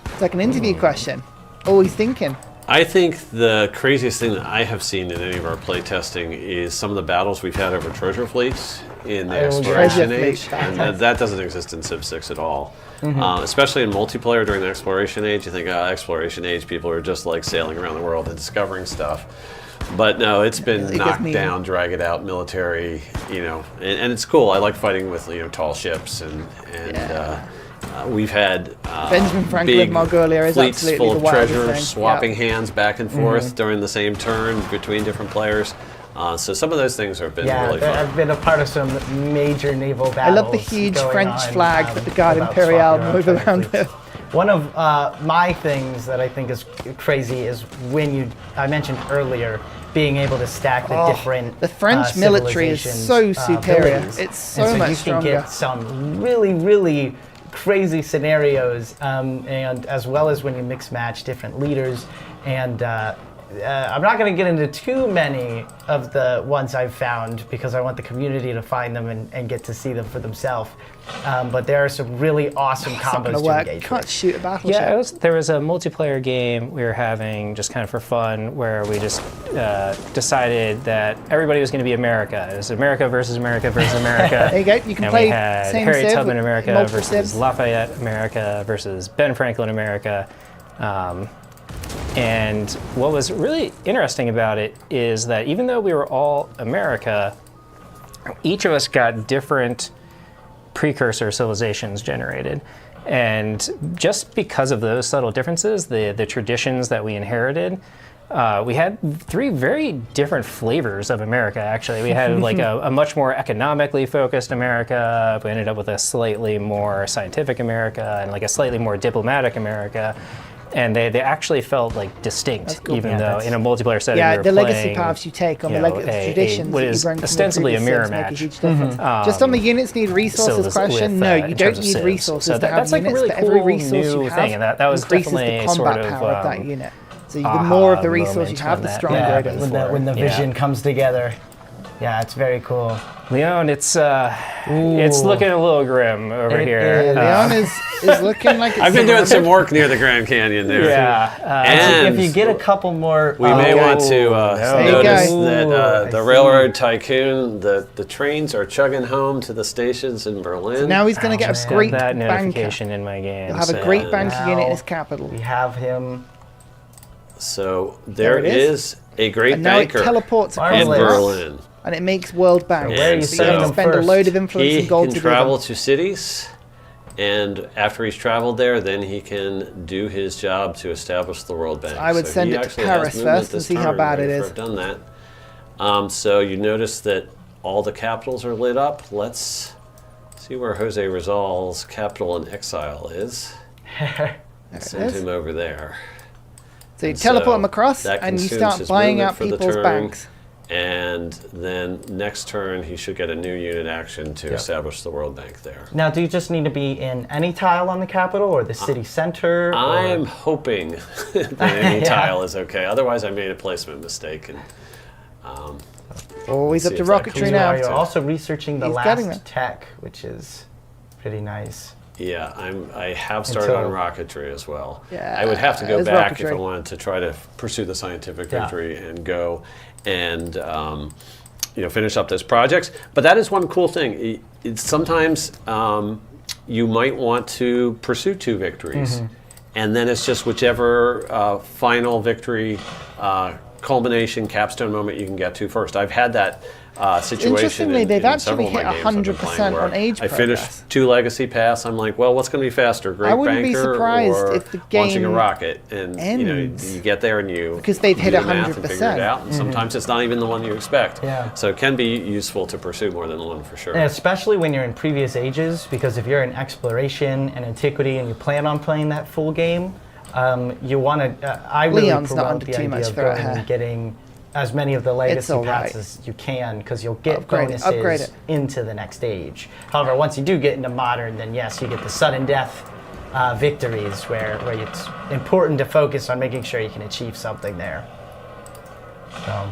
It's like an interview question. Oh, he's thinking. I think the craziest thing that I have seen in any of our playtesting is some of the battles we've had over treasure fleets in the Exploration Age. And that doesn't exist in Civ 6 at all. Especially in multiplayer during the Exploration Age. You think, Exploration Age, people are just like sailing around the world and discovering stuff. But no, it's been knocked down, drag it out, military, and it's cool. I like fighting with, tall ships and we've had Benjamin Franklin big Mongolia is fleets absolutely full of the treasure, thing. swapping hands back and forth during the same turn between different players. So some of those things have been really fun. I've been a part of some major naval battles. I love the huge French flag that the Garde Imperiale move around with. One of my things that I think is crazy is when I mentioned earlier, being able to stack the different the French military is so superior. Abilities. It's so much stronger. You can get some really, really crazy scenarios, and as well as when you mix match different leaders. And I'm not going to get into too many of the ones I've found because I want the community to find them and get to see them for themselves. But there are some really awesome combos to engage Can't with. shoot a battleship. Yeah, there was a multiplayer game we were having just kind of for fun where we just decided that everybody was going to be America. It was America versus America versus America. There you go. You can play we had same Harriet Civ Tubman with America multiple versus Civs. Lafayette America versus Ben Franklin America. And what was really interesting about it is that even though we were all America, each of us got different precursor civilizations generated. And just because of those subtle differences, the traditions that we inherited, we had 3 very different flavors of America, actually. We had like a much more economically focused America. We ended up with a slightly more scientific America and like a slightly more diplomatic America. And they actually felt like distinct, cool. Even though in a multiplayer setting we were the playing, legacy paths you take on the traditions what is that you bring ostensibly a mirror make a match. huge difference. Just on the units need resources question, no, you don't need resources so to have that's like units, a really but every cool resource you new have thing, and that was increases definitely the combat sort of, power of that unit. So the more of the resource you have, the stronger it is. When the vision comes together. Yeah, it's very cool. Leon, it's looking a little grim over here. Leon is looking like it's I've been doing some work near the Grand Canyon there. Yeah. And if you get a couple more... We may want to notice that the Railroad Tycoon, the trains are chugging home to the stations in Berlin. So now he's going to get a great that banker. notification in my game. He'll have a great banker unit in his capital. We have him. So there is a great and now banker it teleports in Berlin. And it makes World Bank. Where are you so you can spend a load of influence and gold to do He can travel to cities, and after he's traveled there, then he can do his job to establish the World Bank. So I would send it to Paris first and see how bad it is. I've done that. So you notice that all the capitals are lit up. Let's see where Jose Rizal's capital in exile is. Send him over there. So you teleport him across, and you start buying out people's banks. And then next turn, he should get a new unit action to establish the World Bank there. Now, do you just need to be in any tile on the capital or the city center? I'm hoping that any tile is okay. Otherwise, I made a placement mistake. And always up to rocketry now. You're also researching the last tech, which is pretty nice. Yeah, I have started on rocketry as well. Yeah, I would have to go back if I wanted to try to pursue the scientific victory and go and finish up those projects. But that is one cool thing. Sometimes you might want to pursue 2 victories, and then it's just whichever final victory culmination, capstone moment you can get to first. I've had that situation. Interestingly, they've actually hit 100% on age I progress. finished 2 legacy paths. I'm like, well, what's going to be faster, Great I wouldn't be Banker surprised or if the game launching a rocket? And ends. you get there and you because they've hit do the math and 100%. figure it out. And sometimes it's not even the one you expect. Yeah. So it can be useful to pursue more than one for sure. And especially when you're in previous ages, because if you're in exploration and antiquity and you plan on playing that full game, you want to. I really Leon's not promote under the too idea much of threat going here. and getting as many of the legacy all paths right. as you can, because you'll get Upgrade bonuses it. into the next age. However, once you do get into modern, then yes, you get the sudden death victories where it's important to focus on making sure you can achieve something there. So.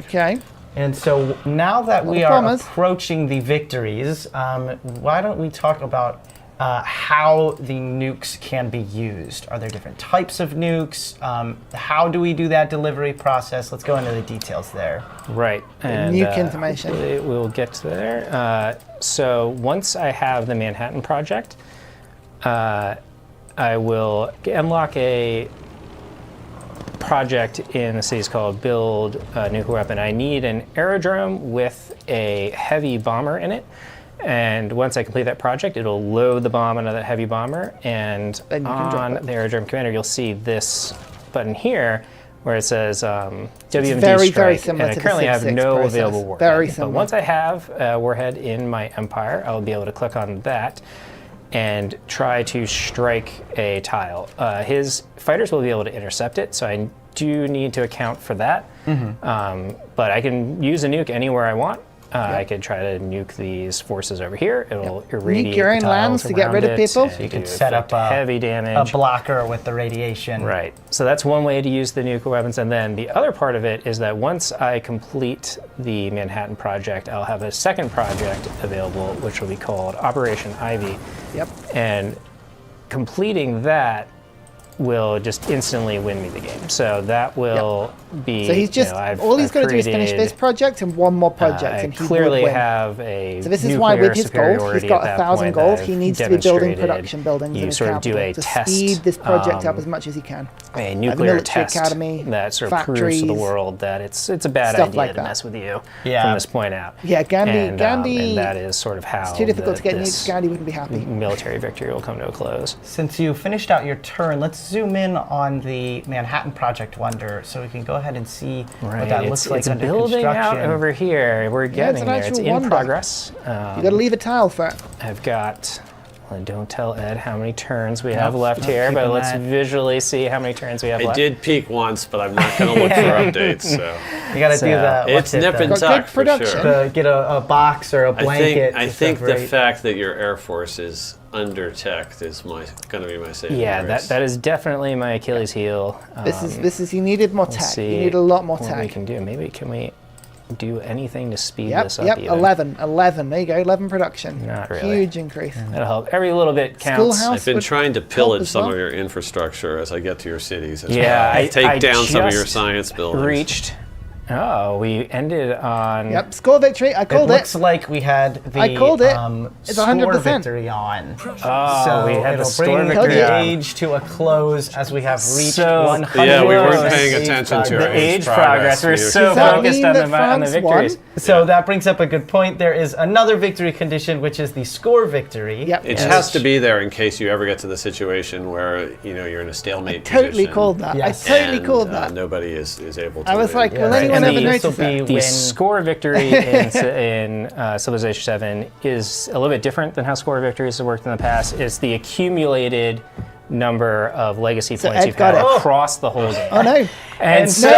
Okay. And so now that we are approaching the victories, why don't we talk about how the nukes can be used? Are there different types of nukes? How do we do that delivery process? Let's go into the details there. Right. And, nuke information. We'll get to there. So once I have the Manhattan Project, I will unlock a project in the city's called Build a Nuclear Weapon. I need an aerodrome with a heavy bomber in it. And once I complete that project, it'll load the bomb into that heavy bomber. And on the aerodrome commander, you'll see this button here where it says WMD very, strike. very similar and to I currently the have 6.6 no process. available warhead. Very similar. But once I have a warhead in my Empire, I'll be able to click on that and try to strike a tile. His fighters will be able to intercept it, so I do need to account for that. But I can use a nuke anywhere I want. I could try to nuke these forces over here. It'll irradiate nuke your own the lands tiles to get rid of around people. it, So you and could set up heavy damage. a blocker with the radiation. Right. So that's one way to use the nuclear weapons. And then the other part of it is that once I complete the Manhattan Project, I'll have a second project available, which will be called Operation Ivy. Yep. And completing that will just instantly win me the game. So that will be. So he's just all he's got to do is finish this project and one more project, and he clearly would win. have a. So this is why with his gold, he's got 1,000 gold. He needs to be building production buildings in his capital to speed this project up as much as he can. A nuclear test academy, that sort of proves to the world that it's a bad stuff idea like to that. mess with you from this point out. Yeah, Gandhi. And that is sort of how it's too difficult to get nukes. Gandhi wouldn't be happy. Military victory will come to a close. Since you finished out your turn, let's zoom in on the Manhattan Project Wonder, so we can go ahead and see what that looks like under building construction. out over here. We're getting there. It's in progress. You got to leave a tile for it. I've got. Don't tell Ed how many turns we have left here, but let's visually see how many turns we have left. I did peek once, but I'm not going to look for updates. So you got to do that. It's nip and tuck for sure. Get a box or a blanket. I think the fact that your Air Force is under tech is going to be my saving grace. that is definitely my Achilles heel. This is. You needed more tech. You need a lot more tech. What we can do? Maybe can we do anything to speed this up? Yep, even? 11. There you go, 11 production. Not really. Huge increase. That'll help. Every little bit counts. Schoolhouse I've been trying to pillage some of your infrastructure as I get to your cities. I take down some of your science buildings. Reached. Oh, we ended on. Yep, score victory. I called it. It looks like we had the I called it. It's score 100%. victory on. Oh, so we had the score bring victory the on. age to a close as we have reached So- 100. Yeah, we weren't paying attention to our The age progress. We're so Does that focused mean on that the France victories. won? So that brings up a good point. There is another victory condition, which is the score victory. Yep. It has to be there in case you ever get to the situation where you're in a stalemate Totally position. called that. Yes. I totally called that. Nobody is able to. I was win. like, will right. anyone And ever the- notice this will be that? The when- score victory in Civilization 7 is a little bit different than how score victories have worked in the past. It's the accumulated number of legacy points Ed you've got had it. across the whole game. Oh no. And so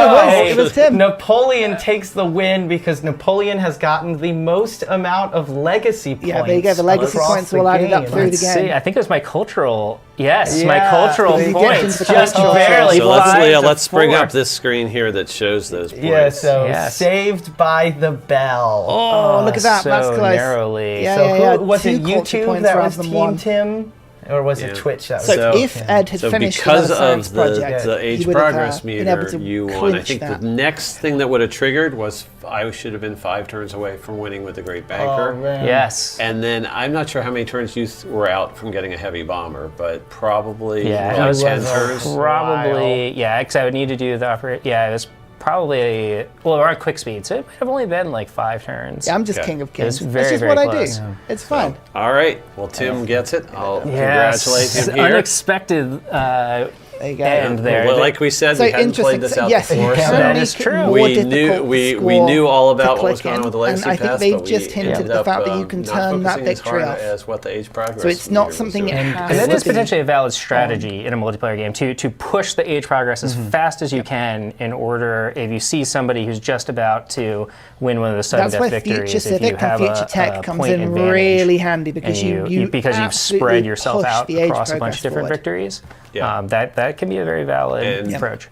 it was Tim. Napoleon takes the win because Napoleon has gotten the most amount of legacy points. Yeah, there you go. The legacy across points the will add it up game. through the Let's game. see, I think it was my cultural. Yes, Yeah, my cultural you get points into the just cultural. barely. So fly to let's bring 4. up this screen here that shows those points. Yeah, so Yes. Saved by the Bell. Oh, look at that. So That's close. narrowly. Yeah, So yeah, yeah. who was it? Two culture YouTube points that rather was than Team one. Tim? Or was it Twitch that was So if Ed had finished because another science of project, the age he would have, progress been able meter, to you won. I clinch think that. the next thing that would have triggered was I should have been 5 turns away from winning with the Great Banker. Oh, man. Yes. And then I'm not sure how many turns you were out from getting a heavy bomber, but probably I was 10 turns. Probably, because I would need to do the it was probably, we're on quick speed, so it might have only been like 5 turns. Yeah, I'm just king of kings. It's That's just very what close. I do. It's fine. All right. Well, Tim gets it. I'll Yes. congratulate him here. Unexpected There you go. end there. Well, like we said, So we hadn't played interesting. this So, out yes, before. it's So that is true. we knew all about what was going on with the legacy and I think pass, they've but we just hinted ended the up, fact that you can not turn that focusing as victory hard off. as what the age progress So it's not meter was something doing. it And has that to is be. potentially a valid strategy in a multiplayer game to push the age progress as fast as you can in order, if you see somebody who's just about to win one of the sudden That's where death victories, Future if you Civic and have Future a Tech comes point in advantage, really handy because and you because you've absolutely spread yourself push out the age across a bunch progress of different forward. victories. Yeah. That can be a very valid And- approach.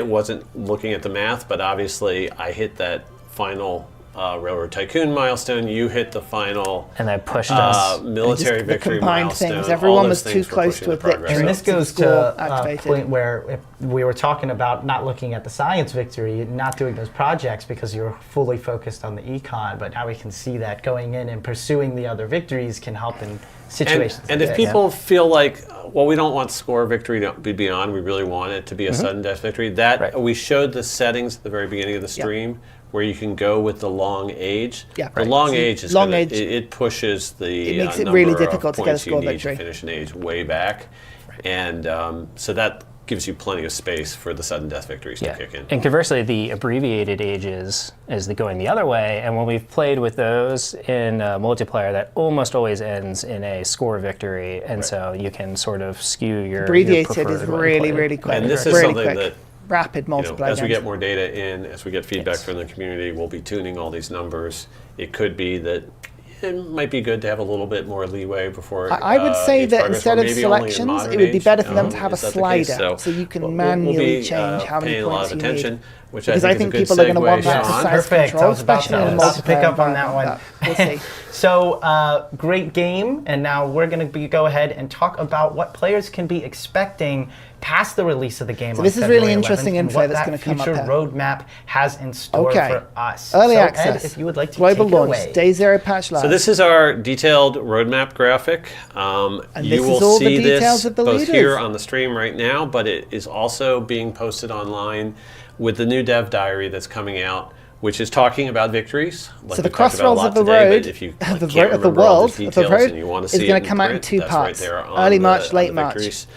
wasn't looking at the math, but obviously I hit that final Railroad Tycoon milestone. You hit the final And that pushed us. military the victory combined milestone. things. All Everyone those was too things were close pushing to a the progress victory. And up. this goes Score to a activated. point where if we were talking about not looking at the science victory, not doing those projects because you're fully focused on the econ, but now we can see that going in and pursuing the other victories can help in situations. And like if this. people feel like, well, we don't want score victory to be beyond, we really want it to be a sudden death victory, that we showed the settings at the very beginning of the stream where you can go with the long age. Yeah, the right. long So age is long gonna, age- it pushes the It makes it number really of difficult to get a points score you need victory. to finish an age way back. And so that gives you plenty of space for the sudden death victories to kick in. And conversely, the abbreviated ages is going the other way. And when we've played with those in multiplayer, that almost always ends in a score victory. And so you can sort of skew your Abbreviated your is preferred really, way. really quick. And this is really something quick. that, Rapid multiplayer as we games. get more data in, as we get feedback from the community, we'll be tuning all these numbers. It could be that it might be good to have a little bit more leeway before. I would say age that progress, instead or of maybe only in selections, modern it would be age. better for them to have a Is that the case? slider so you can we'll manually be, change how many paying a lot points of you need. attention, which Because I I think think is a people good are going to want that segue, for Sean. size Perfect. control, I was about especially in a to pick multiplayer up on that one. environment, but we'll see. So, great game, and now we're going to go ahead and talk about what players can be expecting past the release of the game. So on this is February really interesting 11th, and info what that's that gonna come up future here. roadmap has in store for us. Early so, access. Ed, if you would like to Global take it launch. away. Day 0 patch live. So this is our detailed roadmap graphic. And You this is will all the see details this of the both leaders. here on the stream right now, but it is also being posted online with the new dev diary that's coming out, which is talking about victories. Like So the we talked about a crossroads lot of the today, but road, if you of the can't of the remember all world, the of the details road, and you want to is see it going in to come out in print, 2 that's parts. Right there on Early the- March, on late the March. victories,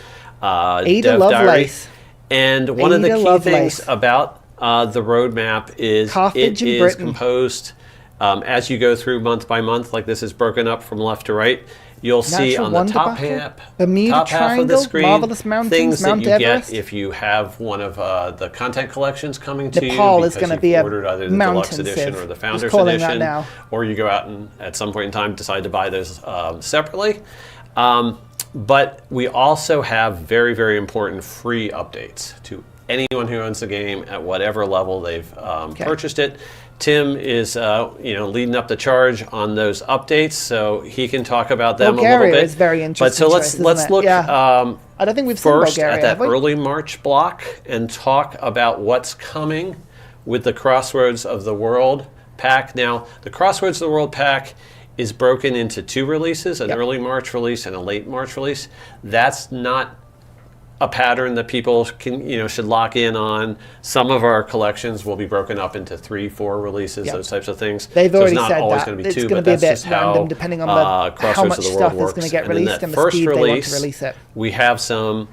Ada dev diary. Lovelace. And one of the Ada key Lovelace. things about the roadmap is Carthage it and is Britain. composed as you go through month by month, like this is broken up from left to right. You'll see Natural on the Wonder top, Battle, Bermuda top half of the Triangle, screen Marvelous Mountains, things that Mount you Everest. get if you have one of the content collections coming to Nepal you is because gonna you've be a ordered either the mountain deluxe edition civ. or the Just founders calling that edition, now. or you go out and at some point in time decide to buy those separately. But we also have very, very important free updates to anyone who owns the game at whatever level they've purchased it. Tim is, leading up the charge on those updates, so he can talk about them a little Bulgaria bit. is very interesting. But so choice, let's isn't it? look Yeah. I don't think we've seen first Bulgaria, at that have we? early March block and talk about what's coming with the Crossroads of the World pack. Now, the Crossroads of the World pack is broken into 2 releases, an early March release and a late March release. That's not a pattern that people can, should lock in on. Some of our collections will be broken up into 3, 4 releases, those types of things. They've so already it's not said always that. going to be It's 2, going but to be a that's bit just random how depending on how Crossroads much of the stuff World is going to works. get And then released that and the first speed they want release, to release it. we have some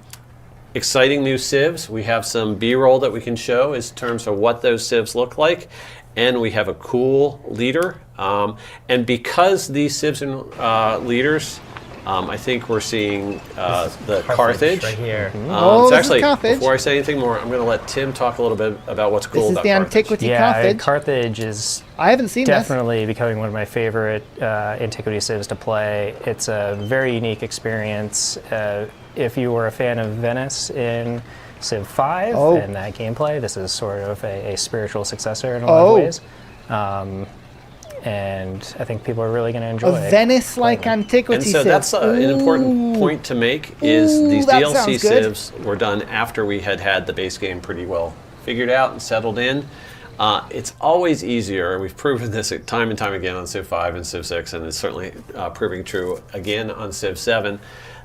exciting new civs. We have some B-roll that we can show in terms of what those civs look like. And we have a cool leader. And because these civs and leaders, I think we're seeing the Carthage. right here. Oh, It's this is actually, Carthage. before I say anything more, I'm going to let Tim talk a little bit about what's cool This is about the Carthage. Antiquity Yeah, Carthage. Carthage is I haven't seen definitely becoming one of my favorite Antiquity civs to play. It's a very unique experience. If you were a fan of Venice in Civ 5 and that gameplay, this is sort of a spiritual successor in a lot of ways. and I think people are really going to enjoy a Venice-like antiquity civ. And so that's an important point to make, is these DLC civs were done after we had the base game pretty well figured out and settled in. It's always easier, we've proven this time and time again on Civ 5 and Civ 6, and it's certainly proving true again on Civ 7,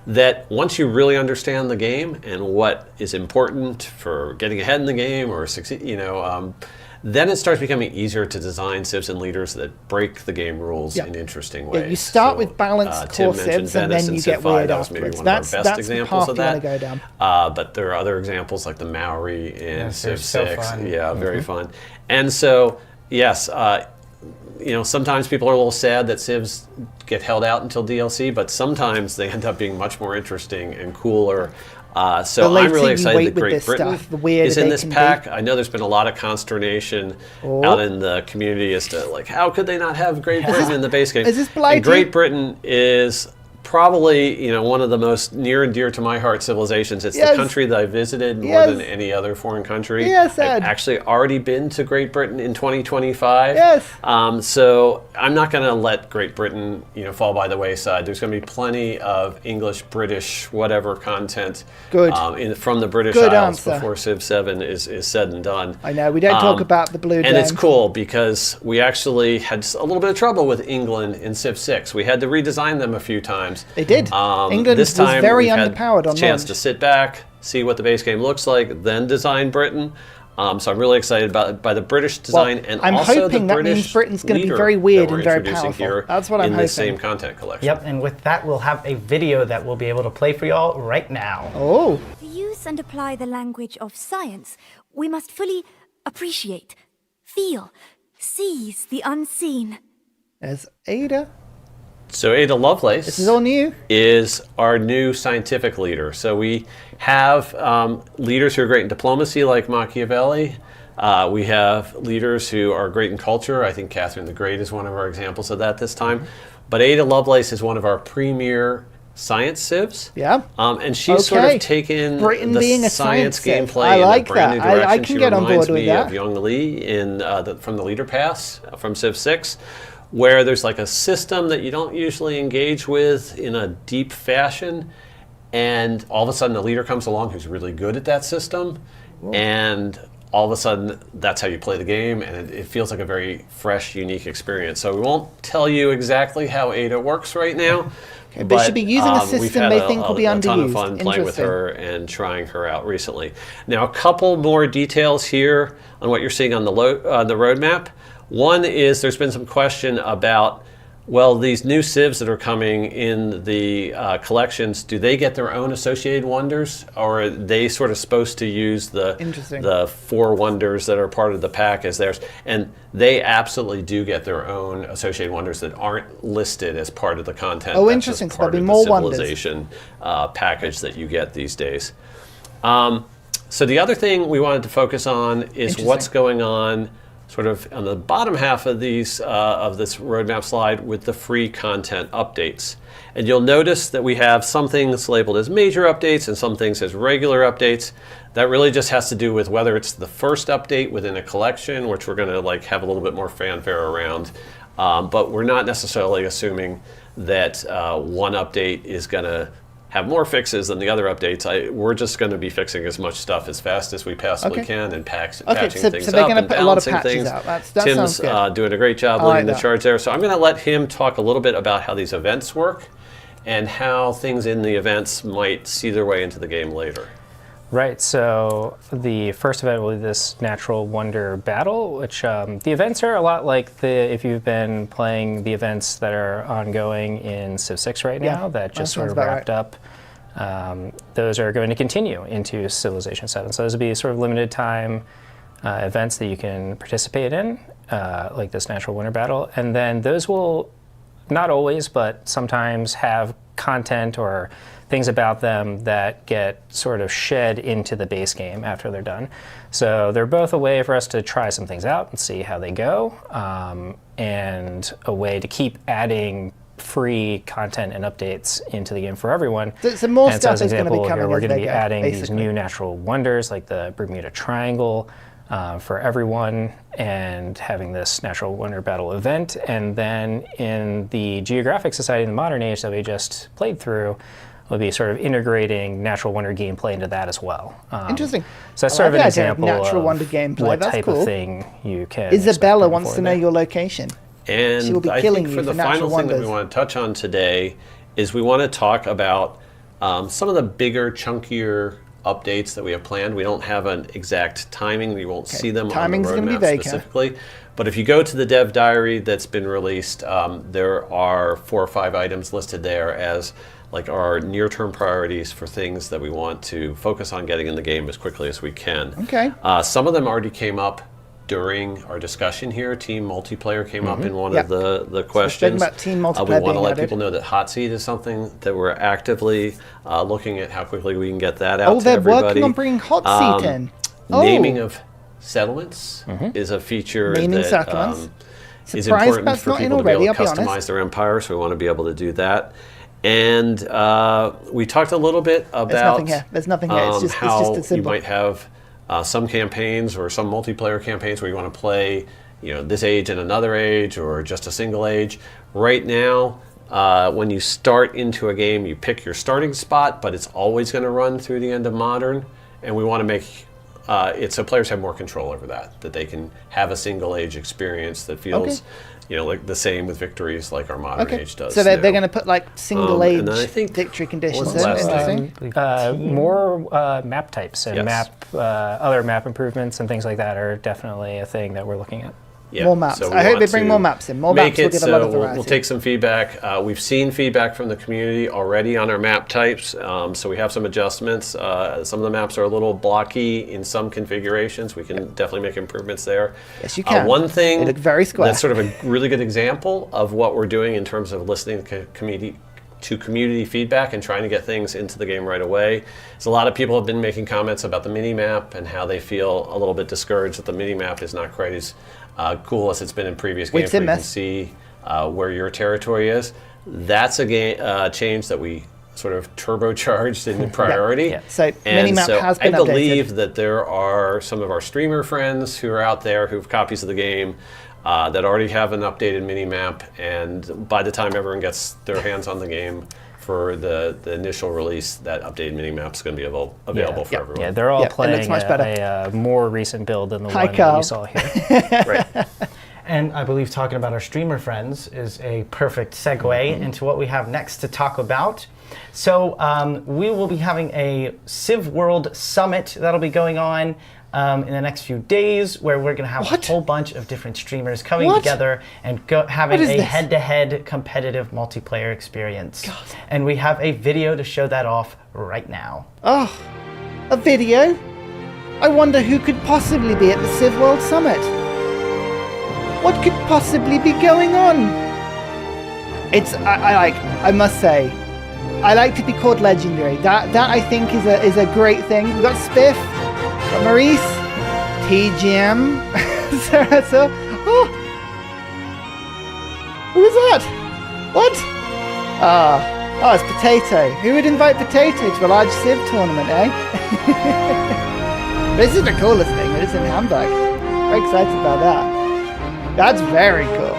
that once you really understand the game and what is important for getting ahead in the game or succeed, then it starts becoming easier to design civs and leaders that break the game rules in interesting ways. Yeah, you start with balanced core civs, and then you get weird afterwards. That's maybe one of our best examples of that. Go down. But there are other examples like the Maori in Civ 6. So fun. Yeah, very fun. And so, yes, sometimes people are a little sad that civs get held out until DLC, but sometimes they end up being much more interesting and cooler. So I'm really excited that Great Britain is in this pack. I know there's been a lot of consternation out in the community as to how could they not have Great Britain in the base game? Is this blighty? And Great Britain is probably one of the most near and dear to my heart civilizations. It's the country that I visited more than any other foreign country. Yes, I've actually already been to Great Britain in 2025. Yes. So I'm not going to let Great Britain fall by the wayside. There's going to be plenty of English, British, whatever content from the British Isles before Civ 7 is said and done. I know, we don't talk about the Blue Dome. And it's cool because we actually had a little bit of trouble with England in Civ 6. We had to redesign them a few times. They did. England this time was very we've underpowered on a chance launch. to sit back, see what the base game looks like, then design Britain. So I'm really excited by the British design and I'm also hoping the that British means Britain's going to be leader very weird that we're and very introducing powerful. here That's what I'm in hoping. this same content collection. Yep, and with that, we'll have a video that we'll be able to play for y'all right now. Oh. To use and apply the language of science, we must fully appreciate, feel, seize the unseen. There's Ada. So Ada Lovelace this is all new. Is our new scientific leader. So we have leaders who are great in diplomacy like Machiavelli. We have leaders who are great in culture. I think Catherine the Great is one of our examples of that this time. But Ada Lovelace is one of our premier science civs. Yeah. And she's sort of taken Britain the being a science gameplay I like in a brand new that. direction. I can get on board with that. She reminds me of Young Li from the Leader Pass from Civ 6. Where there's like a system that you don't usually engage with in a deep fashion, and all of a sudden a leader comes along who's really good at that system, and all of a sudden that's how you play the game, and it feels like a very fresh, unique experience. So we won't tell you exactly how Ada works right now, but should be using a system they think will be underused. We've had a ton of fun playing with her and trying her out recently. Now a couple more details here on what you're seeing on the roadmap. One is there's been some question about, well, these new civs that are coming in the collections, do they get their own associated wonders, or are they sort of supposed to use the 4 wonders that are part of the pack as theirs? And they absolutely do get their own associated wonders that aren't listed as part of the content. Oh, interesting. So there'll be more wonders. Civilization package that you get these days. So the other thing we wanted to focus on is what's going on sort of on the bottom half of these of this roadmap slide with the free content updates. And you'll notice that we have some things labeled as major updates and some things as regular updates. That really just has to do with whether it's the first update within a collection, which we're going to have a little bit more fanfare around. But we're not necessarily assuming that one update is going to have more fixes than the other updates. We're just going to be fixing as much stuff as fast as we possibly can and patching things up and balancing things. Tim's doing a great job leading the charge there. So I'm going to let him talk a little bit about how these events work and how things in the events might see their way into the game later. Right, so the first event will be this Natural Wonder Battle, which the events are a lot like if you've been playing the events that are ongoing in Civ 6 right now, that just sort of wrapped up. Those are going to continue into Civilization 7. So those will be sort of limited time events that you can participate in, like this Natural Wonder Battle. And then those will, not always, but sometimes have content or things about them that get sort of shed into the base game after they're done. So they're both a way for us to try some things out and see how they go, and a way to keep adding free content and updates into the game for everyone. So more stuff is going to be coming. We're going to be adding these new natural wonders like the Bermuda Triangle, for everyone, and having this natural wonder battle event. And then in the Geographic Society in the Modern Age that we just played through, we'll be sort of integrating natural wonder gameplay into that as well. Interesting. So that's sort of an example of natural wonder gameplay. what That's type cool. of thing you can. Isabella wants to know your location. And she will be I killing think you for the natural final thing wonders. that we want to touch on today is we want to talk about some of the bigger, chunkier updates that we have planned. We don't have an exact timing. We won't see them Timing's on the gonna be roadmap vague, specifically. But if you go to the dev diary that's been released, there are 4 or 5 items listed there as like our near-term priorities for things that we want to focus on getting in the game as quickly as we can. Okay. Some of them already came up during our discussion here. Team multiplayer came up in one of the questions. So about team multiplayer we want to let added. people know that Hot Seat is something that we're actively looking at how quickly we can get that out to they're everybody. working on bringing Hot Seat in. Naming of settlements is a feature Naming that settlements. is Surprised important that's for not in people to be already, able to I'll be customize honest. their empire, so we want to be able to do that. And we talked a little bit about There's nothing here. It's just how a symbol. you might have some campaigns or some multiplayer campaigns where you want to play, this age and another age, or just a single age. Right now, when you start into a game, you pick your starting spot, but it's always going to run through the end of Modern, and we want to make it so players have more control over that they can have a single age experience that feels like the same with victories like our Modern Age does. So they're going to put like single age and then I think, victory conditions what was the in. last Interesting. More map types and Yes. other map improvements and things like that are definitely a thing that we're looking at. Yeah, More maps. so we I hope want they bring to more maps in. More make maps will it give a lot of so variety. we'll take some feedback. We've seen feedback from the community already on our map types, so we have some adjustments. Some of the maps are a little blocky in some configurations. We can definitely make improvements there. Yes, you can. One thing They look very square. that's sort of a really good example of what we're doing in terms of listening to community feedback and trying to get things into the game right away. So a lot of people have been making comments about the mini-map and how they feel a little bit discouraged that the mini-map is not quite as cool as it's been in previous games where you can see where your territory is. That's a change that we sort of turbocharged in the priority. Yeah. So mini-map has been I updated. believe that there are some of our streamer friends who are out there who have copies of the game that already have an updated mini-map, and by the time everyone gets their hands on the game for the initial release, that updated mini-map is going to be available for everyone. Yeah, they're all playing much better. a more recent build than the Hi, one Carl. that you saw here. Right. And I believe talking about our streamer friends is a perfect segue into what we have next to talk about. So we will be having a Civ World Summit that'll be going on in the next few days, where we're going to have a whole bunch of different streamers coming together and having a head-to-head competitive multiplayer experience. God. And we have a video to show that off right now. Oh, a video? I wonder who could possibly be at the Civ World Summit. What could possibly be going on? I must say, I like to be called legendary. That I think is a great thing. We've got Spiff, we've got Maurice, TGM, Sarasa. Oh, who was that? What? Oh, it's Potato. Who would invite Potato to a large Civ tournament, eh? This is the coolest thing, but it's in Hamburg. Very excited about that. That's very cool.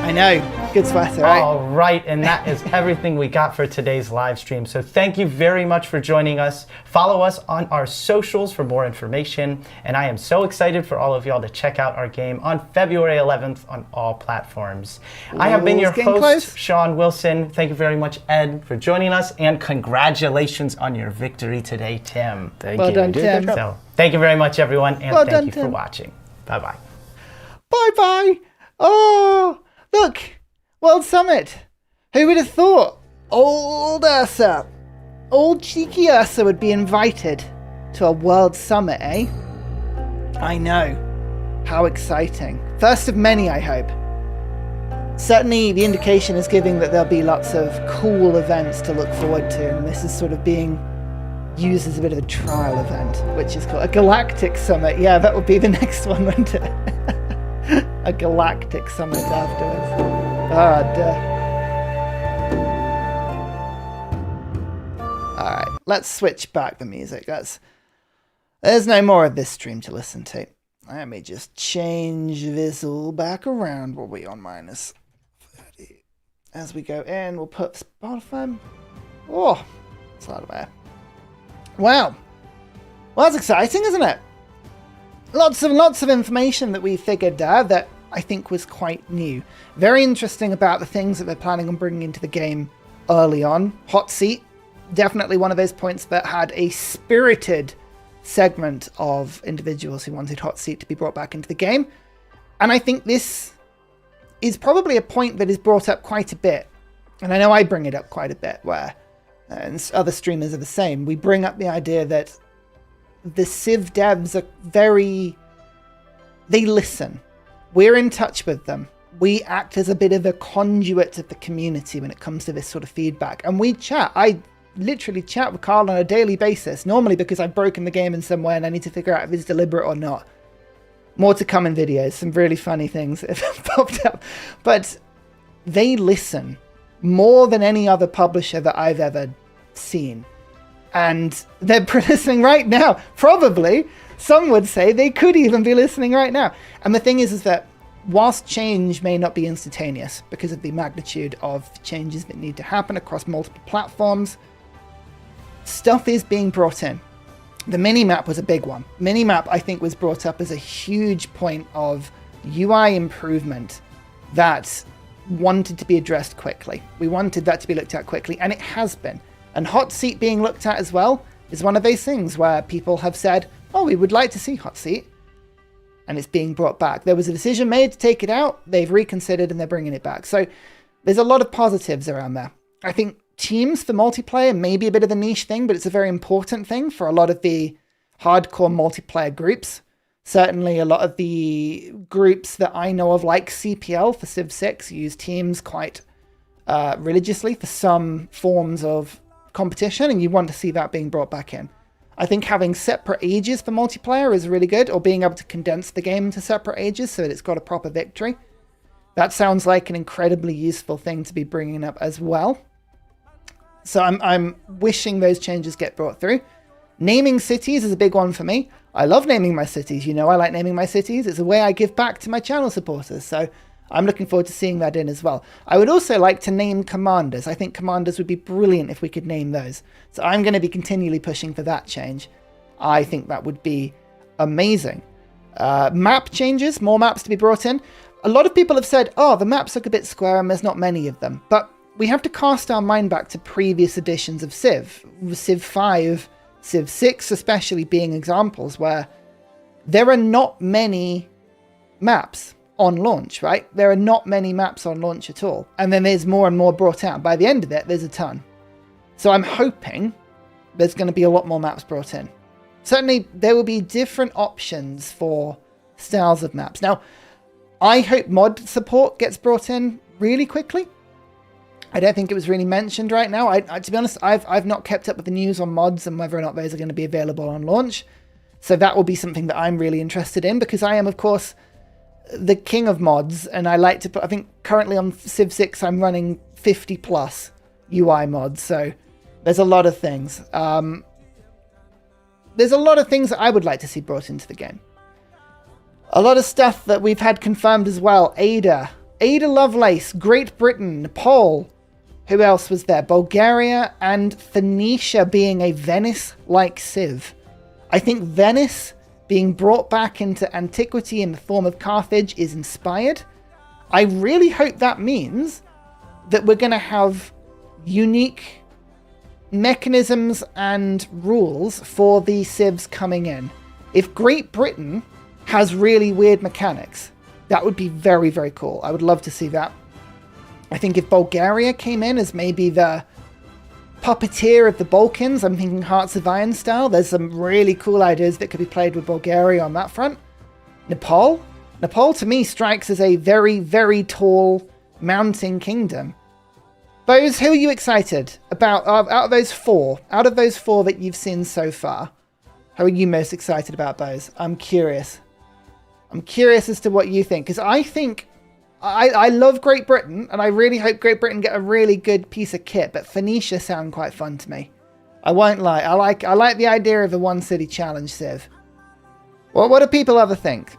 I know. Good sweater, right? All right, and that is everything we got for today's live stream. So thank you very much for joining us. Follow us on our socials for more information. And I am so excited for all of y'all to check out our game on February 11th on all platforms. I have been your host, Sean Wilson. Thank you very much, Ed, for joining us. And congratulations on your victory today, Tim. Thank well you. done, Tim. So thank you very much, everyone. And well thank done, you Tim. for watching. Bye-bye. Bye-bye. Oh, look. World Summit. Who would have thought old Ursa, old cheeky Ursa would be invited to a World Summit, eh? I know. How exciting. First of many, I hope. Certainly the indication is giving that there'll be lots of cool events to look forward to, and this is sort of being used as a bit of a trial event, which is called a Galactic Summit. Yeah, that would be the next one, wouldn't it? A Galactic Summit afterwards. Alright, let's switch back the music. Let's There's no more of this stream to listen to. Let me just change this all back around. What are we on? -30. As we go in, we'll put Spotify. Oh, it's a lot of air. Wow. Well, that's exciting, isn't it? Lots of information that we figured out that I think was quite new. Very interesting about the things that they're planning on bringing into the game early on. Hot Seat, definitely one of those points that had a spirited segment of individuals who wanted Hot Seat to be brought back into the game. And I think this is probably a point that is brought up quite a bit. And I know I bring it up quite a bit, where, and other streamers are the same, we bring up the idea that the Civ devs are they listen. We're in touch with them. We act as a bit of a conduit of the community when it comes to this sort of feedback. And we chat. I literally chat with Carl on a daily basis, normally because I've broken the game in some way and I need to figure out if it's deliberate or not. More to come in videos, some really funny things that have popped up. But they listen more than any other publisher that I've ever seen. And they're listening right now. Probably, some would say they could even be listening right now. And the thing is that whilst change may not be instantaneous because of the magnitude of changes that need to happen across multiple platforms, stuff is being brought in. The minimap was a big one. Minimap, I think, was brought up as a huge point of UI improvement that wanted to be addressed quickly. We wanted that to be looked at quickly, and it has been. And Hot Seat being looked at as well is one of those things where people have said, oh, we would like to see Hot Seat, and it's being brought back. There was a decision made to take it out, they've reconsidered, and they're bringing it back. So there's a lot of positives around there. I think teams for multiplayer may be a bit of a niche thing, but it's a very important thing for a lot of the hardcore multiplayer groups. Certainly a lot of the groups that I know of, like CPL for Civ 6, use teams quite religiously for some forms of competition, and you want to see that being brought back in. I think having separate ages for multiplayer is really good, or being able to condense the game into separate ages so that it's got a proper victory. That sounds like an incredibly useful thing to be bringing up as well. So I'm wishing those changes get brought through. Naming cities is a big one for me. I love naming my cities. You know, I like naming my cities. It's a way I give back to my channel supporters. So I'm looking forward to seeing that in as well. I would also like to name commanders. I think commanders would be brilliant if we could name those. So I'm going to be continually pushing for that change. I think that would be amazing. Map changes, more maps to be brought in. A lot of people have said, oh, the maps look a bit square and there's not many of them. But we have to cast our mind back to previous editions of Civ. Civ 5, Civ 6 especially being examples where there are not many maps on launch, right? There are not many maps on launch at all. And then there's more and more brought out. By the end of it, there's a ton. So I'm hoping there's going to be a lot more maps brought in. Certainly, there will be different options for styles of maps. Now, I hope mod support gets brought in really quickly. I don't think it was really mentioned right now. I to be honest, I've not kept up with the news on mods and whether or not those are going to be available on launch. So that will be something that I'm really interested in, because I am, of course, the king of mods, and I like to put, I think currently on Civ 6 I'm running 50 plus UI mods, so there's a lot of things. There's a lot of things that I would like to see brought into the game. A lot of stuff that we've had confirmed as well. Ada Lovelace, Great Britain, Nepal. Who else was there? Bulgaria and Phoenicia being a Venice-like Civ. I think Venice being brought back into antiquity in the form of Carthage is inspired. I really hope that means that we're going to have unique mechanisms and rules for the civs coming in. If Great Britain has really weird mechanics, that would be very, very cool. I would love to see that. I think if Bulgaria came in as maybe the puppeteer of the Balkans, I'm thinking Hearts of Iron style, there's some really cool ideas that could be played with Bulgaria on that front. Nepal to me strikes as a very, very tall mountain kingdom. Bose, who are you excited about out of those four that you've seen so far? How are you most excited about, Bose? I'm curious. I'm curious as to what you think, because I think I love Great Britain, and I really hope Great Britain get a really good piece of kit, but Phoenicia sound quite fun to me. I won't lie. I like the idea of a one city challenge, Civ. Well, what do people ever think?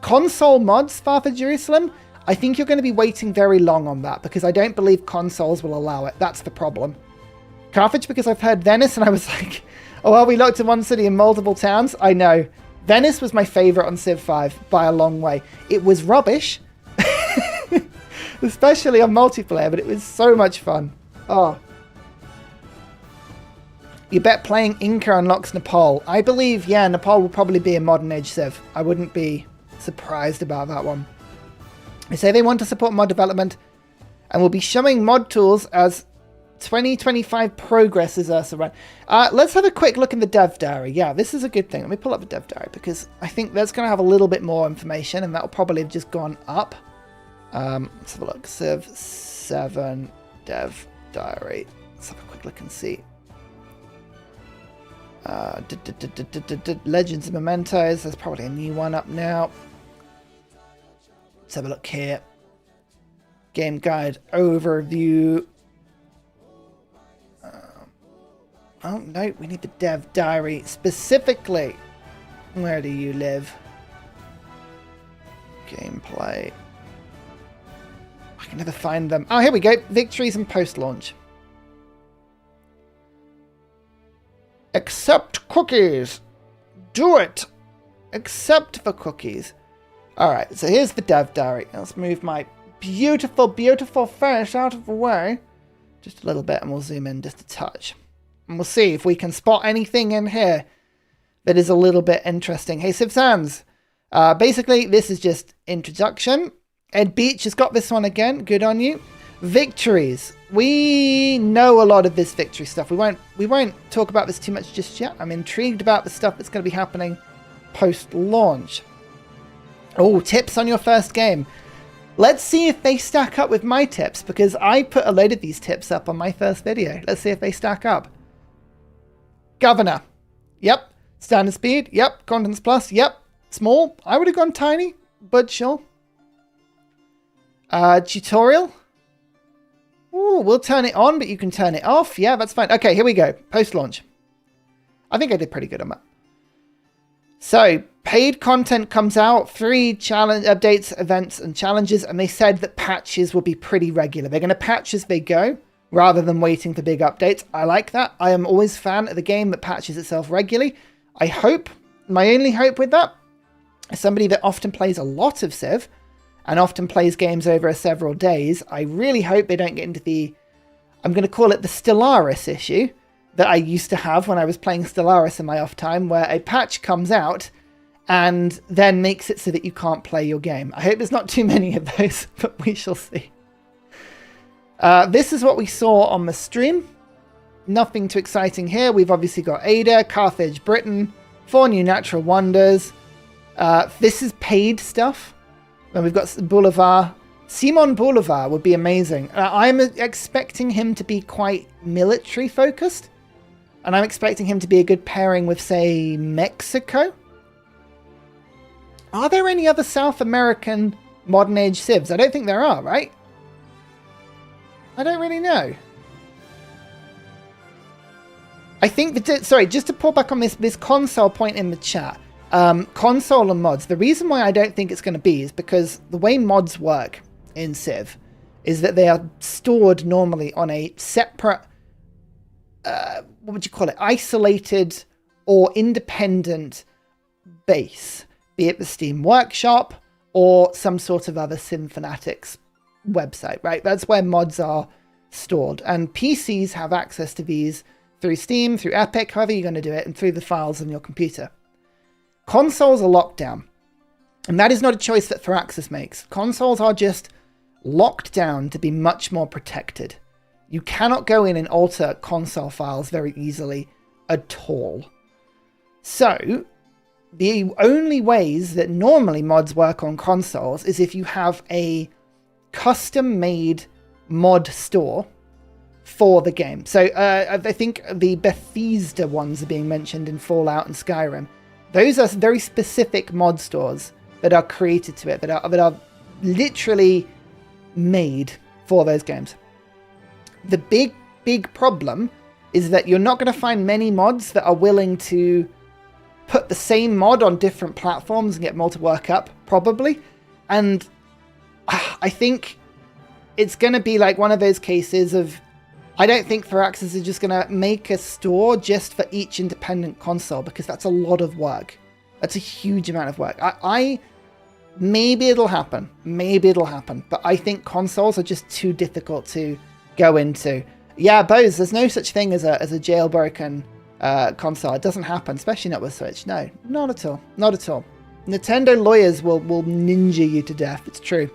Console mods, Far for Jerusalem. I think you're going to be waiting very long on that because I don't believe consoles will allow it. That's the problem. Carthage, because I've heard Venice and I was like, oh, well, we looked at one city in multiple towns. I know. Venice was my favorite on Civ 5 by a long way. It was rubbish, especially on multiplayer, but it was so much fun. Oh. You bet playing Inca unlocks Nepal. I believe, yeah, Nepal will probably be a modern age Civ. I wouldn't be surprised about that one. They say they want to support mod development and will be showing mod tools as 2025 progresses Ursa run. Let's have a quick look in the dev diary. Yeah, this is a good thing. Let me pull up the dev diary because I think that's going to have a little bit more information and that will probably have just gone up. Let's have a look. Civ 7 dev diary. Let's have a quick look and see. Legends and Mementos. There's probably a new one up now. Let's have a look here. Game guide overview. Oh no, we need the dev diary specifically. Where do you live? Gameplay. I can never find them. Oh, here we go. Victories and post-launch. Accept cookies. Do it. Except for cookies. Alright, so here's the dev diary. Let's move my beautiful, beautiful face out of the way. Just a little bit and we'll zoom in just a touch. And we'll see if we can spot anything in here that is a little bit interesting. Hey, Civ Sans. Basically, this is just introduction. Ed Beach has got this one again. Good on you. Victories. We know a lot of this victory stuff. We won't talk about this too much just yet. I'm intrigued about the stuff that's going to be happening post-launch. Oh, tips on your first game. Let's see if they stack up with my tips because I put a load of these tips up on my first video. Let's see if they stack up. Governor. Yep. Standard speed. Yep. Contents plus. Yep. Small. I would have gone tiny, but sure. Tutorial. Ooh, we'll turn it on, but you can turn it off. Yeah, that's fine. Okay, here we go. Post-launch. I think I did pretty good on that. So, paid content comes out, 3 challenge updates, events, and challenges, and they said that patches will be pretty regular. They're going to patch as they go, rather than waiting for big updates. I like that. I am always a fan of the game that patches itself regularly. I hope, my only hope with that, as somebody that often plays a lot of Civ, and often plays games over several days, I really hope they don't get into the, I'm going to call it the Stellaris issue, that I used to have when I was playing Stellaris in my off time, where a patch comes out and then makes it so that you can't play your game. I hope there's not too many of those, but we shall see. This is what we saw on the stream. Nothing too exciting here. We've obviously got Ada, Carthage, Britain, 4 new natural wonders. This is paid stuff. And we've got Boulevard. Simon Boulevard would be amazing. I'm expecting him to be quite military focused. And I'm expecting him to be a good pairing with, say, Mexico. Are there any other South American modern age civs? I don't think there are, right? I don't really know. I think that, sorry, just to pull back on this console point in the chat. Console and mods. The reason why I don't think it's going to be is because the way mods work in Civ is that they are stored normally on a separate, what would you call it, isolated or independent base, be it the Steam Workshop or some sort of other Fanatics website, right? That's where mods are stored. And PCs have access to these through Steam, through Epic, however you're going to do it, and through the files on your computer. Consoles are locked down. And that is not a choice that Firaxis makes. Consoles are just locked down to be much more protected. You cannot go in and alter console files very easily at all. So, the only ways that normally mods work on consoles is if you have a custom-made mod store for the game. So, I think the Bethesda ones are being mentioned in Fallout and Skyrim. Those are very specific mod stores that are created to it, that are literally made for those games. The big problem is that you're not going to find many mods that are willing to put the same mod on different platforms and get more to work up, probably. And I think it's going to be like one of those cases of, I don't think Firaxis is just going to make a store just for each independent console, because that's a lot of work. That's a huge amount of work. Maybe it'll happen. But I think consoles are just too difficult to go into. Yeah, Bose, there's no such thing as a jailbroken console. It doesn't happen, especially not with Switch. No, not at all. Not at all. Nintendo lawyers will ninja you to death. It's true.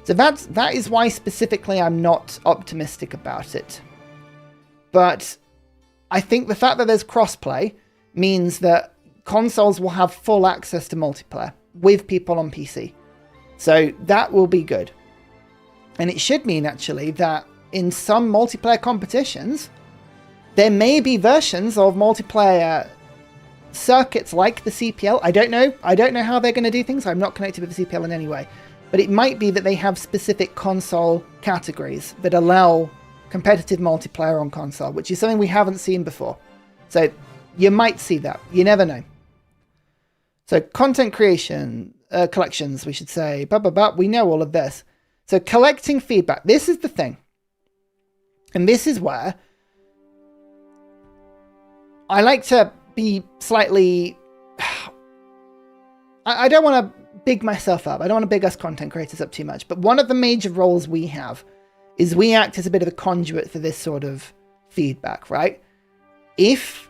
So that is why specifically I'm not optimistic about it. But I think the fact that there's crossplay means that consoles will have full access to multiplayer with people on PC. So that will be good. And it should mean actually that in some multiplayer competitions, there may be versions of multiplayer circuits like the CPL. I don't know how they're going to do things. I'm not connected with the CPL in any way. But it might be that they have specific console categories that allow competitive multiplayer on console, which is something we haven't seen before. So you might see that. You never know. So content creation, collections, we should say. We know all of this. So collecting feedback. This is the thing. And this is where I like to be slightly... I don't want to big myself up. I don't want to big us content creators up too much. But one of the major roles we have is we act as a bit of a conduit for this sort of feedback, right? If,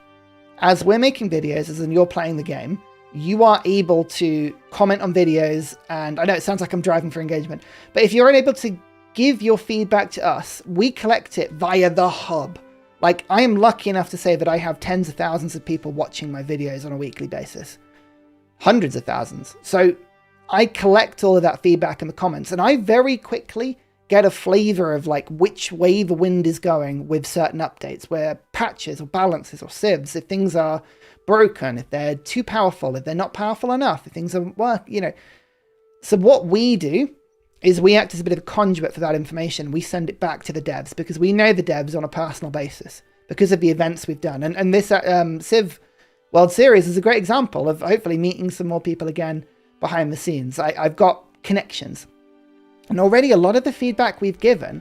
as we're making videos, as in you're playing the game, you are able to comment on videos, and I know it sounds like I'm driving for engagement, but if you're able to give your feedback to us, we collect it via the hub. Like, I am lucky enough to say that I have tens of thousands of people watching my videos on a weekly basis. Hundreds of thousands. So I collect all of that feedback in the comments, and I very quickly get a flavor of like which way the wind is going with certain updates, where patches or balances or sieves, if things are broken, if they're too powerful, if they're not powerful enough, if things are So what we do is we act as a bit of a conduit for that information. We send it back to the devs because we know the devs on a personal basis because of the events we've done. And this Civ World Series is a great example of hopefully meeting some more people again behind the scenes. I've got connections. And already a lot of the feedback we've given,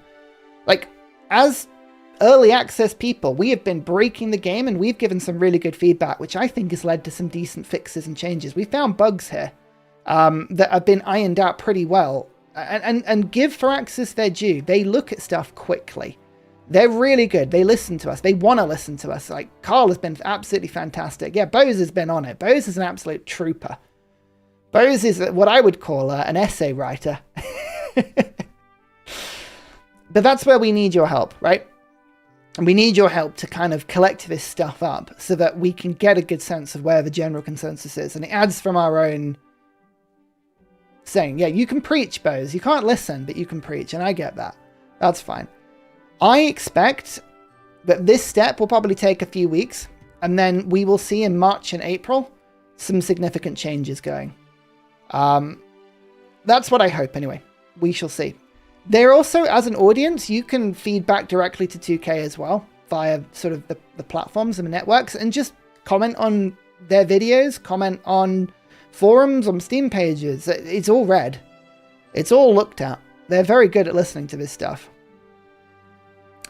like as early access people, we have been breaking the game and we've given some really good feedback, which I think has led to some decent fixes and changes. We found bugs here that have been ironed out pretty well. And give Firaxis their due. They look at stuff quickly. They're really good. They listen to us. They want to listen to us. Like, Carl has been absolutely fantastic. Yeah, Bose has been on it. Bose is an absolute trooper. Bose is what I would call an essay writer. But that's where we need your help, right? And we need your help to kind of collect this stuff up so that we can get a good sense of where the general consensus is. And it adds from our own saying, yeah, you can preach, Bose. You can't listen, but you can preach. And I get that. That's fine. I expect that this step will probably take a few weeks. And then we will see in March and April some significant changes going. That's what I hope anyway. We shall see. There also, as an audience, you can feedback directly to 2K as well via sort of the platforms and the networks and just comment on their videos, comment on forums, on Steam pages. It's all read. It's all looked at. They're very good at listening to this stuff.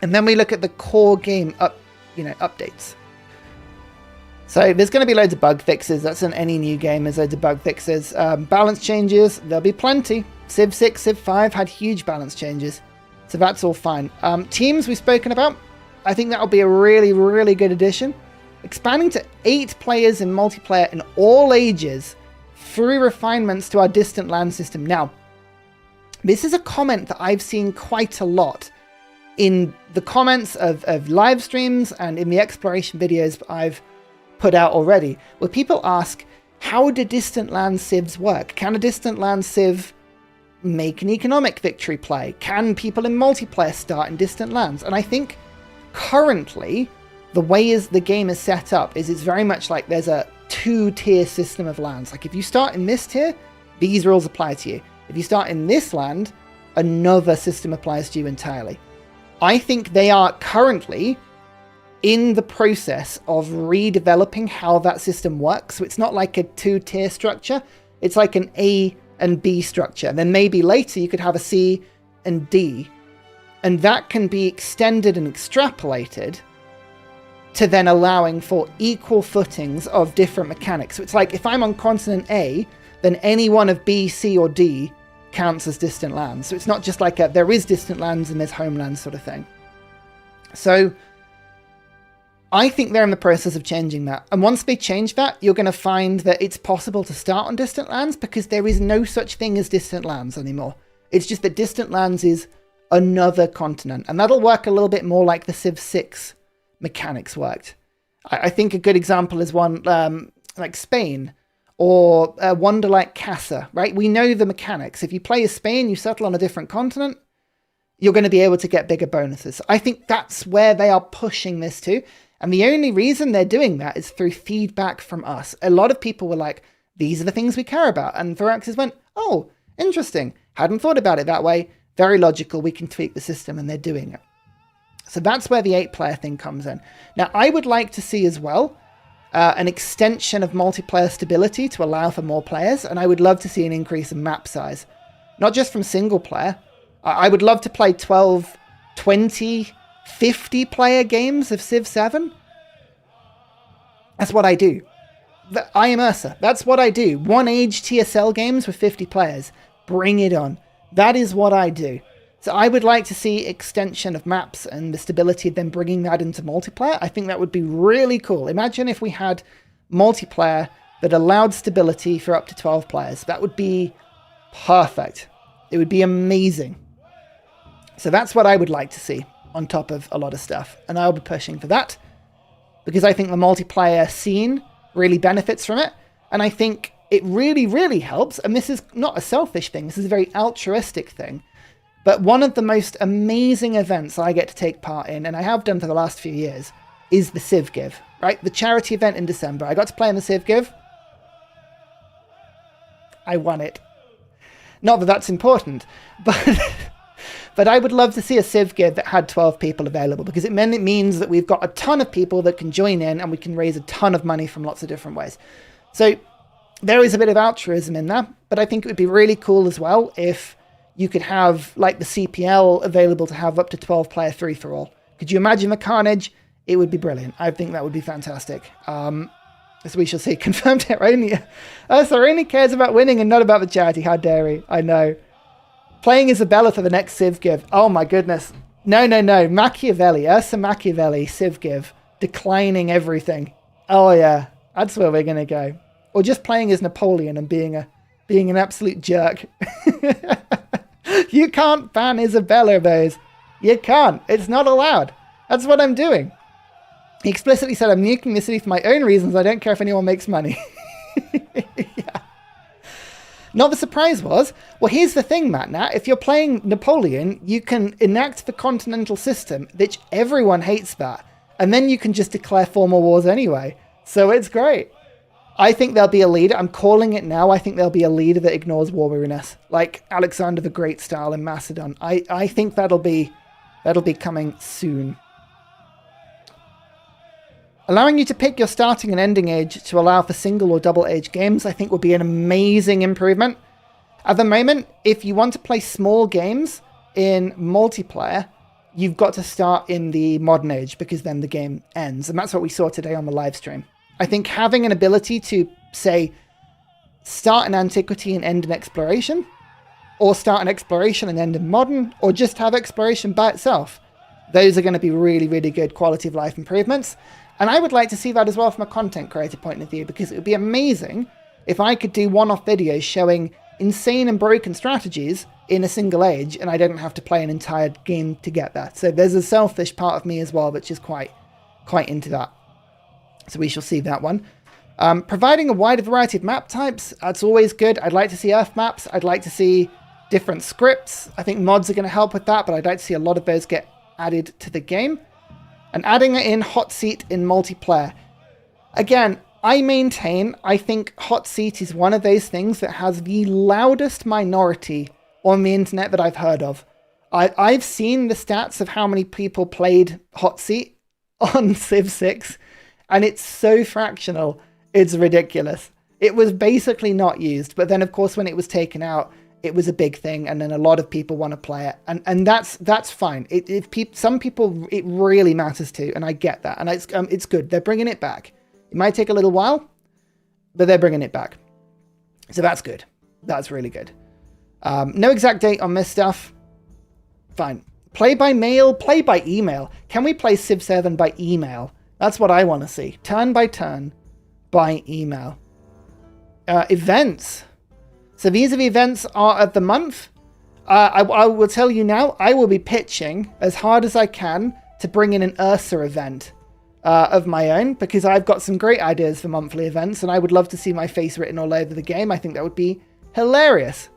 And then we look at the core game updates. So there's going to be loads of bug fixes. That's in any new game. There's loads of bug fixes. Balance changes. There'll be plenty. Civ 6, Civ 5 had huge balance changes. So that's all fine. Teams we've spoken about. I think that'll be a really, really good addition. Expanding to 8 players in multiplayer in all ages through refinements to our distant land system. Now, this is a comment that I've seen quite a lot in the comments of live streams and in the exploration videos I've put out already, where people ask, how do distant land civs work? Can a distant land civ make an economic victory play? Can people in multiplayer start in distant lands? And I think currently the way the game is set up is it's very much like there's a 2-tier system of lands. Like if you start in this tier, these rules apply to you. If you start in this land, another system applies to you entirely. I think they are currently in the process of redeveloping how that system works. So it's not like a 2-tier structure. It's like an A and B structure. And then maybe later you could have a C and D. And that can be extended and extrapolated to then allowing for equal footings of different mechanics. So it's like if I'm on continent A, then any one of B, C, or D counts as distant lands. So it's not just like there is distant lands and there's homelands sort of thing. So I think they're in the process of changing that. And once they change that, you're going to find that it's possible to start on distant lands because there is no such thing as distant lands anymore. It's just that distant lands is another continent. And that'll work a little bit more like the Civ 6 mechanics worked. I think a good example is one like Spain or a wonder like Casa, right? We know the mechanics. If you play as Spain, you settle on a different continent, you're going to be able to get bigger bonuses. I think that's where they are pushing this to. And the only reason they're doing that is through feedback from us. A lot of people were like, these are the things we care about. And Firaxis went, oh, interesting. Hadn't thought about it that way. Very logical. We can tweak the system, and they're doing it. So that's where the 8-player thing comes in. Now, I would like to see as well an extension of multiplayer stability to allow for more players. And I would love to see an increase in map size. Not just from single player. I would love to play 12, 20, 50 player games of Civ 7. That's what I do. I am Ursa. That's what I do. One age TSL games with 50 players. Bring it on. That is what I do. So I would like to see extension of maps and the stability, then bringing that into multiplayer. I think that would be really cool. Imagine if we had multiplayer that allowed stability for up to 12 players. That would be perfect. It would be amazing. So that's what I would like to see on top of a lot of stuff. And I'll be pushing for that because I think the multiplayer scene really benefits from it. And I think it really, really helps. And this is not a selfish thing. This is a very altruistic thing. But one of the most amazing events I get to take part in, and I have done for the last few years, is the Civ Give, right? The charity event in December. I got to play in the Civ Give. I won it. Not that that's important, but I would love to see a Civ Give that had 12 people available because it means that we've got a ton of people that can join in and we can raise a ton of money from lots of different ways. So there is a bit of altruism in that, but I think it would be really cool as well if you could have like the CPL available to have up to 12 player 3-for-all. Could you imagine the carnage? It would be brilliant. I think that would be fantastic. As we shall see. Confirmed it only. Ursa only cares about winning and not about the charity. How dare he? I know. Playing Isabella for the next Civ Give. Oh my goodness. No. Machiavelli. Ursa Machiavelli. Civ Give. Declining everything. Oh yeah. That's where we're going to go. Or just playing as Napoleon and being an absolute jerk. You can't ban Isabella, Bose. You can't. It's not allowed. That's what I'm doing. He explicitly said, I'm nuking the city for my own reasons. I don't care if anyone makes money. Yeah. Not the surprise was, well, here's the thing, Matt. Now, if you're playing Napoleon, you can enact the continental system, which everyone hates that. And then you can just declare formal wars anyway. So it's great. I think there'll be a leader. I'm calling it now. I think there'll be a leader that ignores war weariness, like Alexander the Great style in Macedon. I think that'll be coming soon. Allowing you to pick your starting and ending age to allow for single or double age games, I think would be an amazing improvement. At the moment, if you want to play small games in multiplayer, you've got to start in the modern age because then the game ends. And that's what we saw today on the live stream. I think having an ability to, say, start in antiquity and end in exploration, or start in exploration and end in modern, or just have exploration by itself, those are going to be really, really good quality of life improvements. And I would like to see that as well from a content creator point of view, because it would be amazing if I could do one-off videos showing insane and broken strategies in a single age, and I didn't have to play an entire game to get that. So there's a selfish part of me as well, which is quite into that. So we shall see that one. Providing a wider variety of map types, that's always good. I'd like to see Earth maps. I'd like to see different scripts. I think mods are going to help with that, but I'd like to see a lot of those get added to the game. And adding in Hot Seat in multiplayer. Again, I maintain, I think Hot Seat is one of those things that has the loudest minority on the internet that I've heard of. I've seen the stats of how many people played Hot Seat. on Civ 6, and it's so fractional, it's ridiculous. It was basically not used, but then of course when it was taken out, it was a big thing, and then a lot of people want to play it, and that's fine. Some people it really matters to, and I get that, and it's good. They're bringing it back. It might take a little while, but they're bringing it back, so that's good. That's really good. No exact date on this stuff. Fine. Play by mail, play by email. Can we play Civ 7 by email? That's what I want to see. Turn by turn by email. Events. So these are the events are of the month. I will tell you now, I will be pitching as hard as I can to bring in an Ursa event of my own, because I've got some great ideas for monthly events, and I would love to see my face written all over the game. I think that would be hilarious.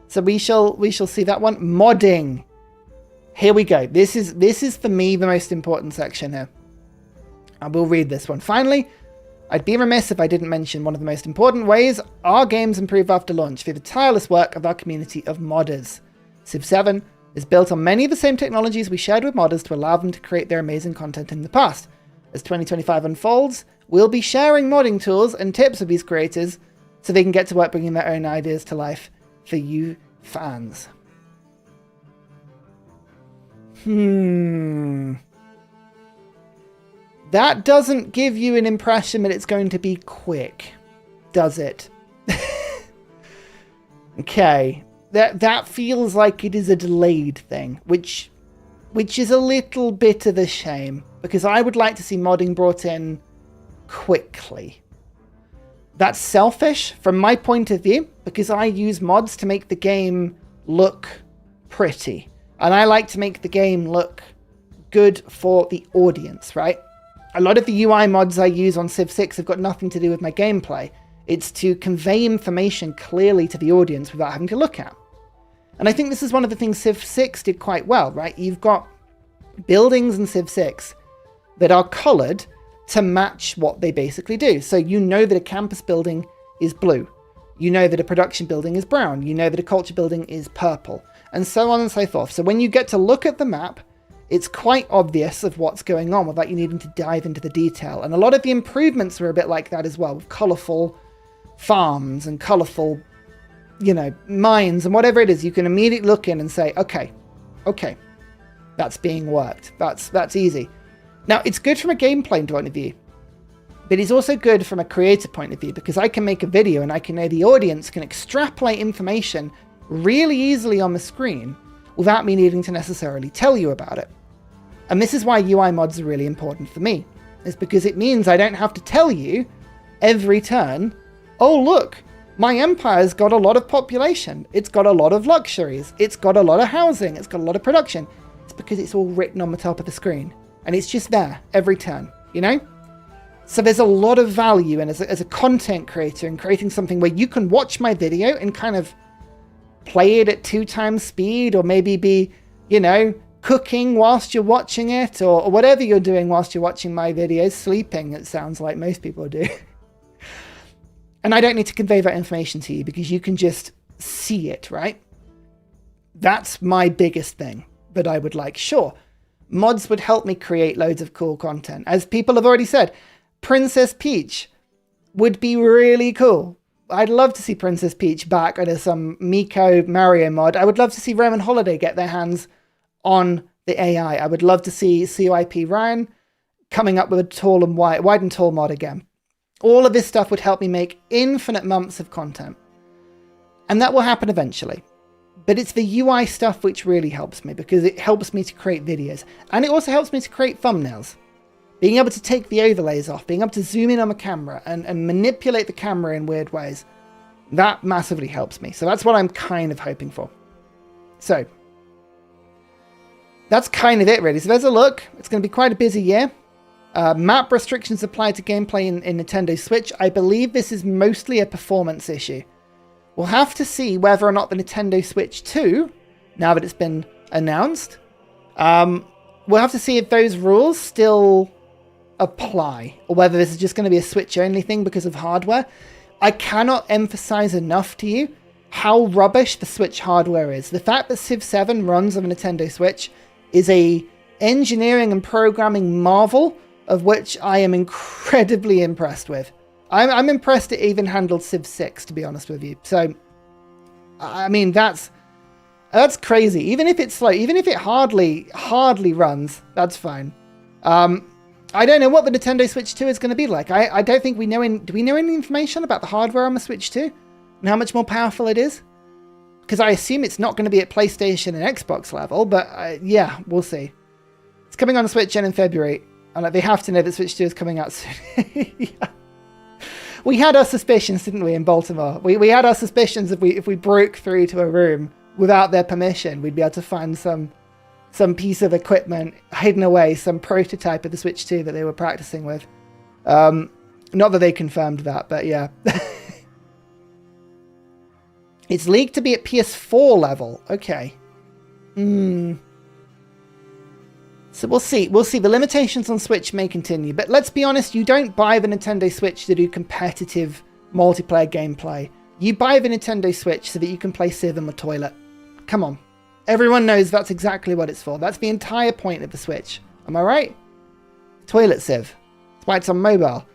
So we shall see that one. Modding. Here we go. This is for me the most important section here. I will read this one. Finally, I'd be remiss if I didn't mention one of the most important ways our games improve after launch through the tireless work of our community of modders. Civ 7 is built on many of the same technologies we shared with modders to allow them to create their amazing content in the past. As 2025 unfolds, we'll be sharing modding tools and tips with these creators so they can get to work bringing their own ideas to life for you fans. That doesn't give you an impression that it's going to be quick, does it? Okay, that feels like it is a delayed thing, which is a little bit of a shame, because I would like to see modding brought in quickly. That's selfish from my point of view, because I use mods to make the game look pretty, and I like to make the game look good for the audience, right? A lot of the UI mods I use on Civ 6 have got nothing to do with my gameplay. It's to convey information clearly to the audience without having to look at. And I think this is one of the things Civ 6 did quite well, right? You've got buildings in Civ 6 that are coloured to match what they basically do. So you know that a campus building is blue. You know that a production building is brown. You know that a culture building is purple. And so on and so forth. So when you get to look at the map, it's quite obvious of what's going on without you needing to dive into the detail. And a lot of the improvements were a bit like that as well, with colourful farms and colourful, mines and whatever it is. You can immediately look in and say, okay, that's being worked. That's easy. Now, it's good from a gameplay point of view, but it's also good from a creator point of view, because I can make a video and I can know the audience can extrapolate information really easily on the screen without me needing to necessarily tell you about it. And this is why UI mods are really important for me. It's because it means I don't have to tell you every turn, oh look, my empire's got a lot of population, it's got a lot of luxuries, it's got a lot of housing, it's got a lot of production. It's because it's all written on the top of the screen. And it's just there every turn, So there's a lot of value in as a content creator in creating something where you can watch my video and kind of play it at 2 times speed, or maybe be, cooking whilst you're watching it, or whatever you're doing whilst you're watching my videos, sleeping, it sounds like most people do. And I don't need to convey that information to you because you can just see it, right? That's my biggest thing that I would like. Sure, mods would help me create loads of cool content. As people have already said, Princess Peach would be really cool. I'd love to see Princess Peach back under some Miko Mario mod. I would love to see Roman Holiday get their hands on the AI. I would love to see CYP Ryan coming up with a tall and wide and tall mod again. All of this stuff would help me make infinite months of content. And that will happen eventually. But it's the UI stuff which really helps me, because it helps me to create videos. And it also helps me to create thumbnails. Being able to take the overlays off, being able to zoom in on the camera and manipulate the camera in weird ways, that massively helps me. So that's what I'm kind of hoping for. So that's kind of it, really. So there's a look. It's going to be quite a busy year. Map restrictions apply to gameplay in Nintendo Switch. I believe this is mostly a performance issue. We'll have to see whether or not the Nintendo Switch 2, now that it's been announced, we'll have to see if those rules still apply, or whether this is just going to be a Switch-only thing because of hardware. I cannot emphasize enough to you how rubbish the Switch hardware is. The fact that Civ 7 runs on a Nintendo Switch is a engineering and programming marvel of which I am incredibly impressed with. I'm impressed it even handled Civ 6, to be honest with you. So, I mean, that's crazy. Even if it's slow, even if it hardly runs, that's fine. I don't know what the Nintendo Switch 2 is going to be like. I don't think we know do we know any information about the hardware on the Switch 2? And how much more powerful it is? Because I assume it's not going to be at PlayStation and Xbox level, but yeah, we'll see. It's coming on the Switch in February, and they have to know that Switch 2 is coming out soon. Yeah. We had our suspicions, didn't we, in Baltimore? We had our suspicions if we broke through to a room without their permission, we'd be able to find some piece of equipment hidden away, some prototype of the Switch 2 that they were practicing with. Not that they confirmed that, but yeah. It's leaked to be at PS4 level. Okay. So we'll see. We'll see. The limitations on Switch may continue, but let's be honest, you don't buy the Nintendo Switch to do competitive multiplayer gameplay. You buy the Nintendo Switch so that you can play Civ in the toilet. Come on. Everyone knows that's exactly what it's for. That's the entire point of the Switch. Am I right? Toilet Civ. That's why it's on mobile.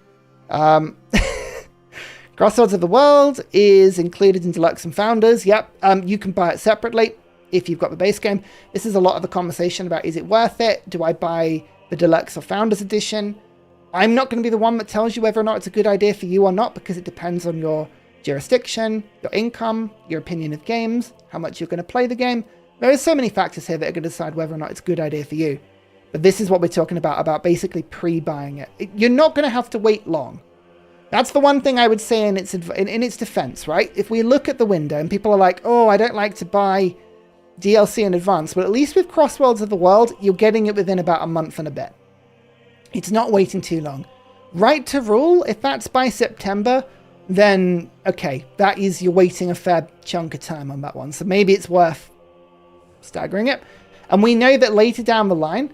Crossroads of the World is included in Deluxe and Founders. Yep. You can buy it separately if you've got the base game. This is a lot of the conversation about, is it worth it? Do I buy the Deluxe or Founders Edition? I'm not going to be the one that tells you whether or not it's a good idea for you or not, because it depends on your jurisdiction, your income, your opinion of games, how much you're going to play the game. There are so many factors here that are going to decide whether or not it's a good idea for you. But this is what we're talking about basically pre-buying it. You're not going to have to wait long. That's the one thing I would say in its defense, right? If we look at the window and people are like, oh, I don't like to buy DLC in advance. Well, at least with Crossroads of the World, you're getting it within about a month and a bit. It's not waiting too long. Right to Rule, if that's by September, then, okay, that is, you're waiting a fair chunk of time on that one. So maybe it's worth staggering it. And we know that later down the line,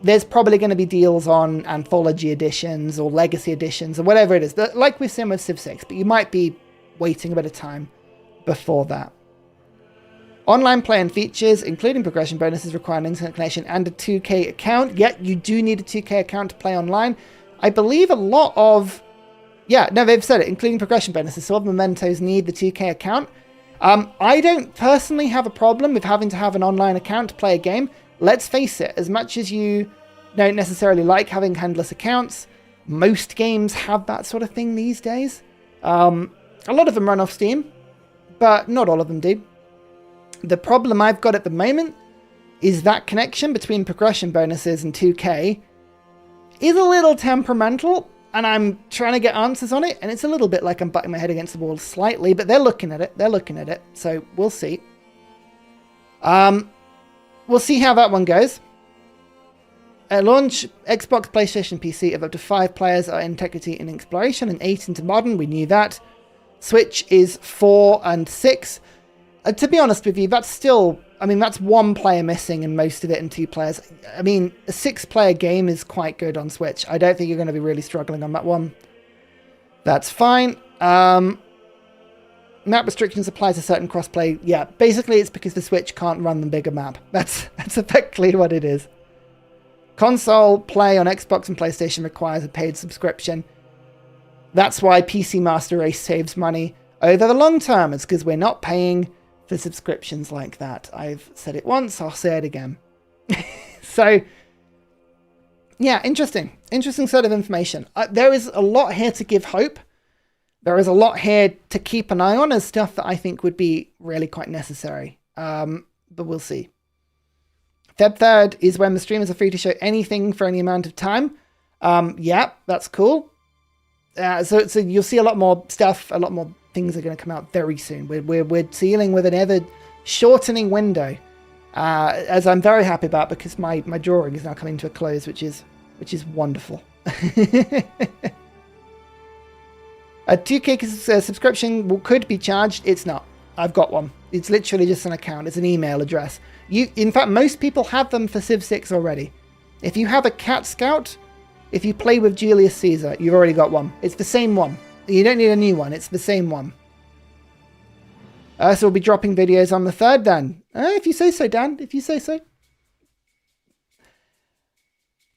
there's probably going to be deals on anthology editions or legacy editions or whatever it is, like we've seen with Civ 6, but you might be waiting a bit of time before that. Online play and features, including progression bonuses, require an internet connection and a 2K account. Yet you do need a 2K account to play online. I believe a lot of... Yeah, no, they've said it, including progression bonuses. So all the mementos need the 2K account. I don't personally have a problem with having to have an online account to play a game. Let's face it, as much as you don't necessarily like having handless accounts, most games have that sort of thing these days. A lot of them run off Steam, but not all of them do. The problem I've got at the moment is that connection between progression bonuses and 2K is a little temperamental, and I'm trying to get answers on it, and it's a little bit like I'm butting my head against the wall slightly, but they're looking at it. So we'll see. We'll see how that one goes. At launch, Xbox, PlayStation, PC of up to 5 players are integrity in exploration and 8 into modern. We knew that. Switch is 4 and 6. To be honest with you, that's still... I mean, that's 1 player missing and most of it and 2 players. I mean, a 6-player game is quite good on Switch. I don't think you're going to be really struggling on that one. That's fine. Map restrictions apply to certain crossplay. Yeah, basically it's because the Switch can't run the bigger map. That's effectively what it is. Console play on Xbox and PlayStation requires a paid subscription. That's why PC Master Race saves money over the long term. It's because we're not paying for subscriptions like that. I've said it once, I'll say it again. So, yeah, interesting. Interesting set of information. There is a lot here to give hope. There is a lot here to keep an eye on as stuff that I think would be really quite necessary. But we'll see. Feb 3rd is when the streamers are free to show anything for any amount of time. Yeah, that's cool. So you'll see a lot more stuff, a lot more things are going to come out very soon. We're dealing with an ever shortening window, as I'm very happy about, because my drawing is now coming to a close, which is wonderful. A 2K subscription could be charged. It's not. I've got one. It's literally just an account. It's an email address. In fact, most people have them for Civ 6 already. If you have a Cat Scout, if you play with Julius Caesar, you've already got one. It's the same one. You don't need a new one. It's the same one. So we'll be dropping videos on the 3rd then. If you say so, Dan. If you say so.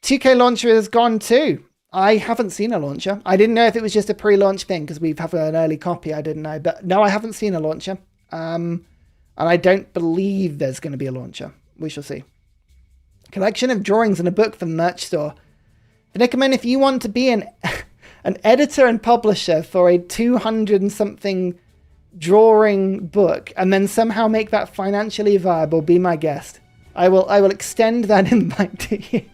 2K launcher is gone too. I haven't seen a launcher. I didn't know if it was just a pre-launch thing because we have an early copy. I didn't know. But no, I haven't seen a launcher. And I don't believe there's going to be a launcher. We shall see. Collection of drawings and a book for the merch store. Predicament, if you want to be an editor and publisher for a 200 and something drawing book and then somehow make that financially viable, be my guest. I will extend that invite to you.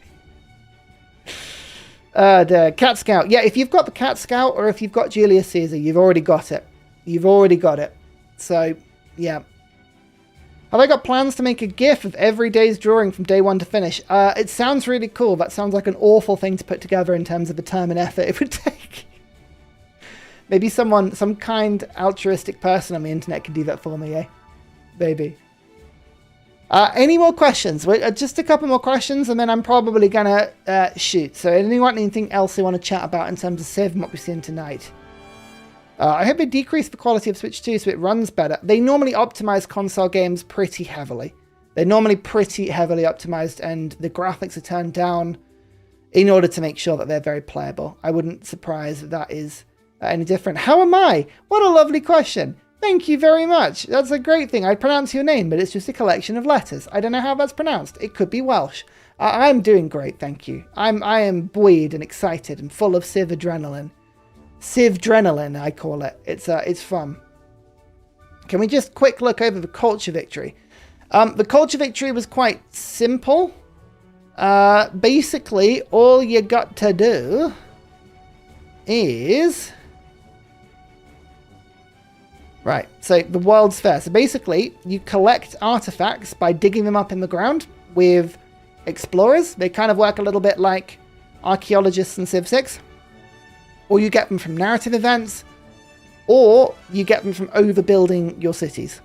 The Cat Scout. Yeah, if you've got the Cat Scout or if you've got Julius Caesar, you've already got it. You've already got it. So, yeah. Have I got plans to make a GIF of every day's drawing from day one to finish? It sounds really cool. That sounds like an awful thing to put together in terms of the time and effort it would take. Maybe some kind altruistic person on the internet can do that for me, eh? Maybe. Any more questions? Just a couple more questions, and then I'm probably gonna shoot. So, anything else you want to chat about in terms of Civ and what we've seen tonight? I hope they decrease the quality of Switch 2 so it runs better. They normally optimize console games pretty heavily. They're normally pretty heavily optimized, and the graphics are turned down in order to make sure that they're very playable. I wouldn't surprise if that is any different. How am I? What a lovely question. Thank you very much. That's a great thing. I pronounce your name, but it's just a collection of letters. I don't know how that's pronounced. It could be Welsh. I'm doing great, thank you. I am buoyed and excited and full of Civ adrenaline. Civ-drenalin, I call it. It's fun. Can we just quick look over the culture victory? The culture victory was quite simple. Basically, all you got to do is... Right, so the World's Fair. So basically, you collect artifacts by digging them up in the ground with explorers. They kind of work a little bit like archaeologists in Civ 6. Or you get them from narrative events, or you get them from overbuilding your cities.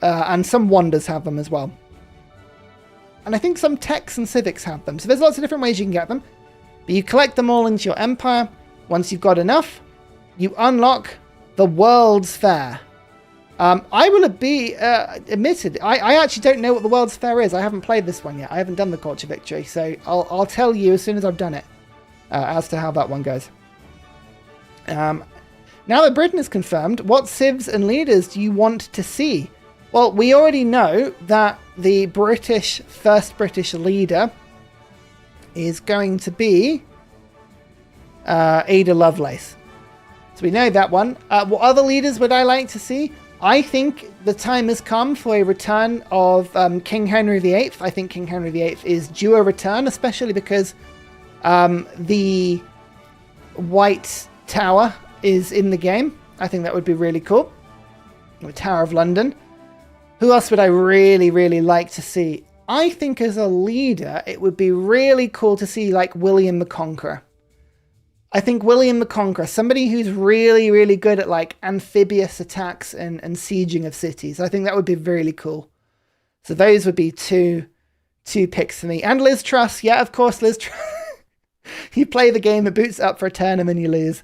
And some wonders have them as well. And I think some techs and civics have them. So there's lots of different ways you can get them. But you collect them all into your empire. Once you've got enough, you unlock the World's Fair. I will be admitted, I actually don't know what the World's Fair is. I haven't played this one yet. I haven't done the Culture Victory. So I'll tell you as soon as I've done it as to how that one goes. Now that Britain is confirmed, what civs and leaders do you want to see? Well, we already know that the first British leader is going to be Ada Lovelace. So we know that one. What other leaders would I like to see? I think the time has come for a return of King Henry VIII. I think King Henry VIII is due a return, especially because the White Tower is in the game. I think that would be really cool. The Tower of London. Who else would I really, really like to see? I think as a leader, it would be really cool to see like William the Conqueror. I think William the Conqueror, somebody who's really, really good at like amphibious attacks and sieging of cities. I think that would be really cool. So those would be two picks for me. And Liz Truss. Yeah, of course, Liz Truss. You play the game, it boots up for a turn and then you lose.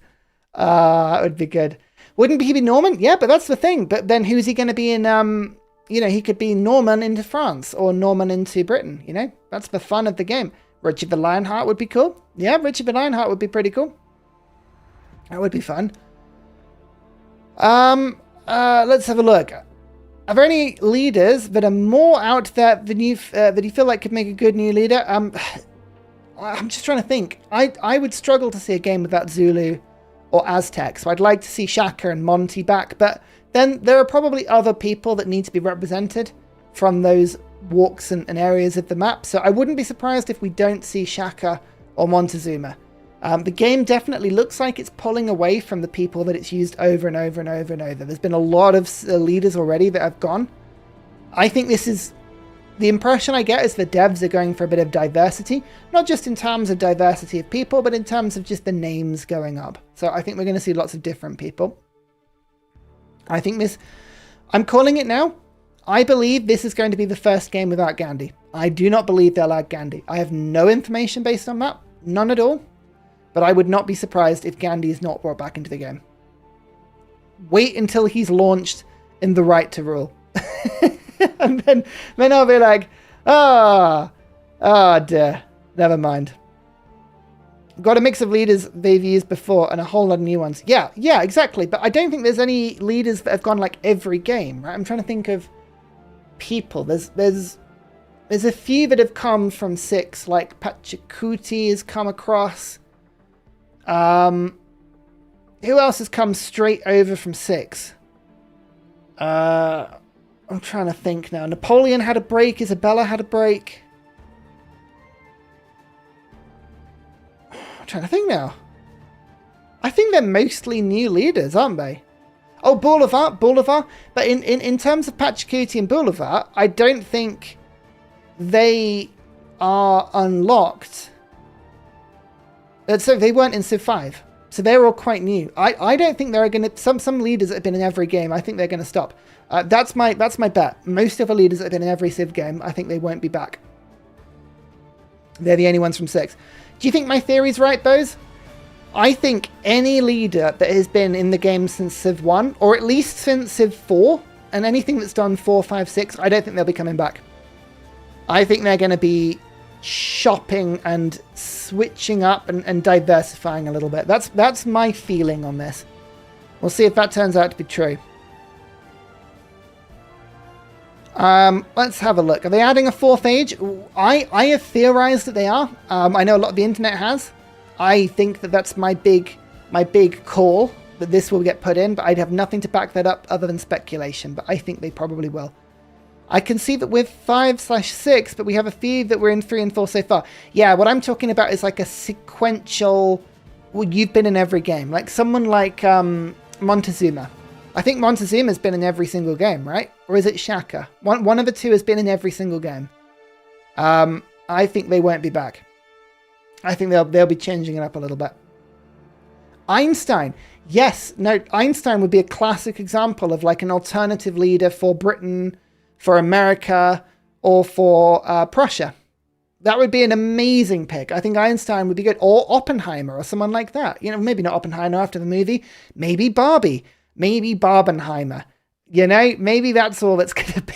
That would be good. Wouldn't he be Norman? Yeah, but that's the thing. But then who's he going to be in, he could be Norman into France or Norman into Britain, That's the fun of the game. Richard the Lionheart would be cool. Yeah, Richard the Lionheart would be pretty cool. That would be fun. Let's have a look. Are there any leaders that are more out there than that you feel like could make a good new leader? I'm just trying to think. I would struggle to see a game without Zulu or Aztec, so I'd like to see Shaka and Monty back, but then there are probably other people that need to be represented from those walks and areas of the map, so I wouldn't be surprised if we don't see Shaka or Montezuma. The game definitely looks like it's pulling away from the people that it's used over and over and over and over. There's been a lot of leaders already that have gone. I think this is... The impression I get is the devs are going for a bit of diversity, not just in terms of diversity of people, but in terms of just the names going up. So I think we're going to see lots of different people. I think this... I'm calling it now. I believe this is going to be the first game without Gandhi. I do not believe they'll add Gandhi. I have no information based on that. None at all. But I would not be surprised if Gandhi is not brought back into the game. Wait until he's launched in the Right to Rule. And then I'll be like, dear. Never mind. Got a mix of leaders they've used before and a whole lot of new ones. Yeah, exactly. But I don't think there's any leaders that have gone like every game, right? I'm trying to think of people. There's a few that have come from 6, like Pachacuti has come across. Who else has come straight over from 6? I'm trying to think now. Napoleon had a break. Isabella had a break. I'm trying to think now. I think they're mostly new leaders, aren't they? Oh, Boulevard. But in terms of Pachacuti and Boulevard, I don't think they are unlocked. So they weren't in Civ 5. So they're all quite new. I don't think they're going to... Some leaders that have been in every game, I think they're going to stop. That's my bet. Most of the leaders that have been in every Civ game, I think they won't be back. They're the only ones from 6. Do you think my theory's right, Bose? I think any leader that has been in the game since Civ 1, or at least since Civ 4, and anything that's done 4, 5, 6, I don't think they'll be coming back. I think they're going to be shopping and switching up and diversifying a little bit. That's my feeling on this. We'll see if that turns out to be true. Let's have a look. Are they adding a 4th age? I have theorized that they are. I know a lot of the internet has. I think that that's my big call, that this will get put in, but I'd have nothing to back that up other than speculation, but I think they probably will. I can see that with 5/6, but we have a few that we're in 3 and 4 so far. Yeah, what I'm talking about is like a sequential, well, you've been in every game. Like someone like Montezuma. I think Montezuma's been in every single game, right? Or is it Shaka? One of the two has been in every single game. I think they won't be back. I think they'll be changing it up a little bit. Einstein. Yes, no, Einstein would be a classic example of like an alternative leader for Britain, for America, or for Prussia. That would be an amazing pick. I think Einstein would be good. Or Oppenheimer or someone like that. You know, maybe not Oppenheimer after the movie. Maybe Barbie. Maybe Barbenheimer. You know, maybe that's all it's going to be.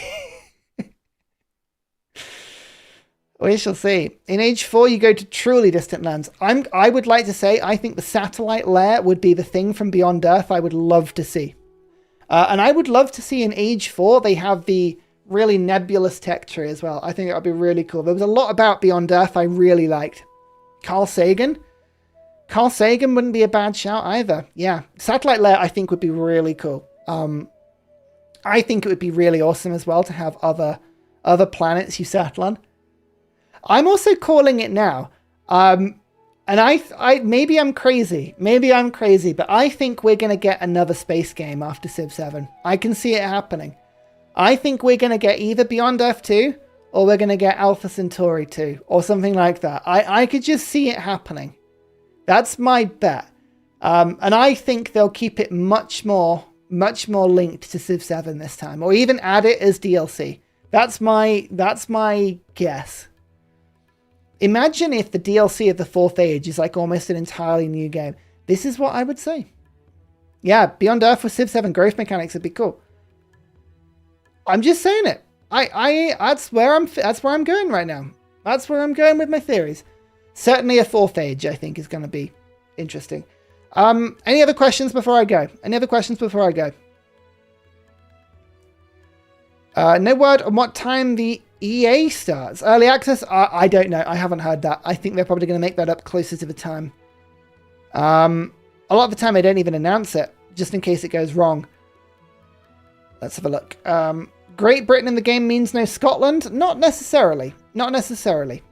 We shall see. In Age 4, you go to truly distant lands. I would like to say, I think the satellite lair would be the thing from Beyond Earth I would love to see. And I would love to see in Age 4, they have the really nebulous tech tree as well. I think that would be really cool. There was a lot about Beyond Earth I really liked. Carl Sagan. Carl Sagan wouldn't be a bad shout either. Yeah. Satellite lair, I think, would be really cool. I think it would be really awesome as well to have other planets you settle on. I'm also calling it now. And I maybe I'm crazy. Maybe I'm crazy, but I think we're going to get another space game after Civ 7. I can see it happening. I think we're going to get either Beyond Earth 2 or we're going to get Alpha Centauri 2 or something like that. I could just see it happening. That's my bet. And I think they'll keep it much more linked to Civ 7 this time, or even add it as DLC. That's my guess. Imagine if the DLC of the 4th Age is like almost an entirely new game. This is what I would say. Yeah, Beyond Earth with Civ 7 growth mechanics would be cool. I'm just saying it. That's where I'm going right now. That's where I'm going with my theories. Certainly a 4th Age, I think, is going to be interesting. Any other questions before I go? No word on what time the EA starts. Early access? I don't know. I haven't heard that. I think they're probably going to make that up closer to the time. A lot of the time, I don't even announce it, just in case it goes wrong. Let's have a look. Great Britain in the game means no Scotland? Not necessarily. Not necessarily.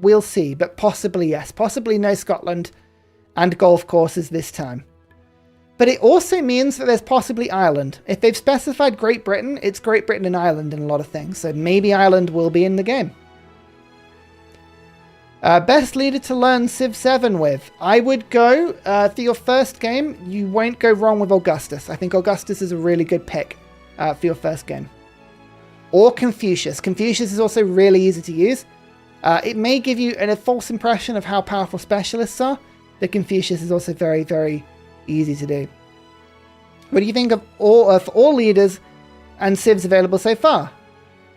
We'll see, but possibly yes. Possibly no Scotland and golf courses this time. But it also means that there's possibly Ireland. If they've specified Great Britain, it's Great Britain and Ireland in a lot of things. So maybe Ireland will be in the game. Best leader to learn Civ 7 with. I would go, for your first game, you won't go wrong with Augustus. I think Augustus is a really good pick for your first game. Or Confucius. Confucius is also really easy to use. It may give you a false impression of how powerful specialists are, but Confucius is also very, very easy to do. What do you think of all leaders and civs available so far?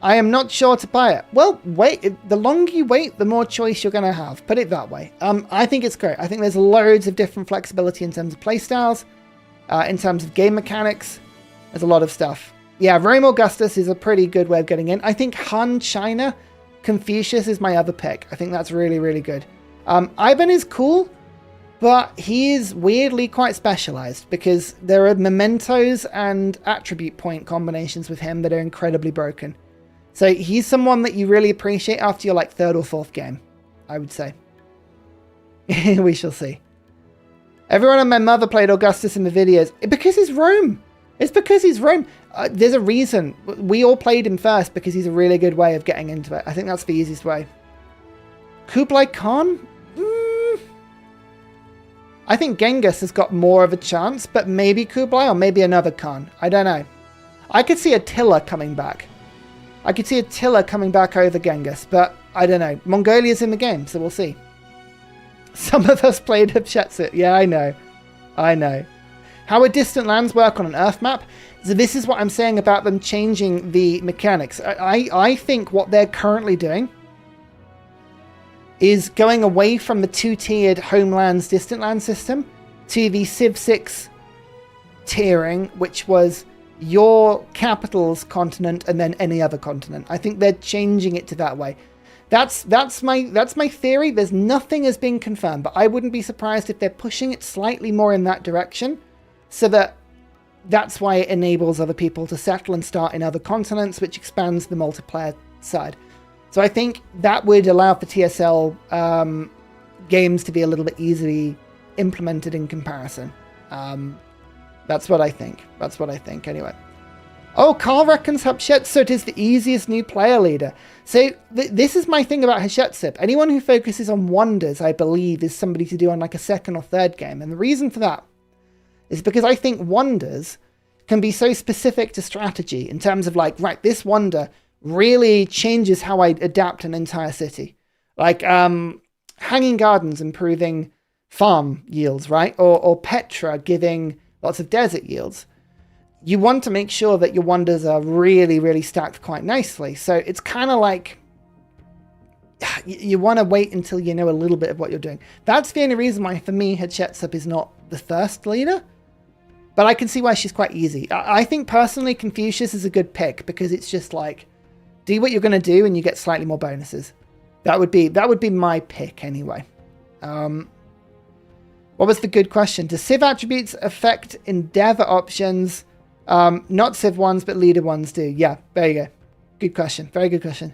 I am not sure to buy it. Well, wait. The longer you wait, the more choice you're going to have. Put it that way. I think it's great. I think there's loads of different flexibility in terms of playstyles, in terms of game mechanics. There's a lot of stuff. Yeah, Rome Augustus is a pretty good way of getting in. I think Han China Confucius is my other pick. I think that's really, really good. Ivan is cool, but he is weirdly quite specialized because there are mementos and attribute point combinations with him that are incredibly broken. So he's someone that you really appreciate after your like third or fourth game, I would say. We shall see. Everyone and my mother played Augustus in the videos because he's Rome. It's because he's Rome. There's a reason. We all played him first because he's a really good way of getting into it. I think that's the easiest way. Kublai Khan? I think Genghis has got more of a chance, but maybe Kublai or maybe another Khan. I don't know. I could see Attila coming back. I could see Attila coming back over Genghis, but I don't know. Mongolia's in the game, so we'll see. Some of us played Hatshepsut. Yeah, I know. I know. How would distant lands work on an Earth map? So this is what I'm saying about them changing the mechanics. I think what they're currently doing is going away from the two-tiered homelands distant land system to the Civ 6 tiering, which was your capital's continent and then any other continent. I think they're changing it to that way. That's my theory. There's nothing has been confirmed, but I wouldn't be surprised if they're pushing it slightly more in that direction, so that's why it enables other people to settle and start in other continents, which expands the multiplayer side. So I think that would allow for TSL games to be a little bit easily implemented in comparison. That's what I think. That's what I think, anyway. Oh, Carl reckons Hatshepsut is the easiest new player leader. So this is my thing about Hatshepsut. Anyone who focuses on wonders, I believe, is somebody to do on like a second or third game. And the reason for that is because I think wonders can be so specific to strategy in terms of like, right, this wonder really changes how I adapt an entire city. Like Hanging Gardens improving farm yields, right? Or Petra giving lots of desert yields. You want to make sure that your wonders are really, really stacked quite nicely. So it's kind of like you want to wait until you know a little bit of what you're doing. That's the only reason why, for me, Hatshepsut is not the first leader. But I can see why she's quite easy. I think, personally, Confucius is a good pick because it's just like, do what you're going to do and you get slightly more bonuses. That would be my pick, anyway. What was the good question? Do Civ attributes affect Endeavor options? Not Civ ones, but leader ones do. Yeah, there you go. Good question. Very good question.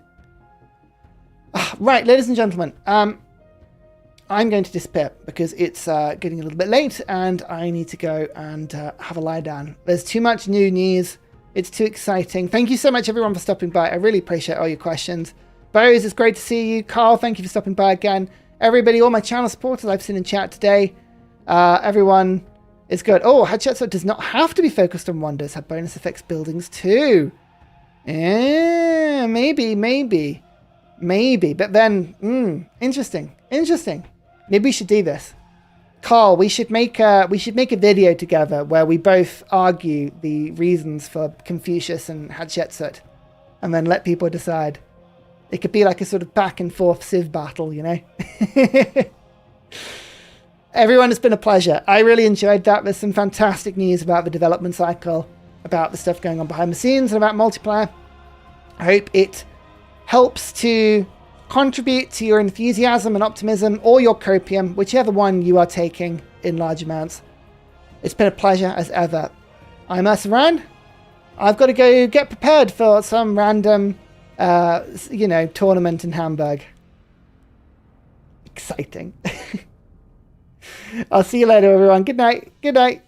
Right, ladies and gentlemen. I'm going to disappear because it's getting a little bit late and I need to go and have a lie down. There's too much new news. It's too exciting. Thank you so much, everyone, for stopping by. I really appreciate all your questions. Bose, it's great to see you. Carl, thank you for stopping by again. Everybody, all my channel supporters I've seen in chat today. Everyone is good. Oh, Hatshepsut does not have to be focused on wonders. Have bonus effects buildings too. Yeah, maybe. But then, interesting. Maybe we should do this. Carl, we should make a video together where we both argue the reasons for Confucius and Hatshepsut, and then let people decide. It could be like a sort of back and forth Civ battle, you know? Everyone, it's been a pleasure. I really enjoyed that. There's some fantastic news about the development cycle, about the stuff going on behind the scenes, and about multiplayer. I hope it helps to contribute to your enthusiasm and optimism, or your copium, whichever one you are taking in large amounts. It's been a pleasure as ever. I'm Ursa. I've got to go get prepared for some random, tournament in Hamburg. Exciting. I'll see you later, everyone. Good night.